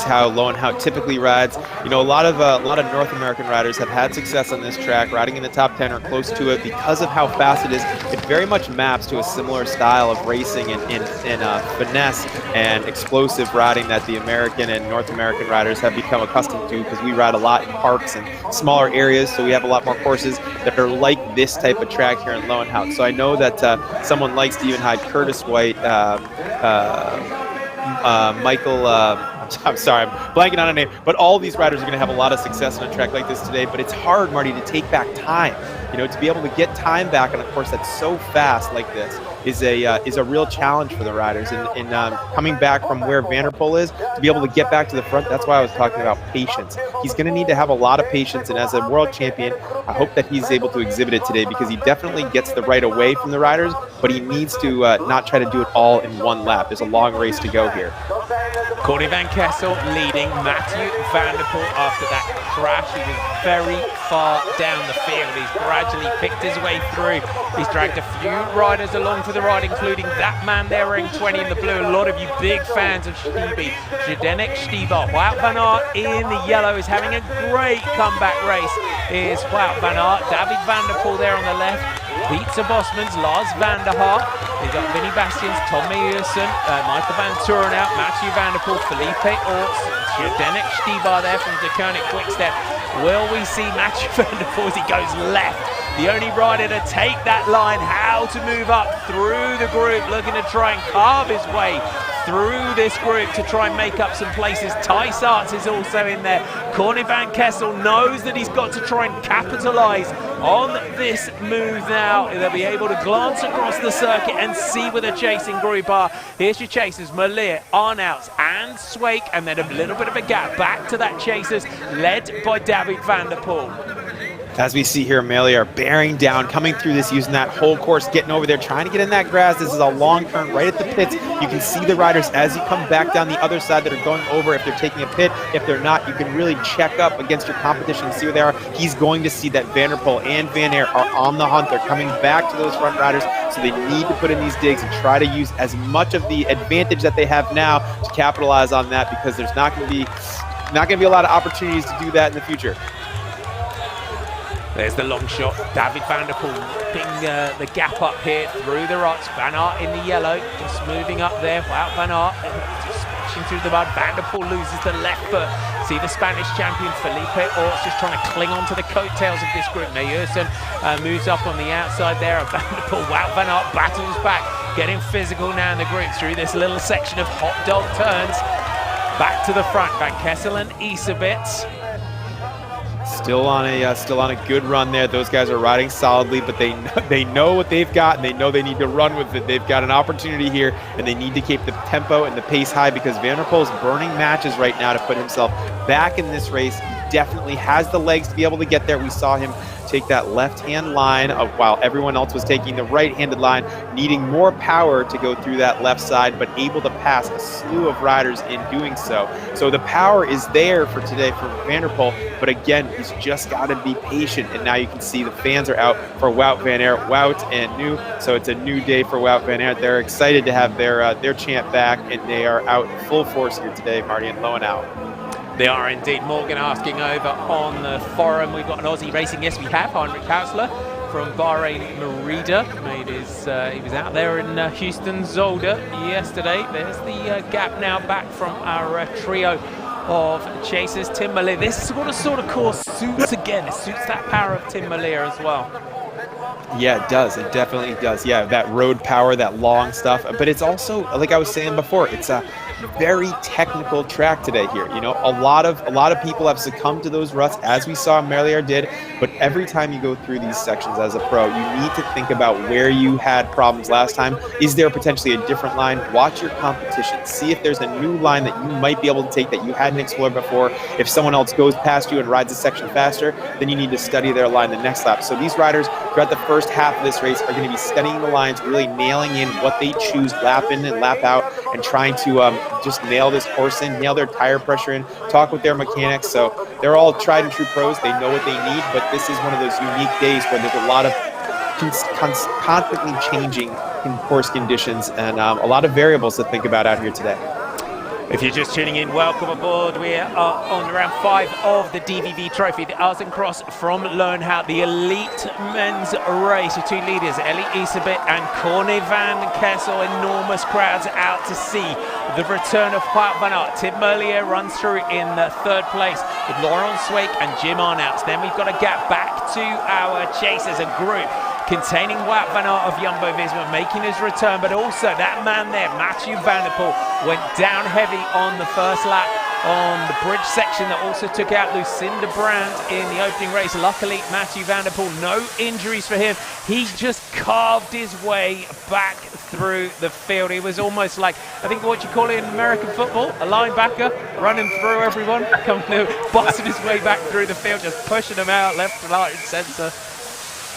how Loenhout typically rides. You know, a lot of North American riders have had success on this track, riding in the top 10 or close to it because of how fast it is. It very much maps to a similar style of racing in finesse and explosive riding that the American and North American riders have become accustomed to, because we ride a lot in parks and smaller areas, so we have a lot more courses that are like this type of track here in Loenhout. So I know that someone like Stephen Hyde, Curtis White, Michael, I'm sorry, I'm blanking on a name, but all these riders are going to have a lot of success on a track like this today. But it's hard, Marty, to take back time. You know, to be able to get time back on a course that's so fast like this is a real challenge for the riders. And coming back from where Van der Poel is, to be able to get back to the front, that's why I was talking about patience. He's going to need to have a lot of patience, and as a world champion, I hope that he's able to exhibit it today, because he definitely gets the right away from the riders, but he needs to not try to do it all in one lap. There's a long race to go here. Corny van Kessel leading Matthew van der Poel after that crash. He was very far down the field. He's gradually picked his way through. He's dragged a few riders along for the ride, including that man there wearing 20 in the blue. A lot of you big fans of Stiebe. Zdeněk Štýba. Wout van Aert in the yellow is having a great comeback race. Here's Wout van Aert, David van der Poel there on the left. Pizza Bosmans, Lars van der Haar. We've got Vinnie Bastians, Tom Meyerson, Michael van Turenhout, Matthew van der Poel, Felipe Orts, Zdeněk Štýba there from De Koning Quickstep. Will we see Matthew van der Poel as he goes left? The only rider to take that line, how to move up through the group, looking to try and carve his way through this group to try and make up some places. Thijs Arts is also in there. Corny van Kessel knows that he's got to try and capitalise on this move now. They'll be able to glance across the circuit and see where the chasing group are. Here's your chasers, Merlier, Arnouts and Swake, and then a little bit of a gap back to that chasers led by David van der Poel. As we see here, Amelia are bearing down, coming through this, using that whole course, getting over there, trying to get in that grass. This is a long turn right at the pits. You can see the riders as you come back down the other side that are going over. If they're taking a pit, if they're not, you can really check up against your competition and see where they are. He's going to see that Van der Poel and Van Aert are on the hunt. They're coming back to those front riders, so they need to put in these digs and try to use as much of the advantage that they have now to capitalize on that, because there's not going to be a lot of opportunities to do that in the future. There's the long shot. David van der Poel ripping the gap up here through the ruts. Van Aert in the yellow, just moving up there. Wout van Aert just splashing through the mud. Van der Poel loses the left foot. See the Spanish champion Felipe Orts just trying to cling on to the coattails of this group. Meyerson moves up on the outside there. Van der Poel, Wout van Aert battles back, getting physical now in the group through this little section of hot dog turns. Back to the front, Van Kessel and Isabits. Still on a good run there. Those guys are riding solidly, but they know what they've got, and they know they need to run with it. They've got an opportunity here, and they need to keep the tempo and the pace high, because Van der Poel is burning matches right now to put himself back in this race. He definitely has the legs to be able to get there. We saw him take that left-hand line while everyone else was taking the right-handed line, needing more power to go through that left side, but able to pass a slew of riders in doing so. So the power is there for today for Van der Poel, but again, he's just got to be patient. And now you can see the fans are out for Wout van Aert, Wout and new. So it's a new day for Wout van Aert. They're excited to have their champ back, and they are out full force here today, Marty, and Loenhout. They are indeed. Morgan asking over on the forum, we've got an Aussie racing. Yes, we have. Heinrich Hausler from Bahrain Merida. He was out there in Houston Zolder yesterday. There's the gap now back from our trio of chasers. Tim Merlier. This sort of course suits again. It suits that power of Tim Merlier as well. Yeah, it does. It definitely does. Yeah, that road power, that long stuff. But it's also, like I was saying before, it's a very technical track today here. You know, a lot of people have succumbed to those ruts, as we saw Merlier did. But every time you go through these sections as a pro, you need to think about where you had problems last time. Is there potentially a different line? Watch your competition. See if there's a new line that you might be able to take that you hadn't explored before. If someone else goes past you and rides a section faster, then you need to study their line the next lap. So these riders throughout the first half of this race are going to be studying the lines, really nailing in what they choose lap in and lap out, and trying to just nail this course in, nail their tire pressure in, talk with their mechanics. So they're all tried and true pros. They know what they need, but this is one of those unique days where there's a lot of constantly changing course conditions and a lot of variables to think about out here today. If you're just tuning in, welcome aboard. We are on round 5 of the DVV Trofee, the Azencross from Loenhout, the elite men's race. Your two leaders, Eli Isabit and Corny van Kessel. Enormous crowds out to see the return of Wout van Aert. Tim Merlier runs through in third place with Laurent Swake and Jim Arnouts. Then we've got to get back to our chasers, a group containing Wout van Aert of Jumbo-Visma making his return, but also that man there, Matthew van der Poel, went down heavy on the first lap on the bridge section that also took out Lucinda Brand in the opening race. Luckily, Matthew van der Poel, no injuries for him. He just carved his way back through the field. He was almost like, I think what you call it in American football, a linebacker running through everyone, coming through, busting his way back through the field, just pushing them out left, right and centre.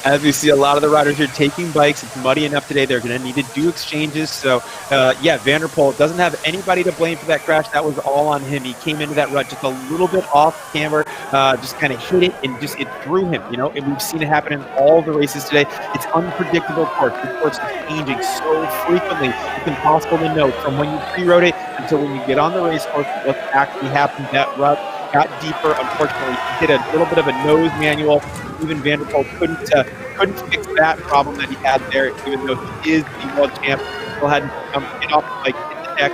As we see a lot of the riders here taking bikes, it's muddy enough today. They're going to need to do exchanges. So, yeah, Van der Poel doesn't have anybody to blame for that crash. That was all on him. He came into that rut just a little bit off camber, just kind of hit it, and just it threw him. You know, and we've seen it happen in all the races today. It's unpredictable course. The course is changing so frequently. It's impossible to know from when you pre-rode it until when you get on the race course what actually happened. That rut got deeper. Unfortunately, he hit a little bit of a nose manual. Even Van der Poel couldn't fix that problem that he had there, even though he is the world champ. Still had to get off the bike, hit the deck,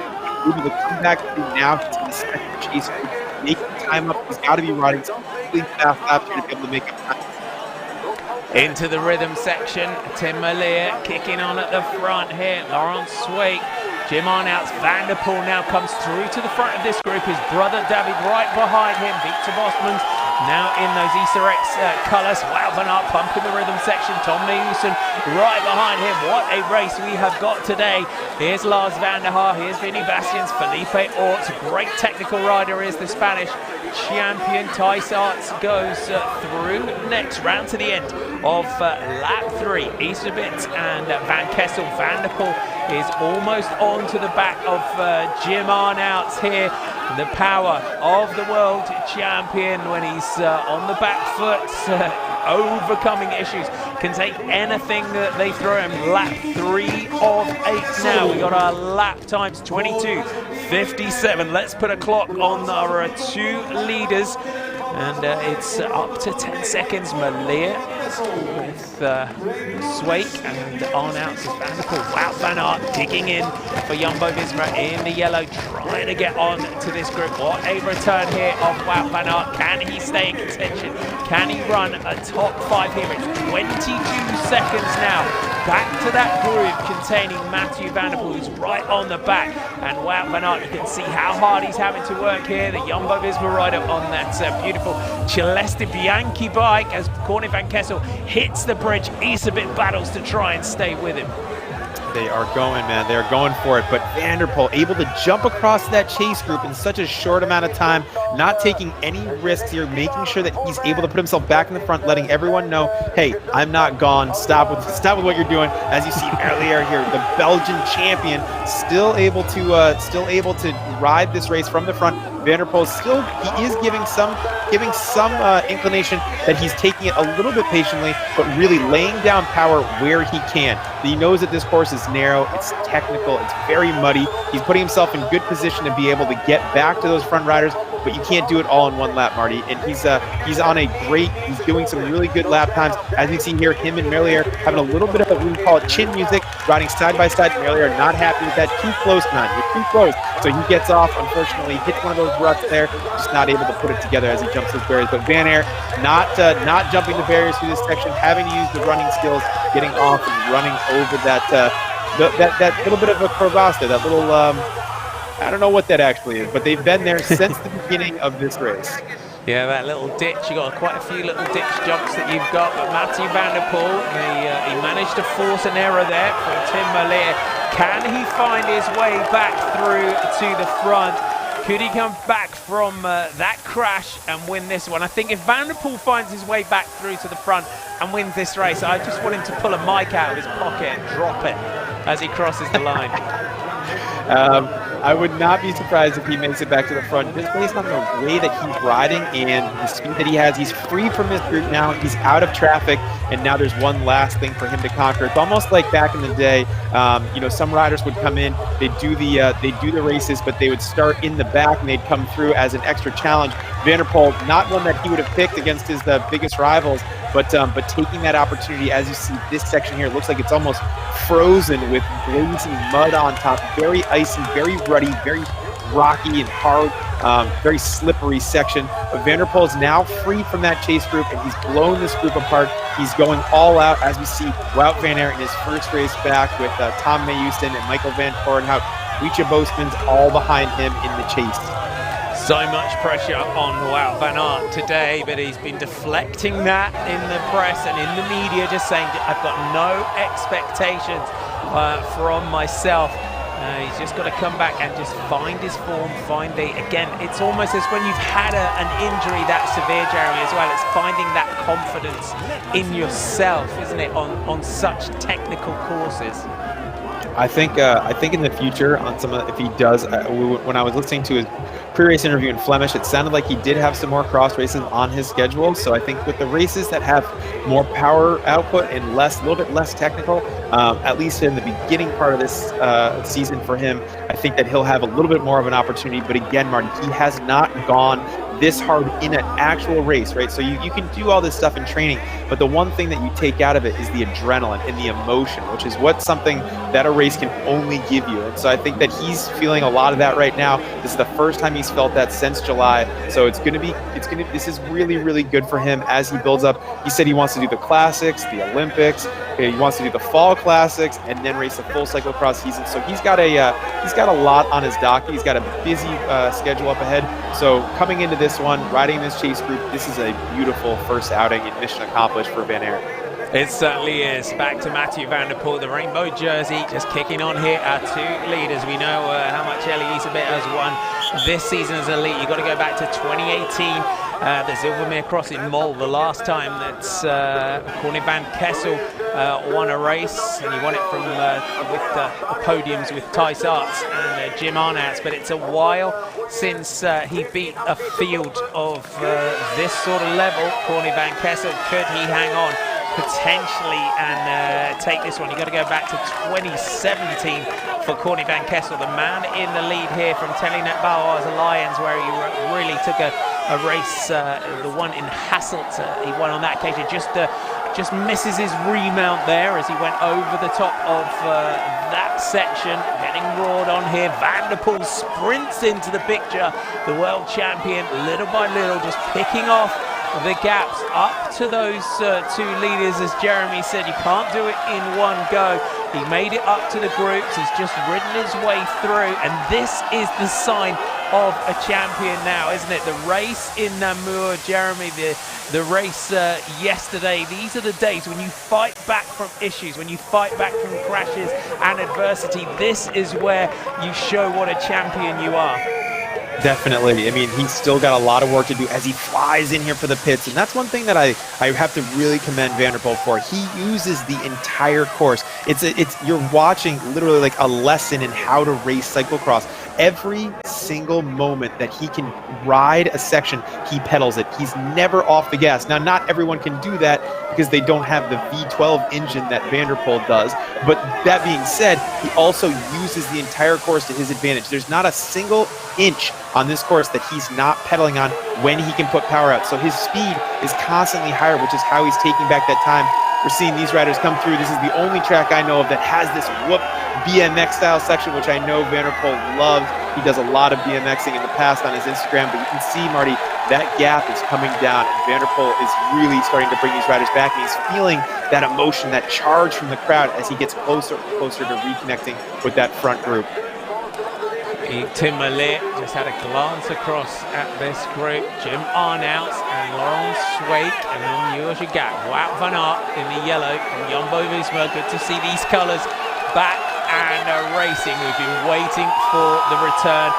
able to come back through now. He's in the second chase group, making time up. He's got to be riding some really fast laps here to be able to make up time. Into the rhythm section, Tim Merlier kicking on at the front here. Laurent Sweek, Jim Arnout's Van der Poel now comes through to the front of this group. His brother David right behind him. Victor Bosman now in those Easter X colours. Wout van Aert pumping the rhythm section. Tom Meusen right behind him. What a race we have got today. Here's Lars van der Haar. Here's Vinny Bastians. Felipe Orts. Great technical rider is the Spanish champion. Thijs Arts goes through next round to the end of lap 3. Easterbit and Van Kessel. Van der Poel is almost on to the back of Jim Arnout here. The power of the world champion when he's on the back foot, overcoming issues, can take anything that they throw him. Lap 3 of 8 now. We got our lap times 22:57. Let's put a clock on our 2 leaders. And it's up to 10 seconds. Merlier with Sweek and Arnout to Van der Poel. Wout van Aert digging in for Jumbo-Visma in the yellow, trying to get on to this group. What a return here of Wout van Aert. Can he stay in contention? Can he run a top 5 here? It's 22 seconds now. Back to that group containing Mathieu van der Poel, who's right on the back. And Wout van Aert, you can see how hard he's having to work here. The Jumbo-Visma rider on that beautiful Celeste Bianchi bike as Corne van Kessel hits the bridge. Easterbit battles to try and stay with him. They are going, man. They are going for it. But Van der Poel able to jump across that chase group in such a short amount of time, not taking any risks here, making sure that he's able to put himself back in the front, letting everyone know, hey, I'm not gone. Stop with what you're doing. As you see Merlier here, the Belgian champion, still able to ride this race from the front. Van der Poel still, he is giving some inclination that he's taking it a little bit patiently, but really laying down power where he can. He knows that this course is narrow, it's technical, it's very muddy. He's putting himself in good position to be able to get back to those front riders, but you can't do it all in one lap, Marty. And he's doing some really good lap times. As you see here, him and Merlier having a little bit of what we call it chin music, riding side by side. Merlier not happy with that. Too close, man. You're too close. So he gets off, unfortunately, hits one of those ruts there, just not able to put it together as he jumps those barriers. But Van Aert not jumping the barriers through this section, having to use the running skills, getting off and running over that little bit of a crevasse there, that little I don't know what that actually is, but they've been there since the beginning of this race. Yeah, that little ditch, you got quite a few little ditch jumps that you've got, but Mathieu van der Poel, he managed to force an error there from Tim Merlier. Can he find his way back through to the front? Could he come back from that crash and win this one? I think if Van der Poel finds his way back through to the front and wins this race, I just want him to pull a mic out of his pocket and drop it as he crosses the line. I would not be surprised if he makes it back to the front, just based on the way that he's riding and the speed that he has. He's free from this group now. He's out of traffic, and now there's one last thing for him to conquer. It's almost like back in the day, some riders would come in, they'd do the races, but they would start in the back and they'd come through as an extra challenge. Van der Poel, not one that he would have picked against his biggest rivals, but taking that opportunity. As you see, this section here looks like it's almost frozen with blazing mud on top, very icy, very ruddy, very rocky and hard, very slippery section. But Van der Poel is now free from that chase group, and he's blown this group apart. He's going all out, as we see Wout van Aert in his first race back with Tom Meusen and Michael van Torenhout. Lucia Boostman's all behind him in the chase. So much pressure on Wout van Aert today, but he's been deflecting that in the press and in the media, just saying, I've got no expectations from myself. He's just got to come back and just find his form, again, it's almost as when you've had an injury that severe, Jeremy, as well. It's finding that confidence in yourself, isn't it, on such technical courses. I think in the future, on some if he does, when I was listening to his pre-race interview in Flemish, it sounded like he did have some more cross races on his schedule. So I think with the races that have more power output and a little bit less technical, at least in the beginning part of this season for him, I think that he'll have a little bit more of an opportunity. But again, Marty, he has not gone this hard in an actual race, right? So you can do all this stuff in training, but the one thing that you take out of it is the adrenaline and the emotion, which is what something that a race can only give you. And so I think that he's feeling a lot of that right now. This is the first time he's felt that since July. So this is really, really good for him as he builds up. He said he wants to do the classics, the Olympics, he wants to do the fall classics, and then race the full cyclocross season. So he's got a lot on his docket. He's got a busy schedule up ahead. So coming into this one, riding this chase group, this is a beautiful first outing and mission accomplished for Van Aert. It certainly is. Back to Mathieu van der Poel, the rainbow jersey, just kicking on here. Our two leaders. We know how much Ellie Elisabeth has won this season as a lead. You've got to go back to 2018, the Zilvermeer Cross in Mol, the last time that Corne van Kessel won a race, and he won it from with podiums with Thijs Arts and Jim Arnouts. But it's a while since he beat a field of this sort of level. Corne van Kessel, could he hang on potentially and take this one? You've got to go back to 2017 for Corne van Kessel, the man in the lead here from Telenet Bauhaus Lions, where he really took a race, the one in Hasselt, he won on that occasion, just misses his remount there as he went over the top of that section, getting roared on here. Van der Poel sprints into the picture, the world champion, little by little, just picking off the gaps up to those two leaders. As Jeremy said, you can't do it in one go. He made it up to the groups, he's just ridden his way through, and this is the sign of a champion now, isn't it? The race in Namur, Jeremy, the race yesterday, these are the days when you fight back from issues, when you fight back from crashes and adversity. This is where you show what a champion you are. Definitely. I mean, he's still got a lot of work to do as he flies in here for the pits. And that's one thing that I have to really commend Van der Poel for. He uses the entire course. You're watching literally like a lesson in how to race cyclocross. Every single moment that he can ride a section, he pedals it. He's never off the gas. Now, not everyone can do that because they don't have the V12 engine that Van der Poel does. But that being said, he also uses the entire course to his advantage. There's not a single inch on this course that he's not pedaling on when he can put power out. So his speed is constantly higher, which is how he's taking back that time. We're seeing these riders come through. This is the only track I know of that has this whoop BMX style section, which I know Van der Poel loves. He does a lot of BMXing in the past on his Instagram, but you can see, Marty, that gap is coming down, and Van der Poel is really starting to bring these riders back, and he's feeling that emotion, that charge from the crowd as he gets closer and closer to reconnecting with that front group. Tim Mallet just had a glance across at this group. Jim Arnouts and Laurent Sweik, and then Jurgen Gap. Wout van Aert in the yellow from Jumbo-Visma. Good to see these colours back and racing. We've been waiting for the return.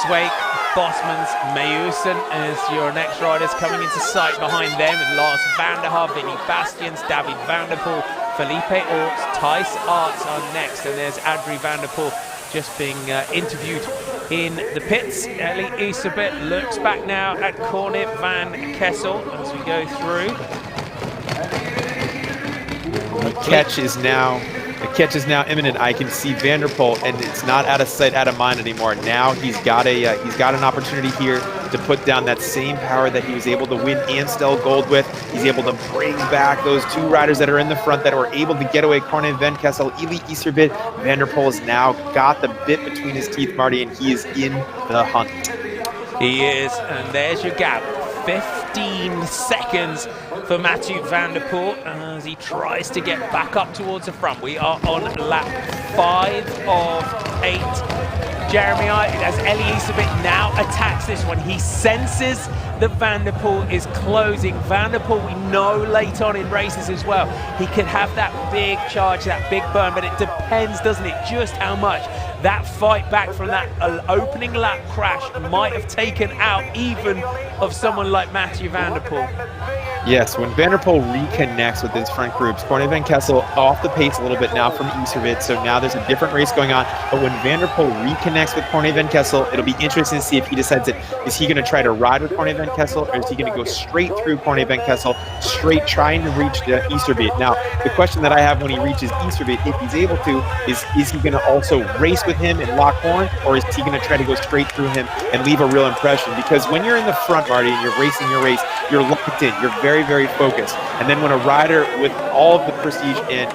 Sweik, Bosmans, Meyusen as your next riders coming into sight behind them. And Lars van der Haar, Vinny Bastians, David van der Poel, Felipe Orts, Thijs Arts are next. And there's Adrie van der Poel just being interviewed in the pits. Ellie Elisabeth looks back now at Corne van Kessel as we go through. The catch is now imminent. I can see Van der Poel, and it's not out of sight, out of mind anymore. Now he's got an opportunity here to put down that same power that he was able to win Amstel Gold with. He's able to bring back those two riders that are in the front that were able to get away. Corne van Kessel, Ellie Elisabeth. Van der Poel has now got the bit between his teeth, Marty, and he is in the hunt. He is, and there's your gap. 15 seconds for Mathieu van der Poel as he tries to get back up towards the front. We are on lap 5 of 8. Jeremy, as Ellie Elisabeth now attacks this one, he senses that Van der Poel is closing. Van der Poel, we know late on in races as well, he could have that big charge, that big burn, but it depends, doesn't it, just how much that fight back from that opening lap crash might have taken out even of someone like Mathieu van der Poel. Yes, when Van der Poel reconnects with his front groups, Corne van Kessel off the pace a little bit now from Iservit, so now there's a different race going on. But when Van der Poel reconnects with Corne van Kessel, it'll be interesting to see if he decides that, is he going to try to ride with Corne van Kessel, or is he going to go straight through Corne van Kessel, straight trying to reach the Iservit? Now, the question that I have when he reaches Iservit, if he's able to, is he going to also race with him and lock horn, or is he going to try to go straight through him and leave a real impression? Because when you're in the front, Marty, and you're racing your race, you're locked in, you're very, very focused. And then when a rider with all of the prestige and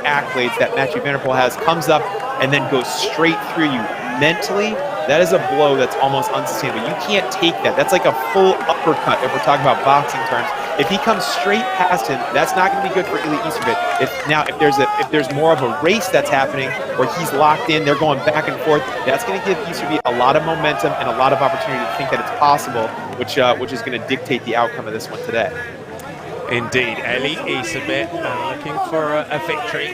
accolades that Mathieu van der Poel has comes up and then goes straight through you mentally, that is a blow that's almost unsustainable. You can't take that. That's like a full uppercut if we're talking about boxing terms. If he comes straight past him, that's not going to be good for Eli Iservit. If there's more of a race that's happening where he's locked in, they're going back and forth, that's going to give Iservit a lot of momentum and a lot of opportunity to think that it's possible, which is going to dictate the outcome of this one today. Indeed, Eli Iservit looking for a victory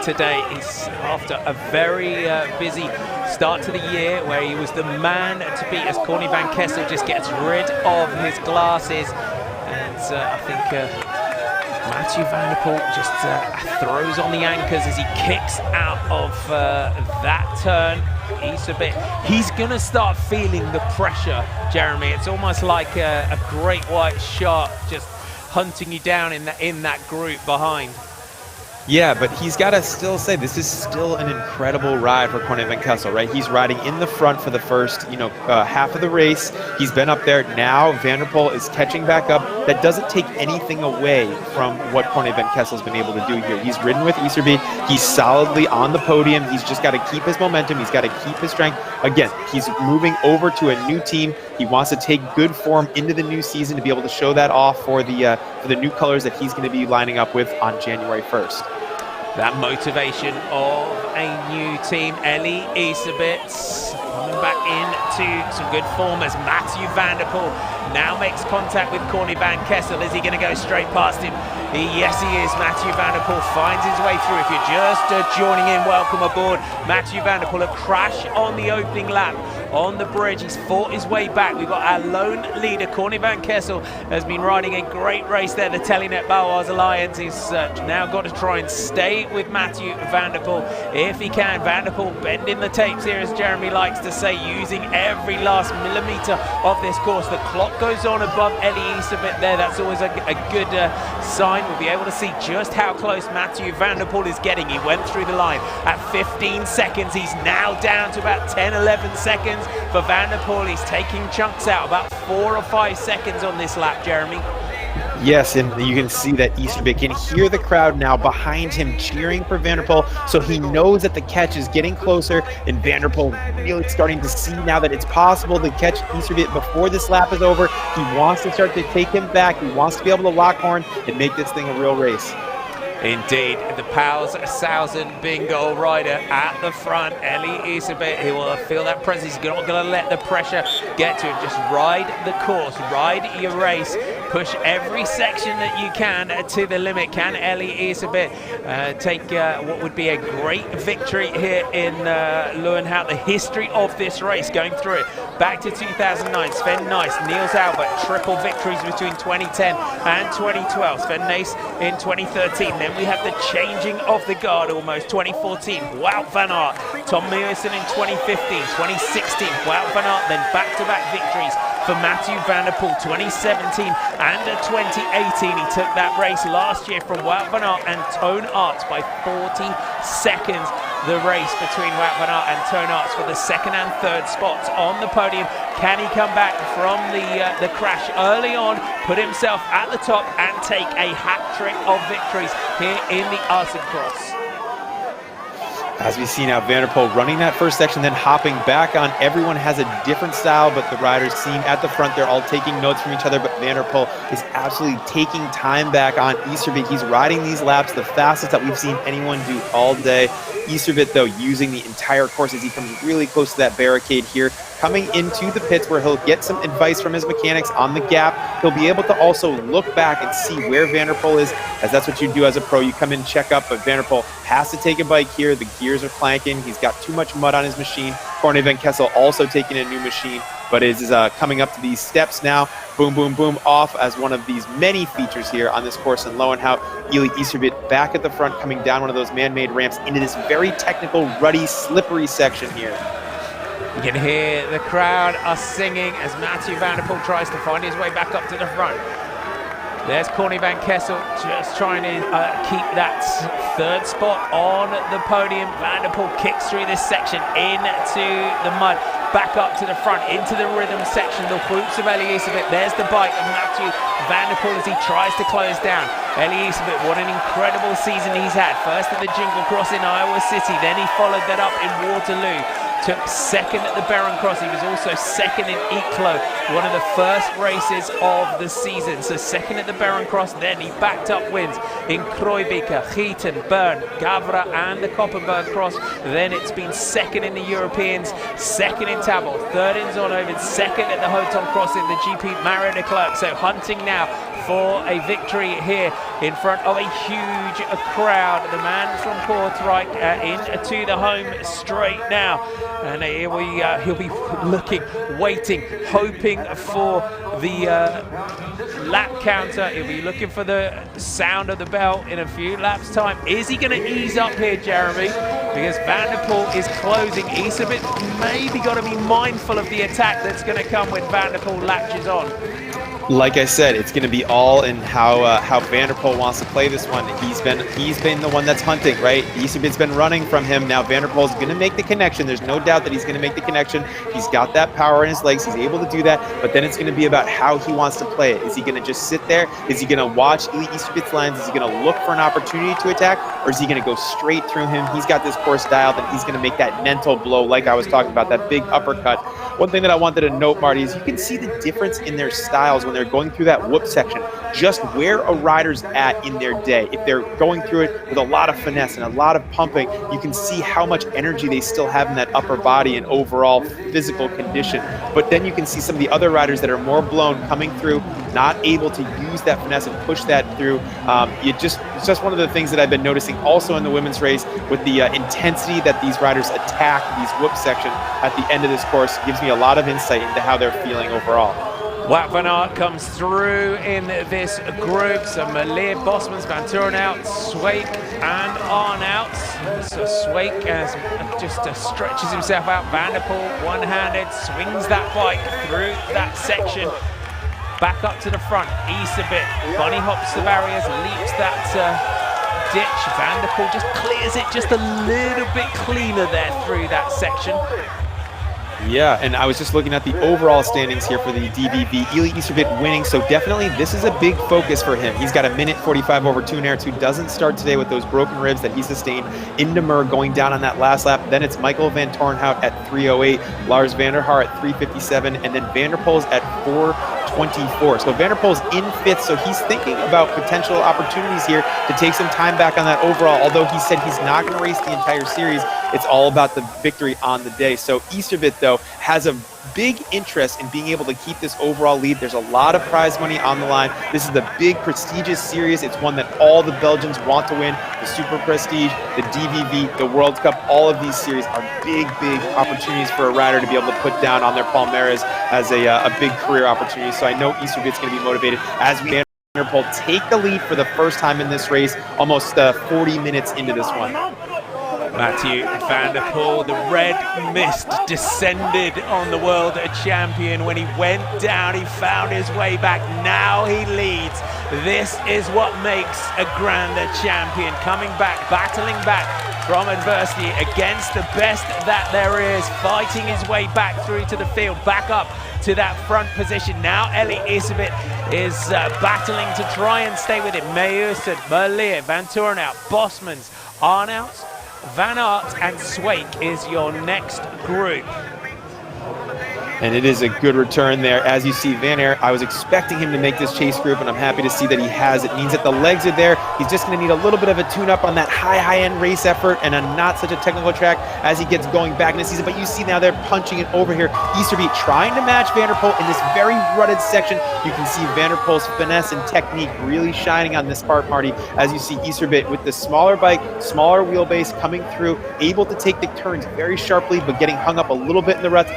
today. He's after a very busy start to the year where he was the man to beat as Corne van Kessel just gets rid of his glasses. And I think Mathieu van der Poel just throws on the anchors as he kicks out of that turn. Iservit, he's going to start feeling the pressure, Jeremy. It's almost like a great white shark just hunting you down in that group behind. Yeah, but he's got to still say this is still an incredible ride for Corne van Kessel, right? He's riding in the front for the first, half of the race. He's been up there. Now Van der Poel is catching back up. That doesn't take anything away from what Corne van Kessel's been able to do here. He's ridden with Iservit. He's solidly on the podium. He's just got to keep his momentum. He's got to keep his strength. Again, he's moving over to a new team. He wants to take good form into the new season to be able to show that off for the new colors that he's going to be lining up with on January 1st. That motivation of a new team. Eli Iservit coming back into some good form as Mathieu van der Poel now makes contact with Corne van Kessel. Is he going to go straight past him? Yes, he is. Mathieu van der Poel finds his way through. If you're just joining in, welcome aboard. Mathieu van der Poel, a crash on the opening lap on the bridge. He's fought his way back. We've got our lone leader, Corne van Kessel, has been riding a great race there. The Telenet Baloise Alliance is now got to try and stay with Mathieu van der Poel if he can. Van der Poel bending the tapes here, as Jeremy likes to say, using every last millimetre of this course. The clock goes on above Eli Iservit there. That's always a good sign. We'll be able to see just how close Mathieu van der Poel is getting. He went through the line at 15 seconds. He's now down to about 10, 11 seconds for Van der Poel. He's taking chunks out, about 4 or 5 seconds on this lap, Jeremy. Yes, and you can see that Iservit can hear the crowd now behind him cheering for Van der Poel, so he knows that the catch is getting closer, and Van der Poel really starting to see now that it's possible to catch Iservit before this lap is over. He wants to start to take him back. He wants to be able to lock horn and make this thing a real race. Indeed, the Pals 1000 bingo rider at the front, Eli Iservit. He will feel that presence. He's not going to let the pressure get to him. Just ride the course, ride your race, push every section that you can to the limit. Can Eli Iservit take what would be a great victory here in Loenhout? The history of this race, going through it back to 2009, Sven Nys, Niels Albert, triple victories between 2010 and 2012. Sven Nys in 2013. Then we have the changing of the guard almost. 2014, Wout van Aert. Tom Meeuwsen in 2015, 2016, Wout van Aert. Then back-to-back victories for Mathieu van der Poel, 2017 and 2018. He took that race last year from Wout van Aert and Toon Aerts by 40 seconds. The race between Wout van Aert and Toon Aerts for the second and third spots on the podium. Can he come back from the crash early on, put himself at the top and take a hat-trick of victories here in the Azencross? As we see now, Van der Poel running that first section, then hopping back on. Everyone has a different style, but the riders seem at the front. They're all taking notes from each other, but Van der Poel is absolutely taking time back on Iservit. He's riding these laps the fastest that we've seen anyone do all day. Iservit, though, using the entire course as he comes really close to that barricade here. coming into the pits where he'll get some advice from his mechanics on the gap. He'll be able to also look back and see where Van der Poel is, as that's what you do as a pro. You come in, check up, but Van der Poel has to take a bike here. The gears are clanking. He's got too much mud on his machine. Corne van Kessel also taking a new machine, but is coming up to these steps now. Boom, boom, boom, off as one of these many features here on this course in Loenhout. Eli Iserbyt back at the front, coming down one of those man-made ramps into this very technical, ruddy, slippery section here. You can hear the crowd are singing as Mathieu van der Poel tries to find his way back up to the front. There's Corne van Kessel just trying to keep that third spot on the podium. Van der Poel kicks through this section into the mud, back up to the front, into the rhythm section, the whoops of Eli Iserbyt. There's the bike of Mathieu van der Poel as he tries to close down. Eli Iserbyt, what an incredible season he's had. First at the Jingle Cross in Iowa City, then he followed that up in Waterloo. Took second at the Barron Cross. He was also second in Eeklo, one of the first races of the season. So second at the Barron Cross, then he backed up wins in Kreubica, Gieten, Bern, Gavra and the Koppenberg Cross. Then it's been second in the Europeans, second in Tabor, third in Zonhoven, second at the Houghton Cross in the GP Mario de Klerk. So hunting now for a victory here in front of a huge crowd. The man from Kortrijk into the home straight now. And he'll be looking, waiting, hoping for the lap counter. He'll be looking for the sound of the bell in a few laps' time. Is he going to ease up here, Jeremy? Because Van der Poel is closing. Iserbyt maybe got to be mindful of the attack that's going to come when Van der Poel latches on. Like I said, it's going to be all in how Van der Poel wants to play this one. He's been the one that's hunting, right? Iserbyt's been running from him. Now Van der Poel's going to make the connection. There's no doubt that he's going to make the connection. He's got that power in his legs. He's able to do that. But then it's going to be about how he wants to play it. Is he going to just sit there? Is he going to watch Eli Iserbyt's lines? Is he going to look for an opportunity to attack? Or is he going to go straight through him? He's got this course dialed, and he's going to make that mental blow like I was talking about, that big uppercut. One thing that I wanted to note, Marty, is you can see the difference in their styles when they're going through that whoop section, just where a rider's at in their day. If they're going through it with a lot of finesse and a lot of pumping, you can see how much energy they still have in that upper body and overall physical condition. But then you can see some of the other riders that are more blown coming through, not able to use that finesse and push that through. It's just one of the things that I've been noticing also in the women's race with the intensity that these riders attack these whoop sections at the end of this course. It gives me a lot of insight into how they're feeling overall. Wout van Aert comes through in this group. So Melier, Bosmans, Van Turenhout, Sweeck and Arnout. So Sweeck just stretches himself out. Van der Poel, one-handed, swings that bike through that section. Back up to the front, Iserbyt, bunny hops the barriers, leaps that ditch. Van der Poel just clears it just a little bit cleaner there through that section. Yeah, and I was just looking at the overall standings here for the DVV. Eli Iserbyt winning, so definitely this is a big focus for him. He's got a minute 45 over Toon Aerts, who doesn't start today with those broken ribs that he sustained. Indemur going down on that last lap. Then it's Michael Van Torenhout at 3:08, Lars van der Haar at 3:57, and then Van der Poel's at 4:24. So Van der Poel's in fifth, so he's thinking about potential opportunities here to take some time back on that overall. Although he said he's not going to race the entire series, it's all about the victory on the day. So Iserbyt, though, has a big interest in being able to keep this overall lead. There's a lot of prize money on the line. This is the big prestigious series. It's one that all the Belgians want to win. The Super Prestige, the DVV, the World Cup, all of these series are big opportunities for a rider to be able to put down on their palmares as a big career opportunity. So I know Iserbyt's going to be motivated as we Van der Poel take the lead for the first time in this race, almost 40 minutes into this one. Mathieu van der Poel, the red mist descended on the world champion. When he went down, he found his way back. Now he leads. This is what makes a grand champion. Coming back, battling back from adversity against the best that there is, fighting his way back through to the field, back up to that front position. Now Eli Iserbyt is battling to try and stay with him. Meyerson, Melier, Van Turenhout, Bosmans, Arnout, Van Aert and Sweeck is your next group. And it is a good return there. As you see, Van Aert, I was expecting him to make this chase group, and I'm happy to see that he has. It means that the legs are there. He's just going to need a little bit of a tune-up on that high-end race effort and a not such a technical track as he gets going back in the season. But you see now they're punching it over here. Easterby trying to match Van der Poel in this very rutted section. You can see Van der Poel's finesse and technique really shining on this part, Marty, as you see Easterby with the smaller bike, smaller wheelbase coming through, able to take the turns very sharply, but getting hung up a little bit in the ruts.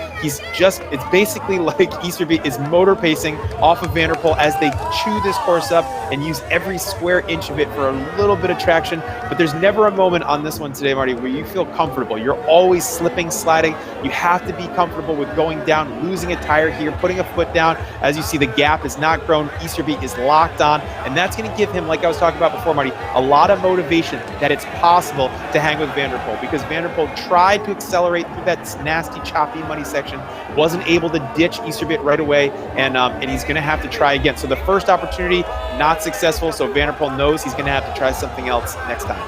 It's basically like Easterby is motor pacing off of Van der Poel as they chew this course up and use every square inch of it for a little bit of traction. But there's never a moment on this one today, Marty, where you feel comfortable. You're always slipping, sliding. You have to be comfortable with going down, losing a tire here, putting a foot down. As you see, the gap is not grown. Easterby is locked on, and that's going to give him, like I was talking about before, Marty, a lot of motivation that it's possible to hang with Van der Poel, because Van der Poel tried to accelerate through that nasty, choppy, muddy section, wasn't able to ditch Easterby right away, and he's going to have to try again. So the first opportunity, not successful, so Van der Poel knows he's going to have to try something else next time.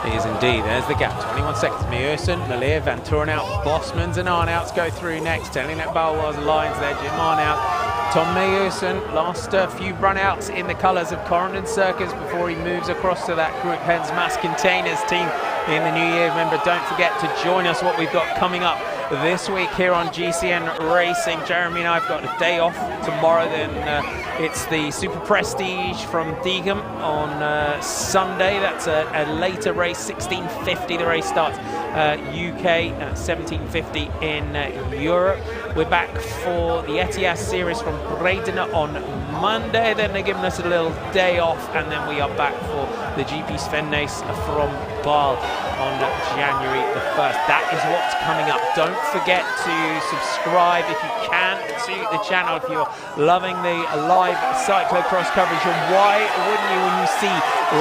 He is indeed. There's the gap. 21 seconds. Meeuwsen, Melier, Van Torenhout, Bosmans and Arnouts go through next. Telling that Balois lines there. Jim Arnout. Tom Meeuwsen lost a few runouts in the colours of Corendon Circus before he moves across to that Group Hens Mass Containers team in the new year. Remember, don't forget to join us what we've got coming up this week here on GCN Racing. Jeremy and I have got a day off tomorrow, then it's the Super Prestige from Diegem on Sunday. That's a later race, 16:50 the race starts, UK 17:50 in Europe. We're back for the Etias series from Bredene on Monday, then they're giving us a little day off, and then we are back for the GP Svennes from Baal on January the 1st. That is what's coming up. Don't forget to subscribe if you can to the channel if you're loving the live cyclocross coverage. And why wouldn't you, when you see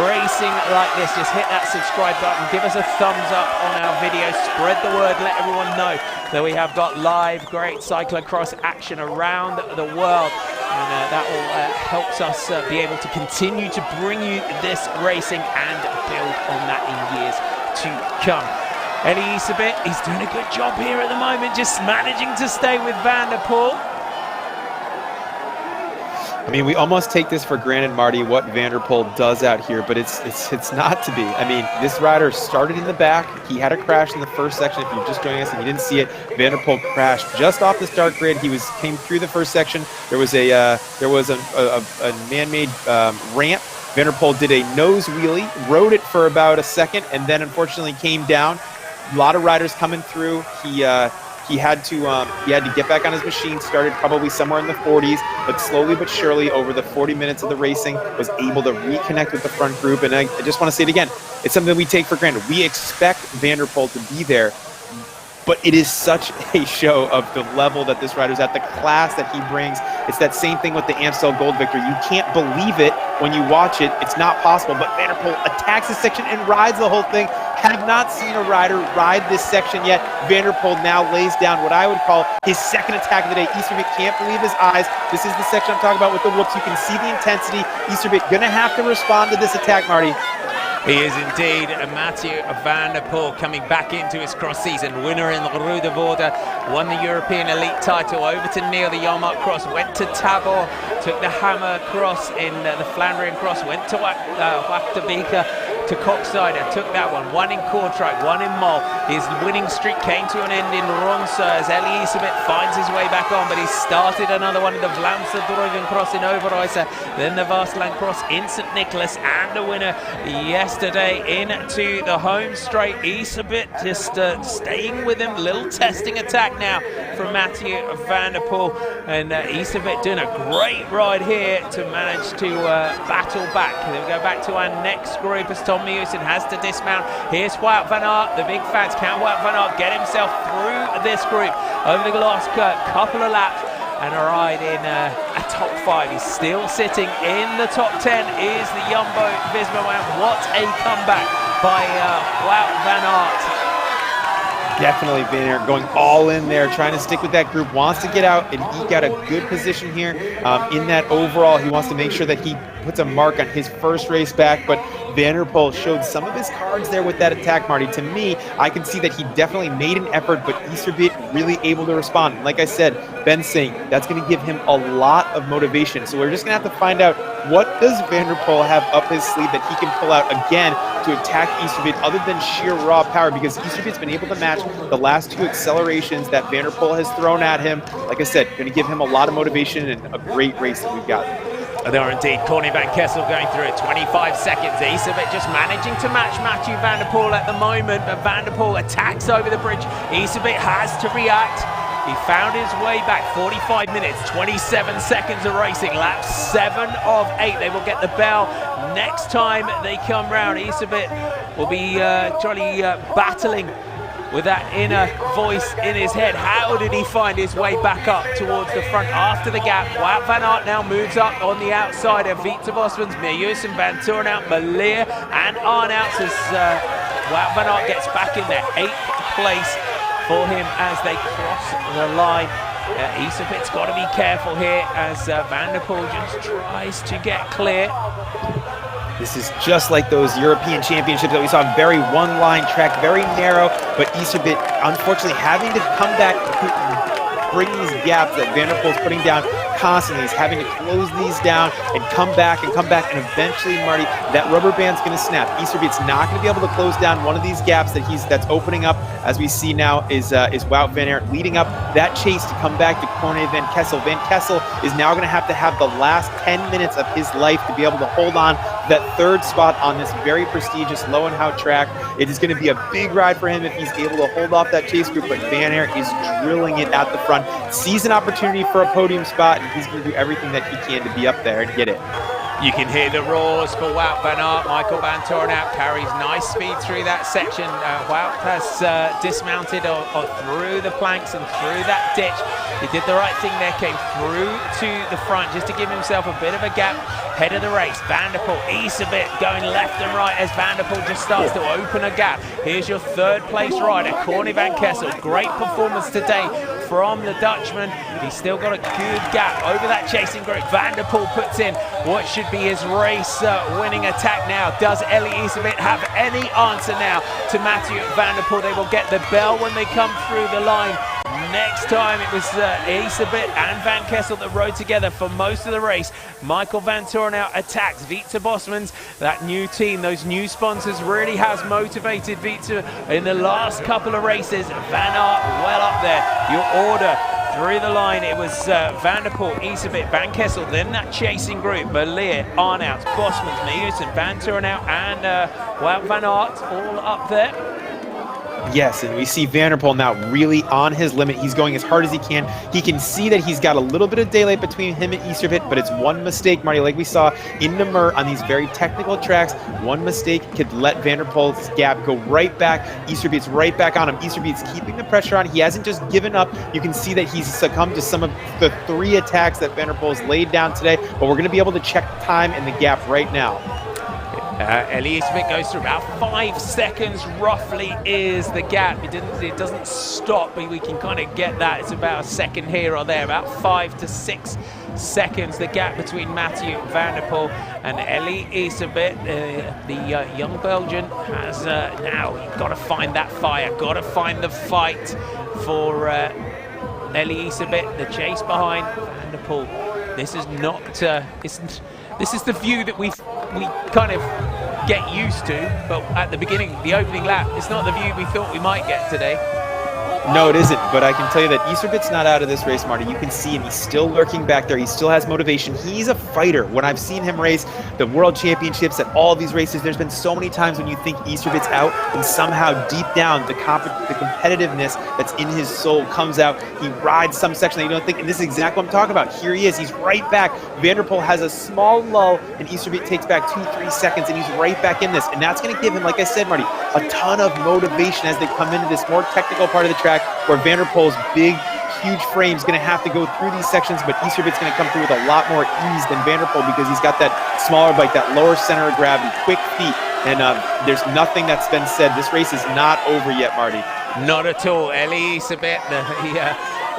racing like this, just hit that subscribe button, give us a thumbs up on our video, spread the word, let everyone know that we have got live great cyclocross action around the world. And that will helps us be able to continue to bring you this racing and build on that in years to come. Eddie Easterby, he's doing a good job here at the moment, just managing to stay with Van der Poel. I mean, we almost take this for granted, Marty, what Van der Poel does out here, but it's not to be. I mean, this rider started in the back. He had a crash in the first section. If you're just joining us and you didn't see it, Van der Poel crashed just off the start grid. He came through the first section. There was a man-made ramp. Van der Poel did a nose wheelie, rode it for about a second, and then unfortunately came down. A lot of riders coming through. He had to get back on his machine, started probably somewhere in the 40s, but slowly but surely over the 40 minutes of the racing was able to reconnect with the front group. And I just want to say it again, it's something we take for granted. We expect Van der Poel to be there, but it is such a show of the level that this rider's at, the class that he brings. It's that same thing with the Amstel Gold victory. You can't believe it when you watch it. It's not possible, but Van der Poel attacks this section and rides the whole thing. Have not seen a rider ride this section yet. Van der Poel now lays down what I would call his second attack of the day. Easterby can't believe his eyes. This is the section I'm talking about with the whoops. You can see the intensity. Easterby gonna have to respond to this attack, Marty. He is indeed Mathieu Van der Poel coming back into his cross season. Winner in the Rue de Vorder, won the European Elite title. Over to Neil, the Yarmouth Cross, went to Tabor, took the Hammer Cross in the Flandrian Cross, went to Wachtabeka, to Coxsider, took that one, won in Kortrijk, won in Mol. His winning streak came to an end in Ronse as Elie Easterby finds his way back on, but he started another one in the Vlaamse Druiven Cross in Overijse, then the Vasteland Cross in St Nicholas, and the winner yesterday into the home straight. Easterby just staying with him, little testing attack now from Mathieu Van der Poel, and Easterby doing a great ride here to manage to battle back. Then we go back to our next group as Tom Meeuwsen has to dismount. Here's Wout van Aert, the big fans. Can Wout van Aert get himself through this group over the last couple of laps and a ride in a top 5? He's still sitting in the top 10 is the Jumbo Visma. What a comeback by Wout van Aert. Definitely Van Aert going all in there, trying to stick with that group, wants to get out and eke out a good position here in that overall. He wants to make sure that he puts a mark on his first race back, but Van der Poel showed some of his cards there with that attack, Marty. To me, I can see that he definitely made an effort, but Iserbyt really able to respond. And like I said, Ben's saying that's going to give him a lot of motivation. So we're just going to have to find out, what does Van der Poel have up his sleeve that he can pull out again to attack Iserbyt other than sheer raw power, because Iserbyt's been able to match the last 2 accelerations that Van der Poel has thrown at him. Like I said, going to give him a lot of motivation and a great race that we've got. They are indeed. Corny van Kessel going through it. 25 seconds. Iserbyt just managing to match Mathieu van der Poel at the moment, but van der Poel attacks over the bridge. Iserbyt has to react. He found his way back. 45 minutes, 27 seconds of racing. Lap 7 of 8. They will get the bell next time they come round. Iserbyt will be battling with that inner voice in his head. How did he find his way back up towards the front after the gap? Wout van Aert now moves up on the outside of Victor Bosmans, Meeuwsen, Van Turnhout, Melier and Arnouts as Wout van Aert gets back in there. 8th place for him as they cross the line. Iserbyt's got to be careful here as Van der Poel just tries to get clear. This is just like those European Championships that we saw, very one-line track, very narrow, but Iserbyt unfortunately having to come back to bring these gaps that Van der Poel's putting down constantly. He's having to close these down and come back, and eventually, Marty, that rubber band's going to snap. Iserbyt's not going to be able to close down one of these gaps that's opening up, as we see now, is Wout van Aert leading up that chase to come back to Corné van Kessel. Van Kessel is now going to have the last 10 minutes of his life to be able to hold on that 3rd spot on this very prestigious Loenhout track. It is going to be a big ride for him if he's able to hold off that chase group, but Van Aert is drilling it at the front. Sees an opportunity for a podium spot, and he's going to do everything that he can to be up there and get it. You can hear the roars for Wout van Aert. Michael van Turnhout carries nice speed through that section. Wout has dismounted through the planks and through that ditch. He did the right thing there, came through to the front just to give himself a bit of a gap. Head of the race, Van der Poel, Iserbyt going left and right as Van der Poel just starts to open a gap. Here's your 3rd place rider, Corné van Kessel. Great performance today from the Dutchman. He's still got a good gap over that chasing group. Van der Poel puts in what should be his race winning attack now. Does Eli Iserbyt have any answer now to Mathieu van der Poel? They will get the bell when they come through the line. Next time it was Iserbyt and Van Kessel that rode together for most of the race. Michael van Turnhout attacks Victor Bosmans. That new team, those new sponsors really has motivated Victor in the last couple of races. Van Aert well up there. Your order through the line, it was Van der Poel, Iserbyt, Van Kessel, then that chasing group, Melier, Arnouts, Bosmans, Meeuwsen, Van Turnhout and Wout van Aert all up there. Yes, and we see Van der Poel now really on his limit. He's going as hard as he can. He can see that he's got a little bit of daylight between him and Iserbyt, but it's one mistake, Marty, like we saw in Namur on these very technical tracks. One mistake could let Van der Poel's gap go right back. Iserbyt's right back on him. Iserbyt's keeping the pressure on. He hasn't just given up. You can see that he's succumbed to some of the 3 attacks that Van der Poel's laid down today, but we're going to be able to check the time in the gap right now. Eli Iserbyt goes through about 5 seconds roughly is the gap. It doesn't stop, but we can kind of get that. It's about a second here or there, about 5 to 6 seconds the gap between Mathieu van der Poel and Eli Iserbyt. The young Belgian has now got to find that fire, got to find the fight for Eli Iserbyt. The chase behind Van der Poel. This is not. This is the view that we kind of get used to, but at the beginning, the opening lap, it's not the view we thought we might get today. No, it isn't, but I can tell you that Iserbyt's not out of this race, Marty. You can see him. He's still lurking back there. He still has motivation. He's a fighter. When I've seen him race the World Championships at all these races, there's been so many times when you think Iserbyt's out, and somehow deep down, the competitiveness that's in his soul comes out. He rides some section that you don't think, and this is exactly what I'm talking about. Here he is. He's right back. Van der Poel has a small lull, and Iserbyt takes back 2-3 seconds, and he's right back in this. And that's going to give him, like I said, Marty, a ton of motivation as they come into this more technical part of the track, where Van der Poel's big, huge frame is going to have to go through these sections, but Iserbyt's going to come through with a lot more ease than Van der Poel because he's got that smaller bike, that lower center of gravity, quick feet, and there's nothing that's been said. This race is not over yet, Marty. Not at all. Eli Iserbyt,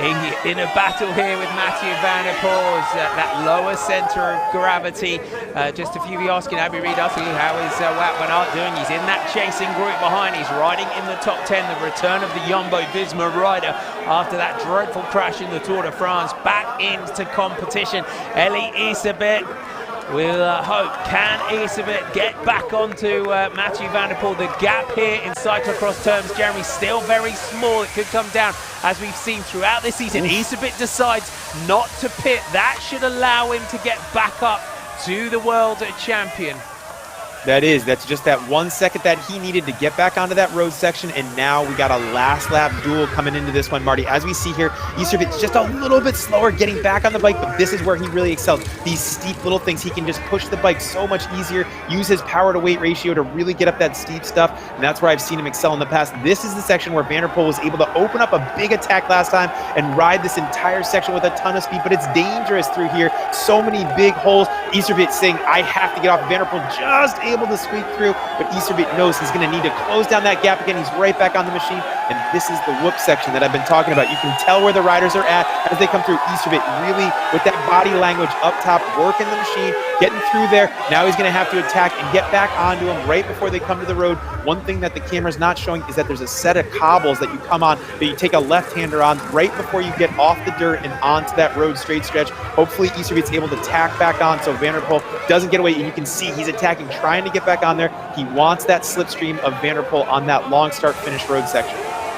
in a battle here with Mathieu van der Poel, that lower centre of gravity. Just a few of you asking Abby Reid, how is Wout van Aert doing? He's in that chasing group behind. He's riding in the top 10. The return of the Jumbo-Visma rider after that dreadful crash in the Tour de France, back into competition. Elie Iserbyt. We'll hope, can Iserbyt get back onto Mathieu van der Poel? The gap here in cyclocross terms, Jeremy, still very small. It could come down, as we've seen throughout this season. Iserbyt decides not to pit. That should allow him to get back up to the world champion. That's just that 1 second that he needed to get back onto that road section, and now we got a last lap duel coming into this one, Marty. As we see here, Iserbyt's just a little bit slower getting back on the bike, but this is where he really excels. These steep little things, he can just push the bike so much easier, use his power to weight ratio to really get up that steep stuff, and that's where I've seen him excel in the past. This is the section where Van der Poel was able to open up a big attack last time and ride this entire section with a ton of speed, but it's dangerous through here. So many big holes. Iserbyt saying, I have to get off. Van der Poel just able to squeak through, but Iserbyt knows he's going to need to close down that gap again. He's right back on the machine, and this is the whoop section that I've been talking about. You can tell where the riders are at as they come through. Iserbyt really, with that body language up top, working the machine, getting through there. Now he's going to have to attack and get back onto him right before they come to the road. One thing that the camera's not showing is that there's a set of cobbles that you come on, that you take a left-hander on right before you get off the dirt and onto that road straight stretch. Hopefully Iserbyt's able to tack back on so Van der Poel doesn't get away, and you can see he's attacking, trying to get back on there. He wants that slipstream of Van der Poel on that long start-finish road section.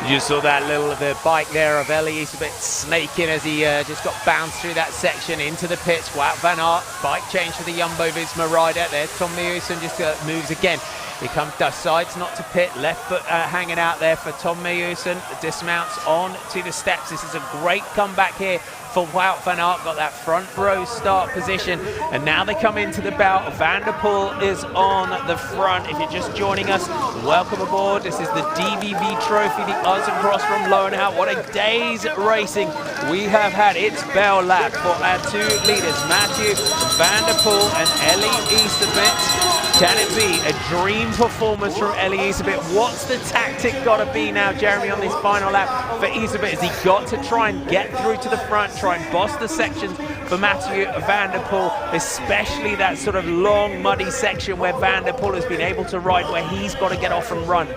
You saw that the bike there of Elie Iserbyt snaking as he just got bounced through that section into the pits. Wout van Aert, bike change for the Jumbo-Visma rider. There's Tom Meusen, just moves again. He decides not to pit, left foot hanging out there for Tom Meusen. Dismounts on to the steps. This is a great comeback here for Wout van Aert. Got that front row start position, and now they come into the belt. Van der Poel is on the front. If you're just joining us, welcome aboard. This is the DVV Trofee, the Azencross from Loenhout. What a day's racing we have had. It's bell lap for our two leaders, Mathieu van der Poel and Elie Iserbyt. Can it be a dream performance from Elie Iserbyt? What's the tactic got to be now, Jeremy, on this final lap for Iserbyt? Has he got to try and get through to the front, try and boss the sections for Mathieu van der Poel, especially that sort of long, muddy section where Van der Poel has been able to ride, where he's got to get off and run?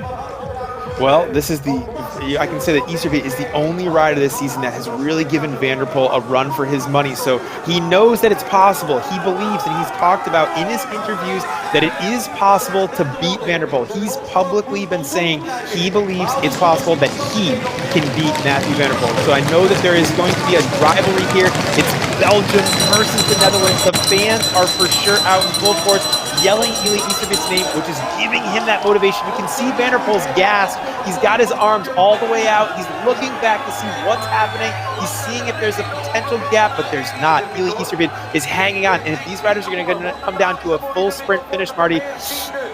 Well, I can say that Iserbyt is the only rider this season that has really given Van der Poel a run for his money. So he knows that it's possible. He believes, and he's talked about in his interviews, that it is possible to beat Van der Poel. He's publicly been saying he believes it's possible that he can beat Mathieu van der Poel. So I know that there is going to be a rivalry here. It's Belgium versus the Netherlands. The fans are for sure out in full force, yelling Elie Iserbyt's name, which is giving him that motivation. You can see Van der Poel's gassed. He's got his arms all the way out. He's looking back to see what's happening. He's seeing if there's a potential gap, but there's not. Elie Iserbyt is hanging on, and if these riders are going to come down to a full sprint finish, Marty,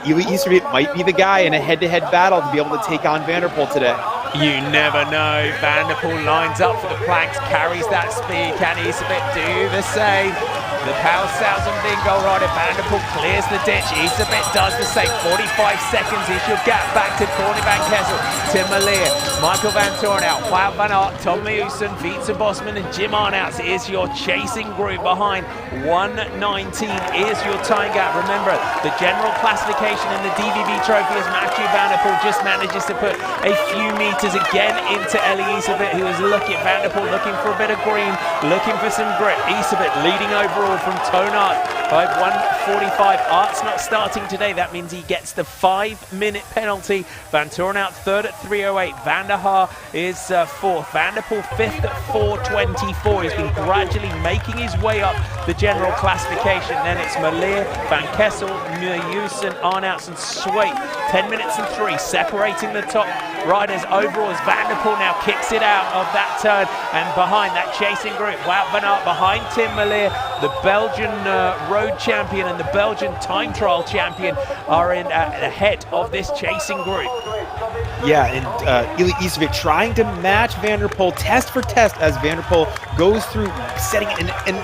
Elie Iserbyt might be the guy in a head-to-head battle to be able to take on Van der Poel today. You never know. Van der Poel lines up for the planks, carries that speed. Can Iserbyt do the same? The Power Thousand bingo rider, Van der Poel clears the ditch. Iserbyt does the same. 45 seconds is your gap back to Corny van Kessel, Tim Merlier, Michael van Toornhout, Wout van Aert, Tom Meusen, Wietse Bosman and Jim Arnouts is your chasing group behind. 1:19 is your time gap. Remember, the general classification in the DVV Trofee is Mathieu van der Poel just manages to put a few meters again into Elie Iserbyt, who is looking at Van der Poel, looking for a bit of green, looking for some grip. Iserbyt leading overall from Toonart by 1:45. Art's not starting today. That means he gets the 5-minute penalty. Van Toornhout third at 3:08. Van der Haar is fourth. Van der Poel fifth at 4:24. He's been gradually making his way up the general classification. Then it's Merlier, Van Kessel, Meusen, Arnouts and Sweet. 10 minutes and 3 separating the top riders overall as Van der Poel now kicks it out of that turn, and behind that chasing group, Wout van Aert behind Tim Merlier, the Belgian road champion and the Belgian time trial champion are in ahead of this chasing group. Yeah, and Elie Iserbyt trying to match Van der Poel test for test as Van der Poel goes through, setting an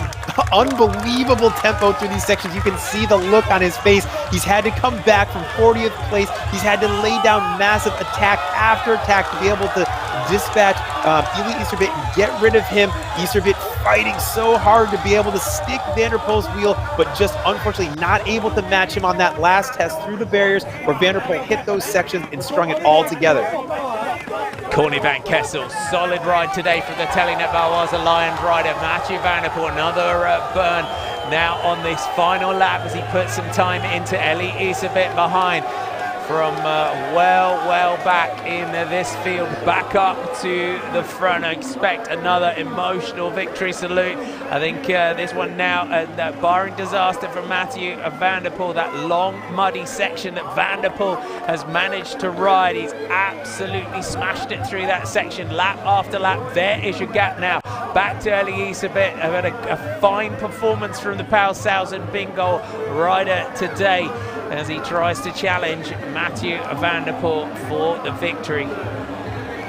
unbelievable tempo through these sections. You can see the look on his face. He's had to come back from 40th place. He's had to lay down massive attack after attack to be able to dispatch Eli Iserbyt and get rid of him. Iserbyt fighting so hard to be able to stick Van der Poel's wheel, but just unfortunately not able to match him on that last test through the barriers where Van der Poel hit those sections and strung it all together. Corny Van Kessel, solid ride today from the Telenet Baloise Lions rider. Mathieu Van der Poel, another burn now on this final lap as he puts some time into Eli Iserbyt behind. From well back in this field, back up to the front. I expect another emotional victory salute. I think this one now, that barring disaster from Mathieu Van der Poel, that long muddy section that Van der Poel has managed to ride. He's absolutely smashed it through that section, lap after lap. There is your gap now. Back to Eli Iserbyt. I've had a fine performance from the Paalsausen Bingo rider today as he tries to challenge Mathieu Van der Poel for the victory.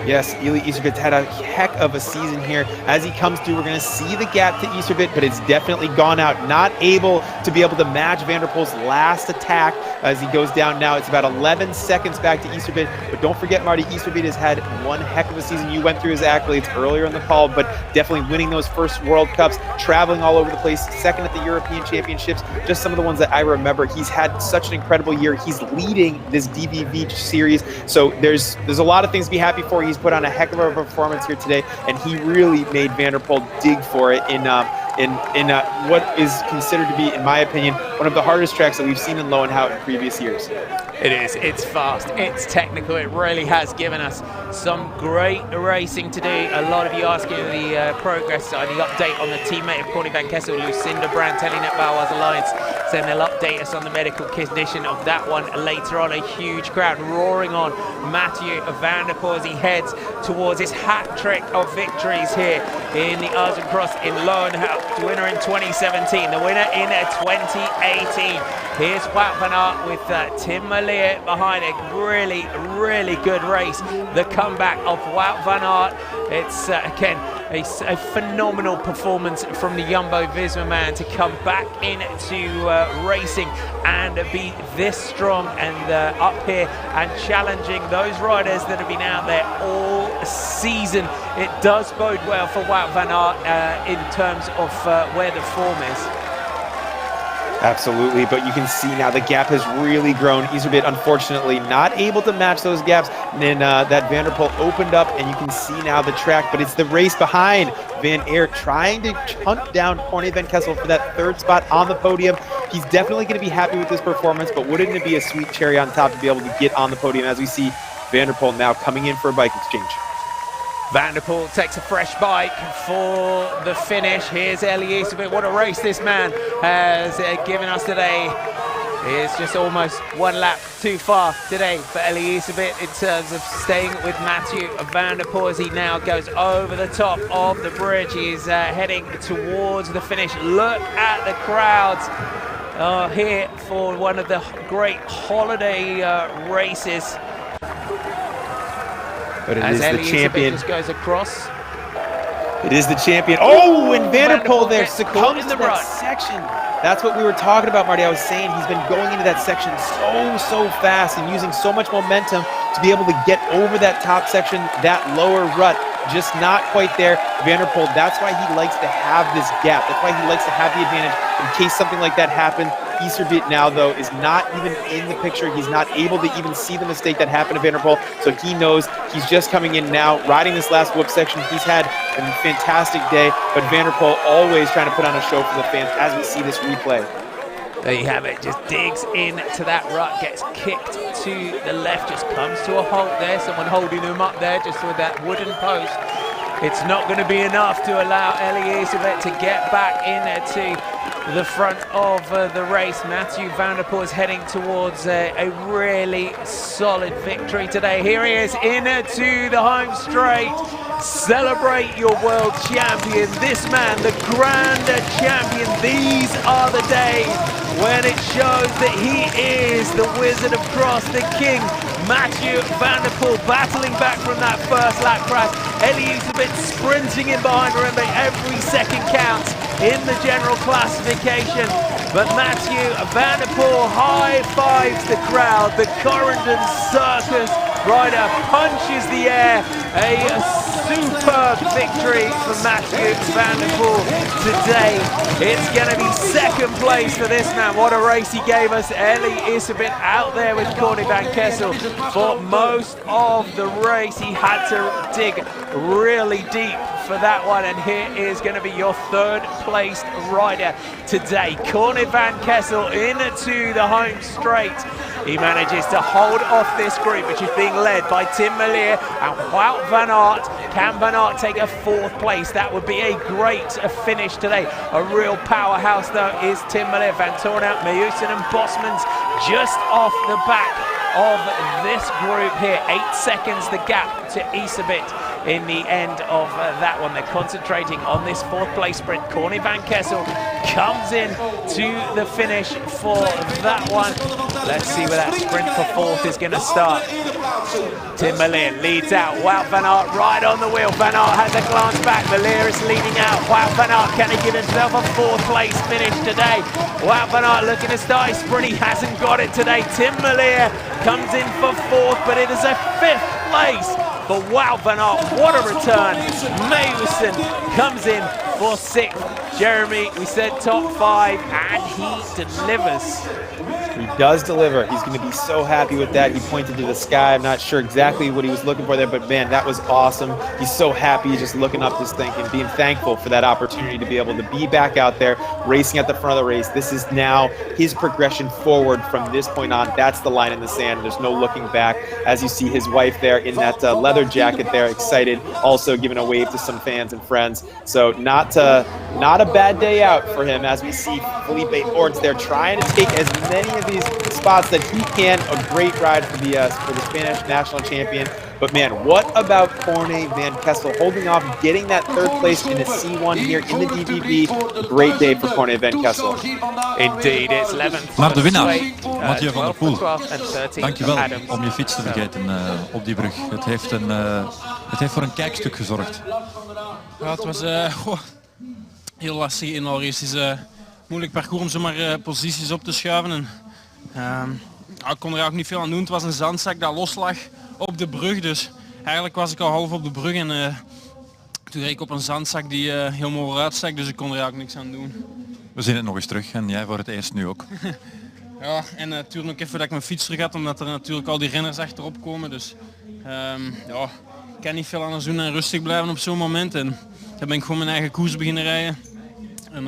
Yes, Eli Iserbyt had a heck of a season here. As he comes through, we're going to see the gap to Iserbyt, but it's definitely gone out. Not able to be able to match Van der Poel's last attack as he goes down now. It's about 11 seconds back to Iserbyt, but don't forget, Marty, Iserbyt has had one heck of a season. You went through his accolades earlier in the call, but definitely winning those first World Cups, traveling all over the place, second at the European Championships, just some of the ones that I remember. He's had such an incredible year. He's leading this DVV series, so there's a lot of things to be happy for. He's put on a heck of a performance here today, and he really made Van der Poel dig for it in what is considered to be, in my opinion, one of the hardest tracks that we've seen in Loenhout in previous years. It is. It's fast. It's technical. It really has given us some great racing to do. A lot of you asking the progress side, the update on the teammate of Corny Van Kessel, Lucinda Brand, Telenet Baloise Alliance, saying they'll update us on the medical condition of that one later on. A huge crowd roaring on Mathieu Van der Poel as he heads towards his hat trick of victories here in the Azencross in Loenhout. The winner in 2017, the winner in 2018. Here's Wout van Aert with Tim Merlier behind a really good race. The comeback of Wout van Aert. It's again a phenomenal performance from the Jumbo-Visma man to come back into racing and be this strong and up here and challenging those riders that have been out there all season. It does bode well for Wout van Aert in terms of where the form is. Absolutely, but you can see now the gap has really grown. Iserbyt, unfortunately, not able to match those gaps. And then that Van der Poel opened up, and you can see now the track, but it's the race behind Van Aert trying to hunt down Corny Van Kessel for that third spot on the podium. He's definitely going to be happy with this performance, but wouldn't it be a sweet cherry on top to be able to get on the podium as we see Van der Poel now coming in for a bike exchange. Van der Poel takes a fresh bike for the finish. Here's Eli Iserbyt. What a race this man has given us today. It's just almost one lap too far today for Eli Iserbyt in terms of staying with Mathieu Van der Poel as he now goes over the top of the bridge. He's heading towards the finish. Look at the crowds here for one of the great holiday races. But it as is Eli the champion. Just goes across. It is the champion. Oh, and Van der Poel there succumbs in to the that run. section. That's what we were talking about, Marty. I was saying he's been going into that section so fast and using so much momentum to be able to get over that top section, that lower rut. Just not quite there. Van der Poel, that's why he likes to have this gap. That's why he likes to have the advantage in case something like that happened. Iserbyt now, though, is not even in the picture. He's not able to even see the mistake that happened to Van der Poel, so he knows he's just coming in now, riding this last whoop section. He's had a fantastic day, but Van der Poel always trying to put on a show for the fans as we see this replay. There you have it, just digs into that rut, gets kicked to the left, just comes to a halt there, someone holding him up there just with that wooden post. It's not going to be enough to allow Eli Iserbyt to get back into the front of the race. Mathieu Van der Poel is heading towards a really solid victory today. Here he is into the home straight. Celebrate your world champion. This man, the grand champion. These are the days when it shows that he is the Wizard of Cross, the king. Mathieu Van der Poel battling back from that first lap crash. Eli Iserbyt sprinting in behind. Remember, every second counts in the general classification. But Mathieu Van der Poel high fives the crowd. The Corendon Circus rider punches the air. A superb victory for Matthew van der Poel today. It's going to be second place for this man. What a race he gave us. Ellie is a bit out there with Corny van Kessel. For most of the race, he had to dig really deep for that one, and here is going to be your third placed rider today. Corny van Kessel into the home straight. He manages to hold off this group, which is being led by Tim Merlier and Wout van Aert. Can Van Aert take a fourth place? That would be a great finish today. A real powerhouse though is Tim Merlier. Van Tornout, Meusen and Bosmans just off the back of this group here. 8 seconds the gap to Isabit in the end of that one. They're concentrating on this fourth place sprint. Corny van Kessel comes in to the finish for that one. Let's see where that sprint for fourth is going to start. Tim Merlier leads out. Wout van Aert right on the wheel. Van Aert has a glance back. Merlier is leading out. Wout van Aert, can he give himself a fourth place finish today? Wout van Aert looking to start his sprint. He hasn't got it today. Tim Merlier comes in for fourth, but it is a fifth place for Wout van Aert. What a return. Meusen comes in for sixth. Jeremy, we said top 5, and he delivers. He does deliver. He's going to be so happy with that. He pointed to the sky. I'm not sure exactly what he was looking for there, but man, that was awesome. He's so happy just looking up this thing and being thankful for that opportunity to be able to be back out there racing at the front of the race. This is now his progression forward from this point on. That's the line in the sand. There's no looking back. As you see his wife there in that leather jacket there, excited, also giving a wave to some fans and friends. So not a bad day out for him, as we see Felipe Orts there trying to take as many of these spots that he can. A great ride for the Spanish national champion. But man, what about Corny van Kessel holding off, getting that third place in a C1 here in the DVV? Great day for Corny van Kessel. Indeed, it's 11th. Maar de winnaar, Mathieu van der Poel. Dankjewel Dankjewel om je fiets te vergeten op die brug. Het heeft voor een kijkstuk gezorgd. Ja, het was heel lastig in al race. Het is moeilijk parcours om zomaar posities op te schuiven. En, ik kon er ook niet veel aan doen. Het was een zandzak dat los lag op de brug. Dus eigenlijk was ik al half op de brug. En toen reed ik op een zandzak die helemaal uitstak. Dus ik kon er ook niks aan doen. We zien het nog eens terug en jij voor het eerst nu ook. Ja, en het duurde ook even dat ik mijn fiets terug had. Omdat er natuurlijk al die renners achterop komen. Dus ja, ik kan niet veel anders doen en rustig blijven op zo'n moment. En dan ben ik gewoon mijn eigen koers beginnen rijden. En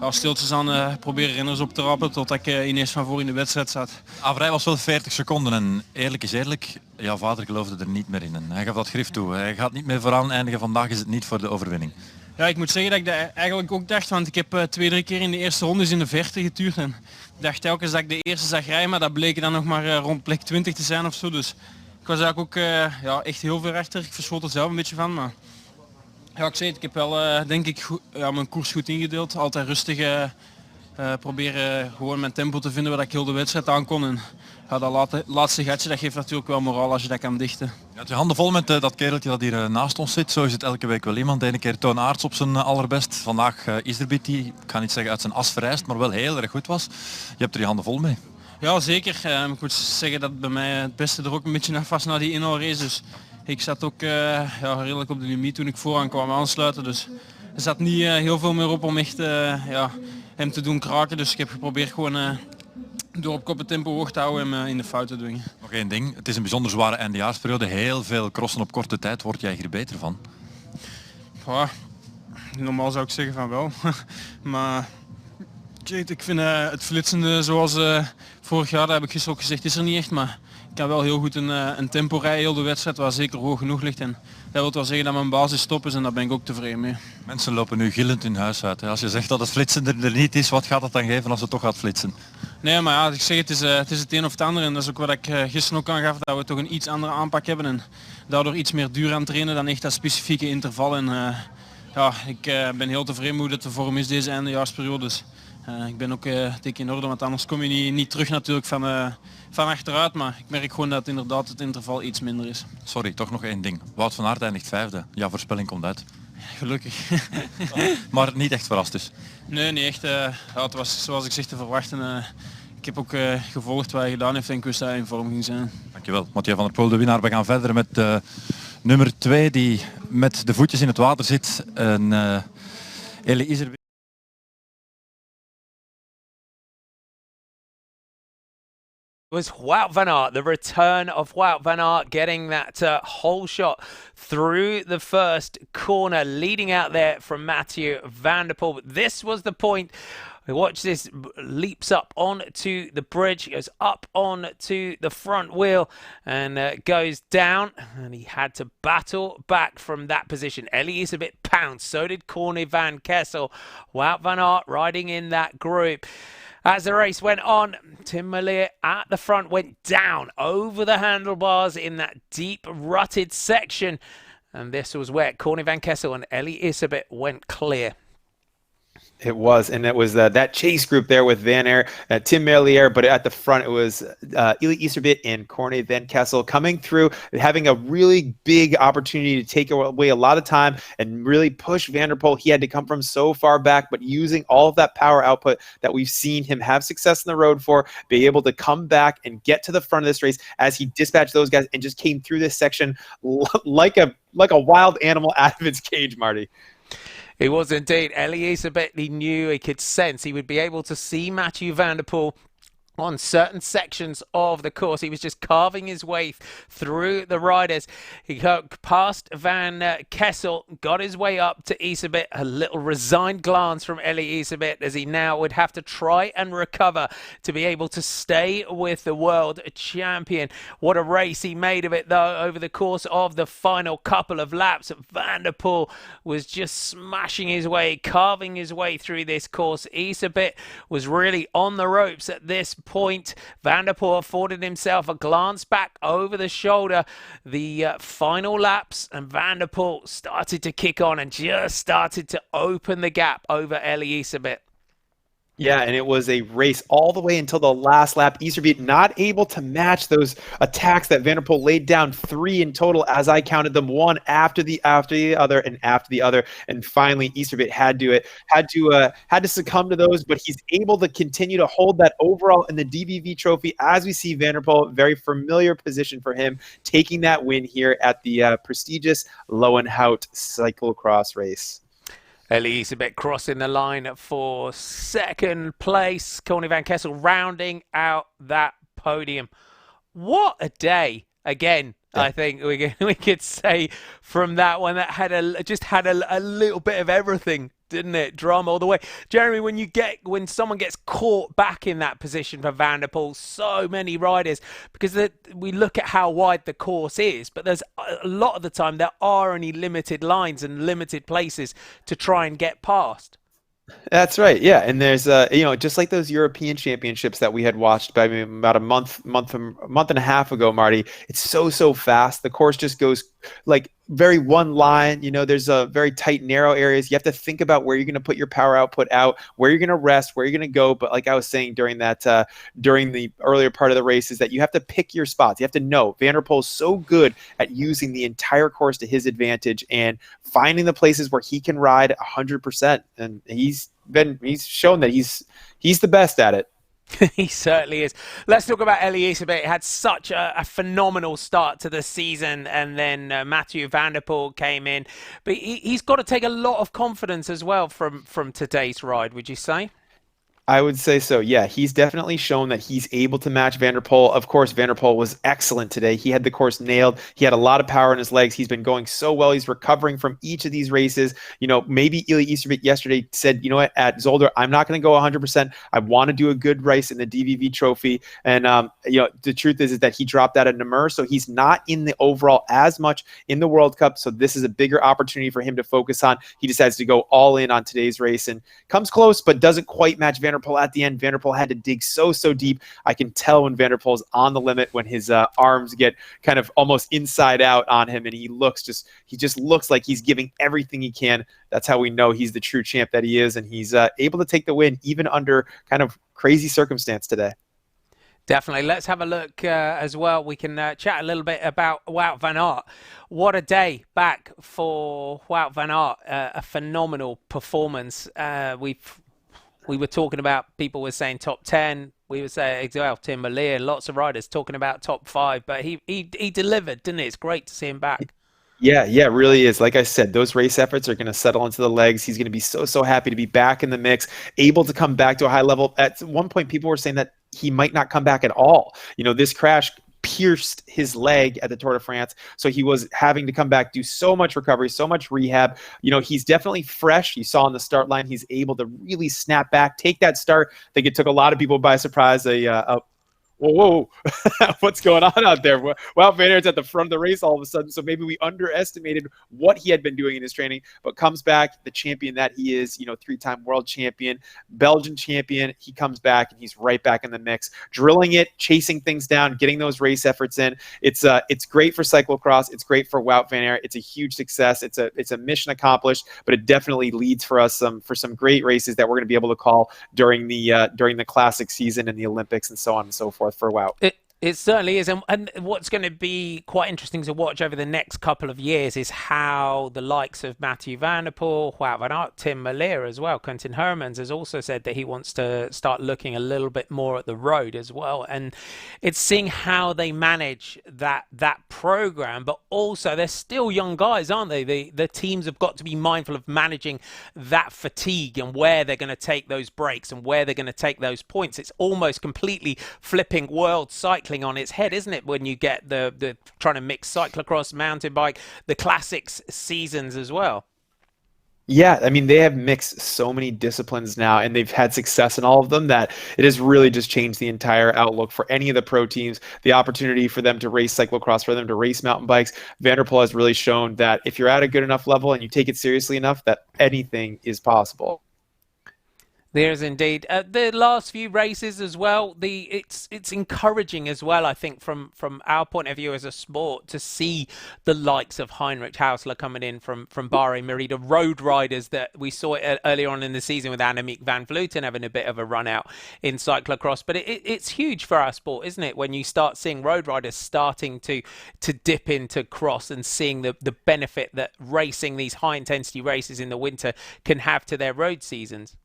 stiltjes aan proberen renners op te rappen totdat ik ineens van voor in de wedstrijd zat. Averij was wel 40 seconden en eerlijk is eerlijk, jouw vader geloofde er niet meer in. En hij gaf dat grif toe. Hij gaat niet meer vooraan eindigen. Vandaag is het niet voor de overwinning. Ja, ik moet zeggen dat ik dat eigenlijk ook dacht, want ik heb 2-3 keer in de eerste rondes in de verte getuurd. En ik dacht telkens dat ik de eerste zag rijden, maar dat bleek dan nog maar rond plek 20 te zijn of zo. Dus ik was eigenlijk ook echt heel ver achter. Ik verschoot er zelf een beetje van, maar ja, ik zei het, ik heb wel denk ik mijn koers goed ingedeeld. Altijd rustig proberen gewoon mijn tempo te vinden waar ik heel de wedstrijd aan kon. En ja, dat laatste gatje dat geeft natuurlijk wel moraal als je dat kan dichten. Je had je handen vol met dat kereltje dat hier naast ons zit. Zo is het elke week wel iemand. De ene keer Toon Aerts op zijn allerbest. Vandaag Iserbyt die, ik ga niet zeggen uit zijn as verrijst, maar wel heel erg goed was. Je hebt er je handen vol mee. Ja, zeker. Ik moet zeggen dat bij mij het beste er ook een beetje af was na die inhaalrace. Dus ik zat ook redelijk op de limiet toen ik vooraan kwam aansluiten. Dus er zat niet heel veel meer op om echt hem te doen kraken. Dus ik heb geprobeerd gewoon door op kop het tempo hoog te houden en hem in de fout te dwingen. Nog één ding, het is een bijzonder zware eindejaarsperiode. Heel veel crossen op korte tijd. Word jij hier beter van? Ja, normaal zou ik zeggen van wel. Maar ik vind het flitsende zoals vorig jaar, dat heb ik gisteren ook gezegd, is er niet echt. Maar ik kan wel heel goed een tempo rijden heel de wedstrijd waar zeker hoog genoeg ligt. En dat wil wel zeggen dat mijn basis top is en daar ben ik ook tevreden mee. Mensen lopen nu gillend hun huis uit. Als je zegt dat het flitsende er niet is, wat gaat het dan geven als het toch gaat flitsen? Nee, maar ja, ik zeg het is het een of het ander. En dat is ook wat ik gisteren ook aangaf, dat we toch een iets andere aanpak hebben. En daardoor iets meer duur aan trainen dan echt dat specifieke interval. En ik ben heel tevreden hoe dat de vorm is deze eindejaarsperiode. Dus ik ben ook dik in orde, want anders kom je niet terug natuurlijk van achteruit. Maar ik merk gewoon dat inderdaad het interval iets minder is. Sorry, toch nog één ding. Wout van Aert eindigt 5e. Jouw voorspelling komt uit. Gelukkig. Maar niet echt verrast dus. Nee, niet echt. Het was zoals ik zeg te verwachten. Ik heb ook gevolgd wat hij gedaan heeft en ik wist dat hij in vorm ging zijn. Dankjewel, Mathieu van der Poel, de winnaar. We gaan verder met nummer 2 die met de voetjes in het water zit. En Elie Iserbyt. Was Wout van Aert, the return of Wout van Aert, getting that whole shot through the first corner, leading out there from Mathieu van der Poel. But this was the point. Watch this, leaps up onto the bridge, goes up onto the front wheel and goes down, and he had to battle back from that position. Elie Iserbyt pounced, so did Corne van Kessel. Wout van Aert riding in that group. As the race went on, Tim Merlier at the front went down over the handlebars in that deep rutted section, and this was where Corne van Kessel and Elie Iserbyt went clear. It was, and it was that chase group there with Van Aert, Tim Merlier, but at the front it was Elie Iserbyt and Corne van Kessel coming through, having a really big opportunity to take away a lot of time and really push Van der Poel. He had to come from so far back, but using all of that power output that we've seen him have success in the road for, be able to come back and get to the front of this race as he dispatched those guys and just came through this section like a wild animal out of its cage, Marty. He was indeed. Elie Iserbyt, he knew, he could sense he would be able to see Mathieu van der Poel on certain sections of the course. He was just carving his way through the riders. He got past Van Kessel, got his way up to Iserbyt. A little resigned glance from Elie Iserbyt as he now would have to try and recover to be able to stay with the world champion. What a race he made of it, though, over the course of the final couple of laps. Van der Poel was just smashing his way, carving his way through this course. Iserbyt was really on the ropes at this point. Van der Poel afforded himself a glance back over the shoulder. The final laps, and Van der Poel started to kick on and just started to open the gap over Elie Iserbyt. Yeah, and it was a race all the way until the last lap. Iserbyt not able to match those attacks that Van der Poel laid down, 3 in total as I counted them, one after the other and after the other. And finally, Iserbyt had to succumb to those, but he's able to continue to hold that overall in the DVV Trophy as we see Van der Poel, very familiar position for him, taking that win here at the prestigious Loenhout cyclocross race. Elie Iserbyt crossing the line for second place. Corne van Kessel rounding out that podium. What a day again. Yeah. I think we could say from that one that had a little bit of everything, didn't it? Drama all the way. Jeremy, when someone gets caught back in that position for Van der Poel, so many riders, because we look at how wide the course is, but there's a lot of the time there are only limited lines and limited places to try and get past. That's right. Yeah, and there's just like those European championships that we had watched about a month and a half ago, Marty. It's so fast. The course just goes like very one line. There's a very tight, narrow areas. You have to think about where you're going to put your power output out, where you're going to rest, where you're going to go. But like I was saying during the earlier part of the race, is that you have to pick your spots. You have to know Van der Poel's so good at using the entire course to his advantage and finding the places where he can ride 100%. And he's shown that he's the best at it. He certainly is. Let's talk about Elie Iserbyt. He had such a phenomenal start to the season, and then Mathieu van der Poel came in. But he's got to take a lot of confidence as well from today's ride, would you say? I would say so. Yeah, he's definitely shown that he's able to match Van der Poel. Of course, Van der Poel was excellent today. He had the course nailed. He had a lot of power in his legs. He's been going so well. He's recovering from each of these races. Maybe Elie Iserbyt yesterday said, you know what, at Zolder, I'm not going to go 100%. I want to do a good race in the DVV Trophy. And, the truth is that he dropped out at Namur, so he's not in the overall as much in the World Cup. So this is a bigger opportunity for him to focus on. He decides to go all in on today's race and comes close, but doesn't quite match Van der Poel at the end. Van der Poel had to dig so deep. I can tell when Van der Poel's on the limit, when his arms get kind of almost inside out on him, and he just looks like he's giving everything he can. That's how we know he's the true champ that he is, and he's able to take the win even under kind of crazy circumstance today. Definitely. Let's have a look as well. We can chat a little bit about Wout van Aert. What a day back for Wout van Aert. A phenomenal performance. We were talking about, people were saying top 10, We would say as well, Tim Malier, lots of riders talking about top 5, but he delivered, didn't it? It's great to see him back. Yeah, it really is. Like I said, those race efforts are going to settle into the legs. He's going to be so happy to be back in the mix, able to come back to a high level. At one point, people were saying that he might not come back at all. This crash pierced his leg at the Tour de France, so he was having to come back, do so much recovery, so much rehab. He's definitely fresh. You saw on the start line, he's able to really snap back, take that start. I think it took a lot of people by surprise. Whoa, what's going on out there? Wout van Aert's at the front of the race all of a sudden, so maybe we underestimated what he had been doing in his training, but comes back, the champion that he is, 3-time world champion, Belgian champion. He comes back and he's right back in the mix, drilling it, chasing things down, getting those race efforts in. It's great for cyclocross. It's great for Wout van Aert. It's a huge success. It's a mission accomplished, but it definitely leads for us for some great races that we're going to be able to call during the classic season and the Olympics and so on and so forth for Wout. It certainly is. And what's going to be quite interesting to watch over the next couple of years is how the likes of Mathieu van der Poel, Wout van Aert, Tim Malier as well, Quentin Hermans has also said that he wants to start looking a little bit more at the road as well. And it's seeing how they manage that program, but also they're still young guys, aren't they? The teams have got to be mindful of managing that fatigue and where they're going to take those breaks and where they're going to take those points. It's almost completely flipping world cycling on its head, isn't it, when you get the trying to mix cyclocross, mountain bike, the classics seasons as well? Yeah, I mean, they have mixed so many disciplines now, and they've had success in all of them that it has really just changed the entire outlook for any of the pro teams. The opportunity for them to race cyclocross, for them to race mountain bikes. Van der Poel has really shown that if you're at a good enough level and you take it seriously enough, that anything is possible. There's indeed the last few races as well. It's encouraging as well, I think, from our point of view as a sport, to see the likes of Heinrich Hausler coming in from Bahrain Merida, road riders that we saw earlier on in the season with Annemiek van Vleuten having a bit of a run out in cyclocross. But it's huge for our sport, isn't it, when you start seeing road riders starting to dip into cross and seeing the benefit that racing these high intensity races in the winter can have to their road seasons.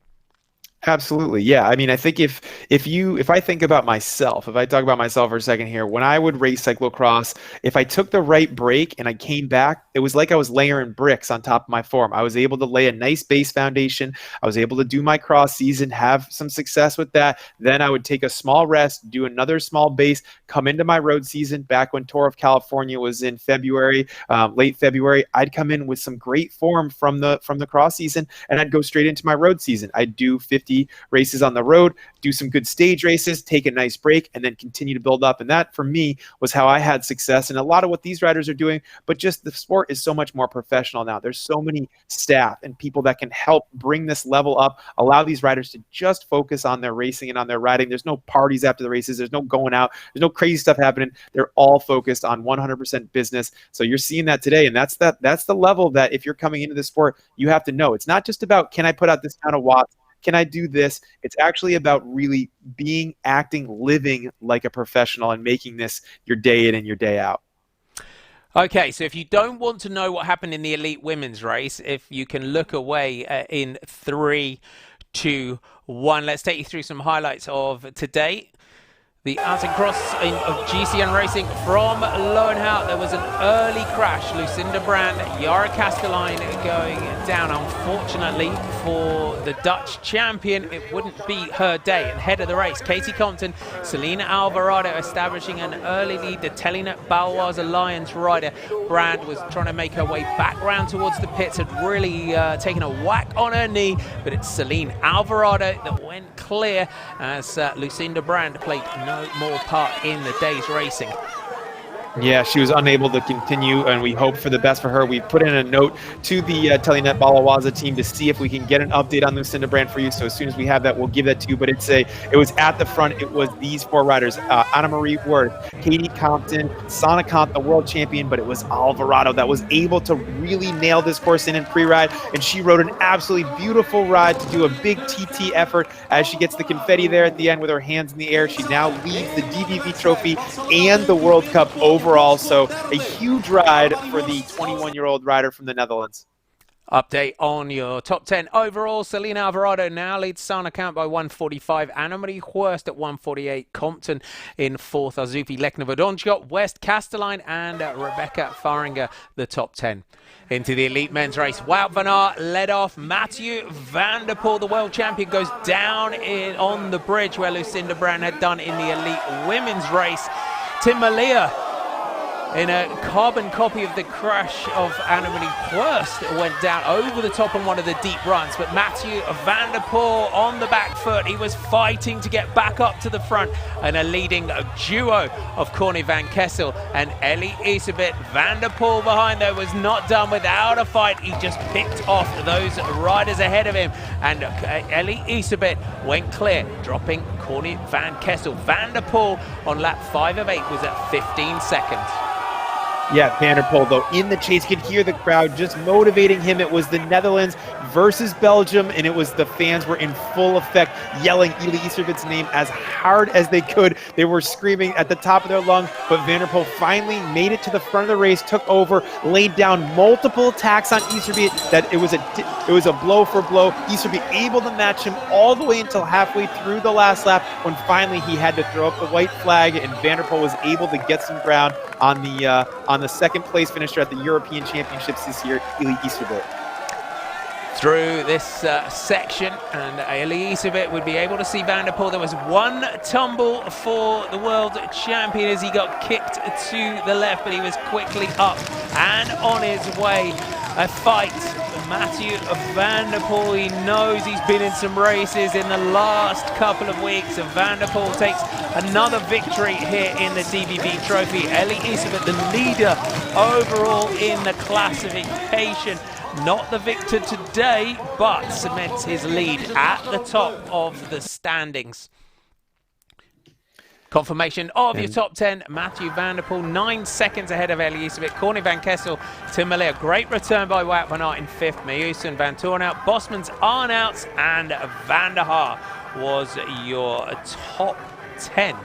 Absolutely. Yeah. I mean, I think if I think about myself, if I talk about myself for a second here, when I would race cyclocross, if I took the right break and I came back, it was like I was layering bricks on top of my form. I was able to lay a nice base foundation. I was able to do my cross season, have some success with that. Then I would take a small rest, do another small base, come into my road season back when Tour of California was in February, late February. I'd come in with some great form from the cross season, and I'd go straight into my road season. I'd do 50 races on the road, do some good stage races, take a nice break, and then continue to build up. And that, for me, was how I had success. And a lot of what these riders are doing, but just the sport is so much more professional now. There's so many staff and people that can help bring this level up, allow these riders to just focus on their racing and on their riding. There's no parties after the races. There's no going out. There's no crazy stuff happening. They're all focused on 100% business. So you're seeing that today. And that's the level that if you're coming into the sport, you have to know. It's not just about, can I put out this amount of watts? Can I do this? It's actually about really acting, living like a professional and making this your day in and your day out. Okay, so if you don't want to know what happened in the elite women's race, if you can look away in 3, 2, 1, let's take you through some highlights of today. The Azencross of GCN Racing from Loenhout. There was an early crash. Lucinda Brand, Yara Castelline going down. Unfortunately for the Dutch champion, it wouldn't be her day. And head of the race, Katie Compton, Selena Alvarado establishing an early lead. The Telenet Baloise Alliance rider. Brand was trying to make her way back round towards the pits, had really taken a whack on her knee, but it's Celine Alvarado that went clear as Lucinda Brand played no more part in the day's racing. Yeah, she was unable to continue, and we hope for the best for her. We put in a note to the Telenet Baloise team to see if we can get an update on Lucinda Brand for you. So as soon as we have that, we'll give that to you. But it was at the front. It was these 4 riders: Anna Marie Worth, Katie Compton, Sana Kant, the world champion. But it was Alvarado that was able to really nail this course in pre-ride, and she rode an absolutely beautiful ride to do a big TT effort. As she gets the confetti there at the end with her hands in the air, she now leads the DVV Trofee and the World Cup overall. So a huge ride for the 21-year-old rider from the Netherlands. Update on your top 10 overall. Selena Alvarado now leads Sana Count by 1:45. Anna-Marie Hurst at 1:48. Compton in fourth. Azufi Leknova-Donchot, West Castelline and Rebecca Faringer, the top 10. Into the elite men's race, Wout van Aert led off. Mathieu van der Poel, the world champion, goes down on the bridge where Lucinda Brown had done in the elite women's race. Tim Malia, in a carbon copy of the crash of Anna-Marie Hurst, went down over the top on one of the deep runs, but Mathieu van der Poel on the back foot. He was fighting to get back up to the front, and a leading duo of Corny van Kessel and Ellie Isabeth. Van der Poel behind, though, was not done without a fight. He just picked off those riders ahead of him, and Ellie Isabeth went clear, dropping Corny van Kessel. Van der Poel on lap 5 of 8 was at 15 seconds. Yeah, Van der Poel, though, in the chase. You could hear the crowd just motivating him. It was the Netherlands versus Belgium, and it was the fans were in full effect, yelling Eli Iservit's name as hard as they could. They were screaming at the top of their lungs, but Van der Poel finally made it to the front of the race, took over, laid down multiple attacks on Iservit. That it was a blow for blow. Iservit able to match him all the way until halfway through the last lap, when finally he had to throw up the white flag, and Van der Poel was able to get some ground on the second place finisher at the European Championships this year, Eli Iservit. Through this section, and Eli Iservit would be able to see Van der Poel. There was one tumble for the world champion as he got kicked to the left, but he was quickly up and on his way. A fight for Mathieu van der Poel. He knows he's been in some races in the last couple of weeks, and Van der Poel takes another victory here in the DVV Trofee. Eli Iservit, the leader overall in the classification. Not the victor today, but cements his lead at the top of the standings. Confirmation of your top 10. Mathieu van der Poel, 9 seconds ahead of Eli Iservit. Corny van Kessel, Tim Malia. Great return by Wout van Aert in fifth. Meusen, Van Toornout, Bosmans, Arnouts, and Van der Haar was your top 10.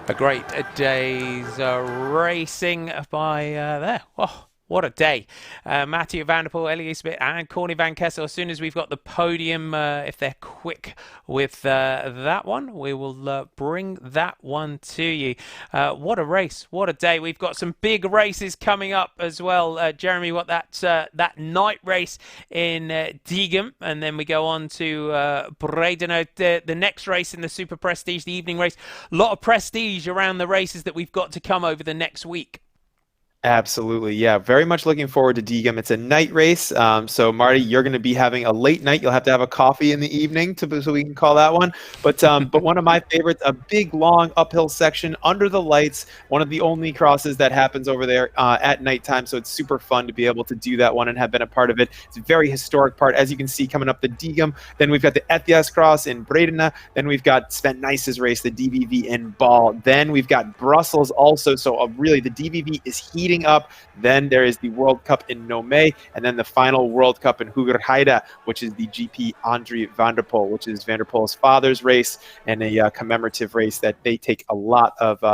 A great day's racing by there. Oh, what a day. Mathieu van der Poel, Eli Iservit and Corny van Kessel. As soon as we've got the podium, if they're quick with that one, we will bring that one to you. What a race. What a day. We've got some big races coming up as well. Jeremy, what that night race in Diegem, and then we go on to Bredenhout, the next race in the Super Prestige, the evening race. A lot of prestige around the races that we've got to come over the next week. Absolutely, yeah. Very much looking forward to Diegem. It's a night race, so Marty, you're going to be having a late night. You'll have to have a coffee in the evening so we can call that one. But one of my favorites, a big, long uphill section under the lights. One of the only crosses that happens over there at nighttime, so it's super fun to be able to do that one and have been a part of it. It's a very historic part, as you can see, coming up the Diegem. Then we've got the Azencross in Bredenhout. Then we've got Sven Nice's race, the DVV in Ball. Then we've got Brussels also. So really, the DVV is heating up. Then there is the World Cup in Nome, and then the final World Cup in Hoogerheide, which is the GP Andre van der Poel, which is Van der Poel's father's race, and a commemorative race that they take a lot of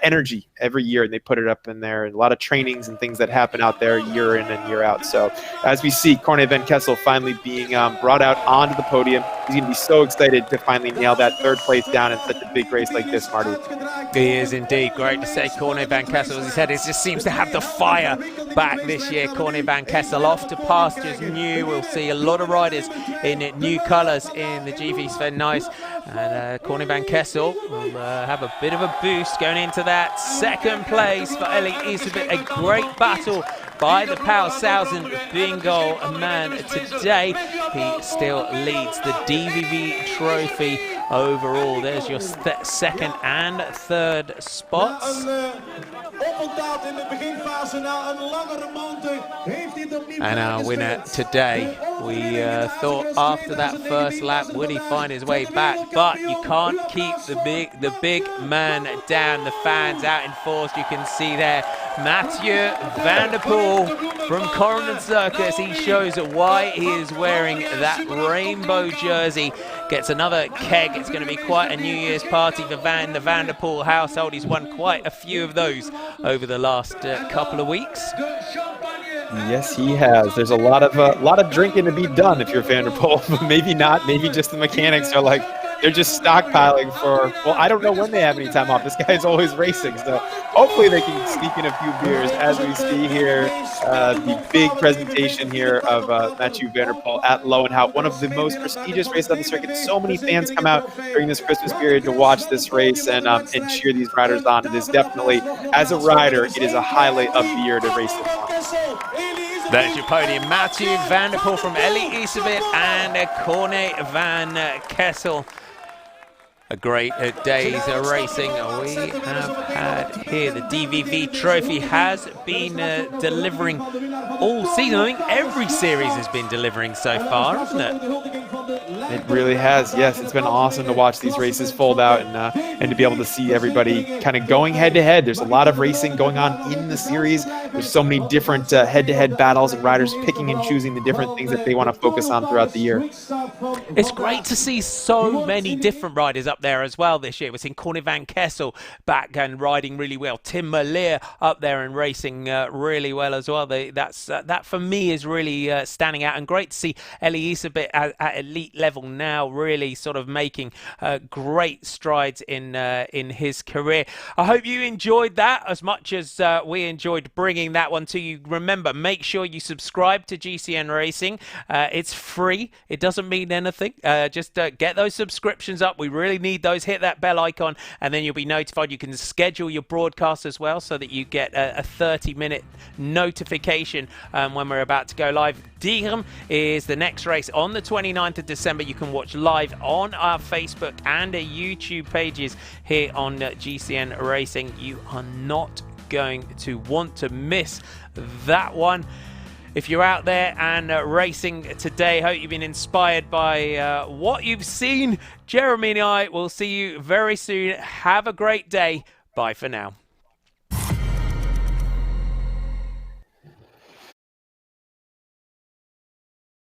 energy every year, and they put it up in there, and a lot of trainings and things that happen out there year in and year out. So as we see Corny van Kessel finally being brought out onto the podium, he's going to be so excited to finally nail that third place down in such a big race like this, Marty. He is indeed. Great to say Corny van Kessel, as he said, it just seems to have the fire back this year. Corny van Kessel off to pastures new. We'll see a lot of riders in new colours in the GV Sven Nice, and Corny van Kessel will have a bit of a boost going into that second place for Eli Iservit. A great battle by the Power 1000 bingo man today. He still leads the DVV Trofee overall. There's your second and third spots. And our winner today, we thought after that first lap, would he find his way back? But you can't keep the big man down. The fans out in force, you can see there. Mathieu van der Poel from Corendon Circus. He shows why he is wearing that rainbow jersey. Gets another keg. It's going to be quite a New Year's party for the Van der Poel household. He's won quite a few of those over the last couple of weeks. Yes, he has. There's a lot of drinking to be done if you're Van der Poel, but maybe not. Maybe just the mechanics are like, they're just stockpiling for, well, I don't know when they have any time off. This guy's always racing, so hopefully they can sneak in a few beers as we see here the big presentation here of Mathieu Van der Poel at Loenhout, one of the most prestigious races on the circuit. So many fans come out during this Christmas period to watch this race and cheer these riders on. It is definitely, as a rider, it is a highlight of the year to race this one. There's your podium. Mathieu Van der Poel from Elie Iserbyt and Corne van Kessel. A great day's racing we have had here. The DVV Trofee has been delivering all season. I think every series has been delivering so far, hasn't it? It really has, yes. It's been awesome to watch these races fold out and to be able to see everybody kind of going head-to-head. There's a lot of racing going on in the series. There's so many different head-to-head battles and riders picking and choosing the different things that they want to focus on throughout the year. It's great to see so many different riders up there as well this year. We're seeing Corne van Kessel back and riding really well. Tim Merlier up there and racing really well as well. That for me is really standing out, and great to see Elie Iserbyt at elite level now, really sort of making great strides in his career. I hope you enjoyed that as much as we enjoyed bringing that one to you. Remember, make sure you subscribe to GCN Racing. It's free. It doesn't mean anything. Just get those subscriptions up. We really need those. Hit that bell icon and then you'll be notified. You can schedule your broadcast as well so that you get a 30-minute notification when we're about to go live. Diegem is the next race on the 29th of December. You can watch live on our Facebook and our YouTube pages here on GCN Racing. You are not going to want to miss that one. If you're out there and racing today, hope you've been inspired by what you've seen. Jeremy and I will see you very soon. Have a great day. Bye for now.